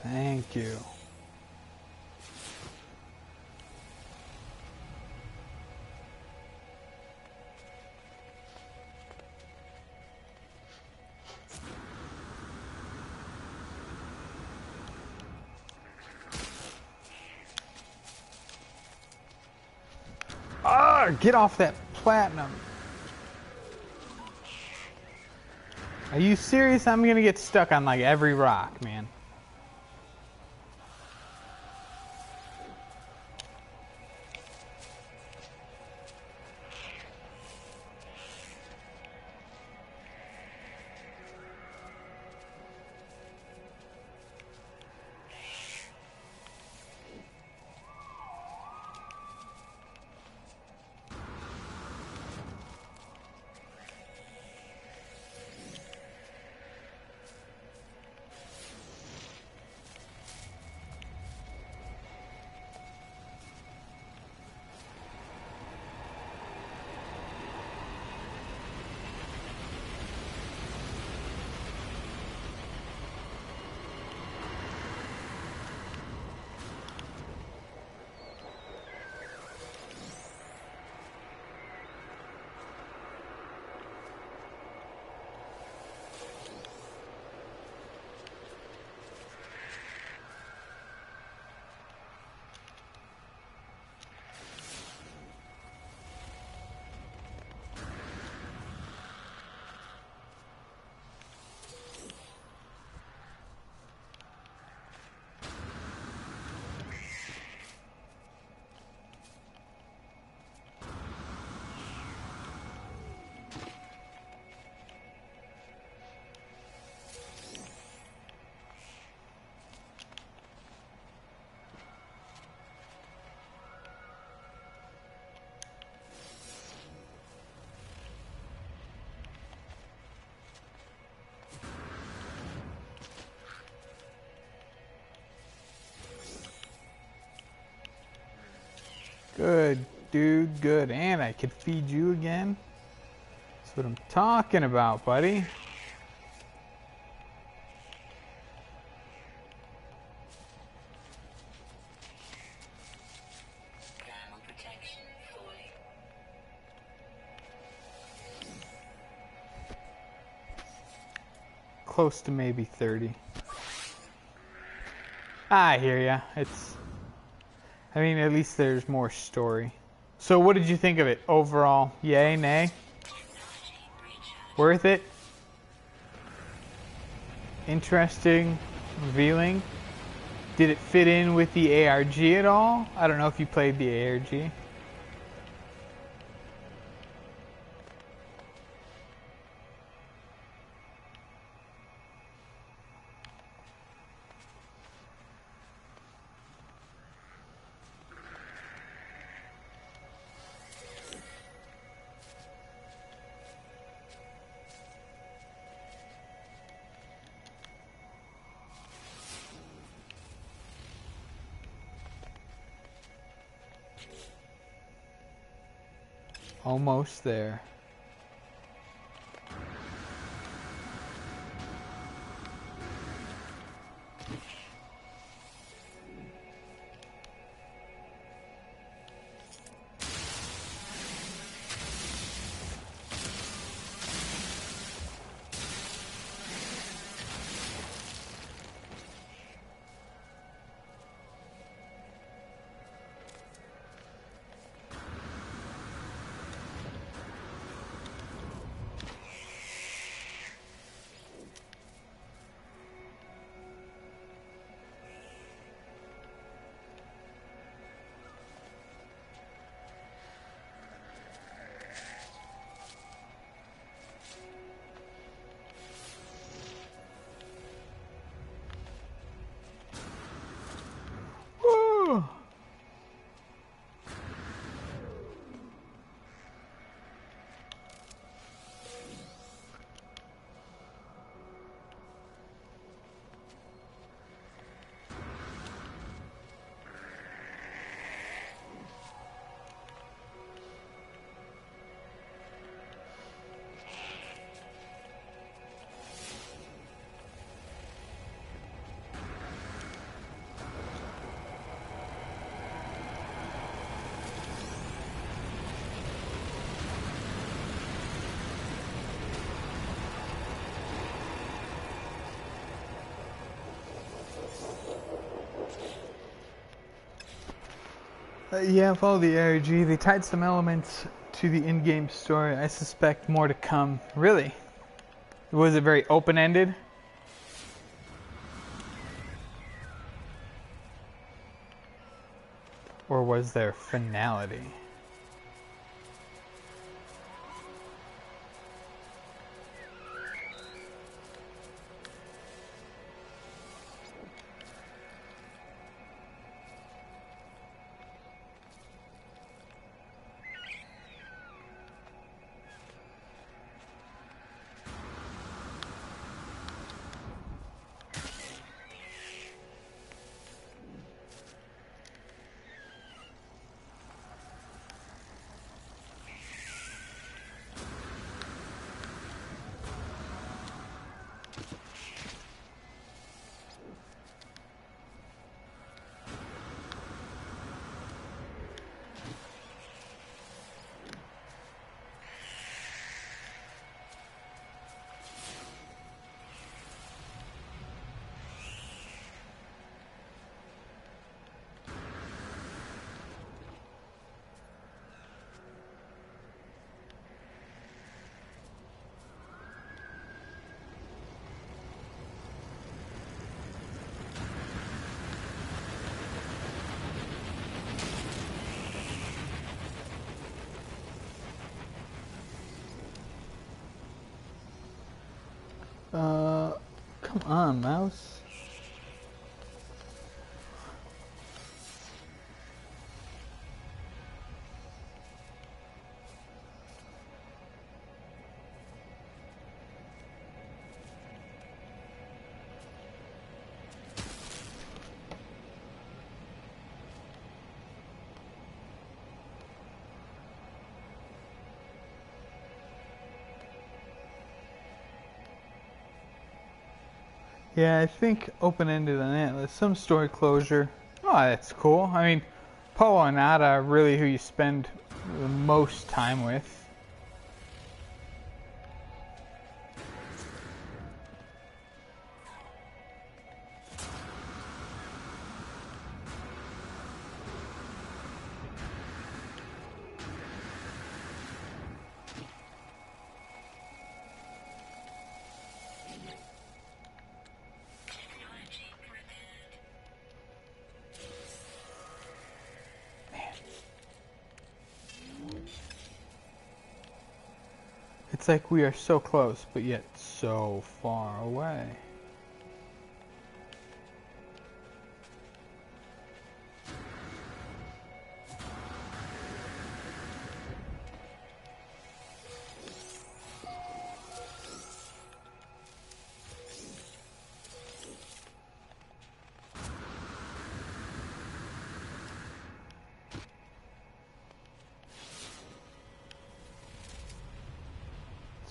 Thank you. Ah, get off that platinum. Are you serious? I'm gonna get stuck on like every rock, man. Good, dude, good. And I could feed you again. That's what I'm talking about, buddy. Close to maybe 30. I hear ya. I mean, at least there's more story. So what did you think of it overall? Yay, nay? Worth it? Interesting? Revealing? Did it fit in with the ARG at all? I don't know if you played the ARG. Almost there. Yeah, follow the ARG. They tied some elements to the in-game story. I suspect more to come. Really? Was it very open-ended? Or was there finality? Come on, mouse. Yeah, I think open-ended on Atlas. Some story closure. Oh, that's cool. I mean, Poe and Nada are really who you spend the most time with. It's like we are so close, but yet so far away.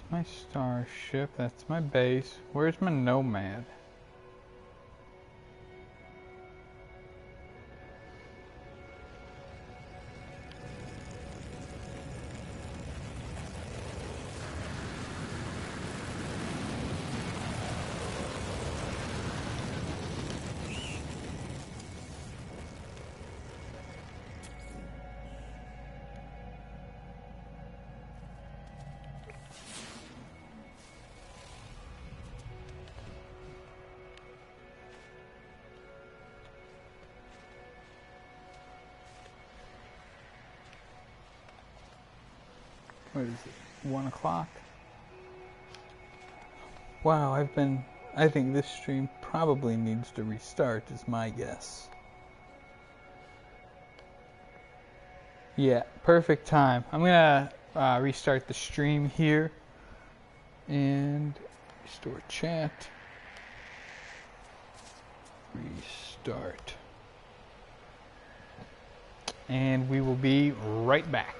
My starship, that's my base. Where's my nomad? What is it? 1 o'clock? Wow, I think this stream probably needs to restart, is my guess. Yeah, perfect time. I'm gonna restart the stream here and restore chat. Restart. And we will be right back.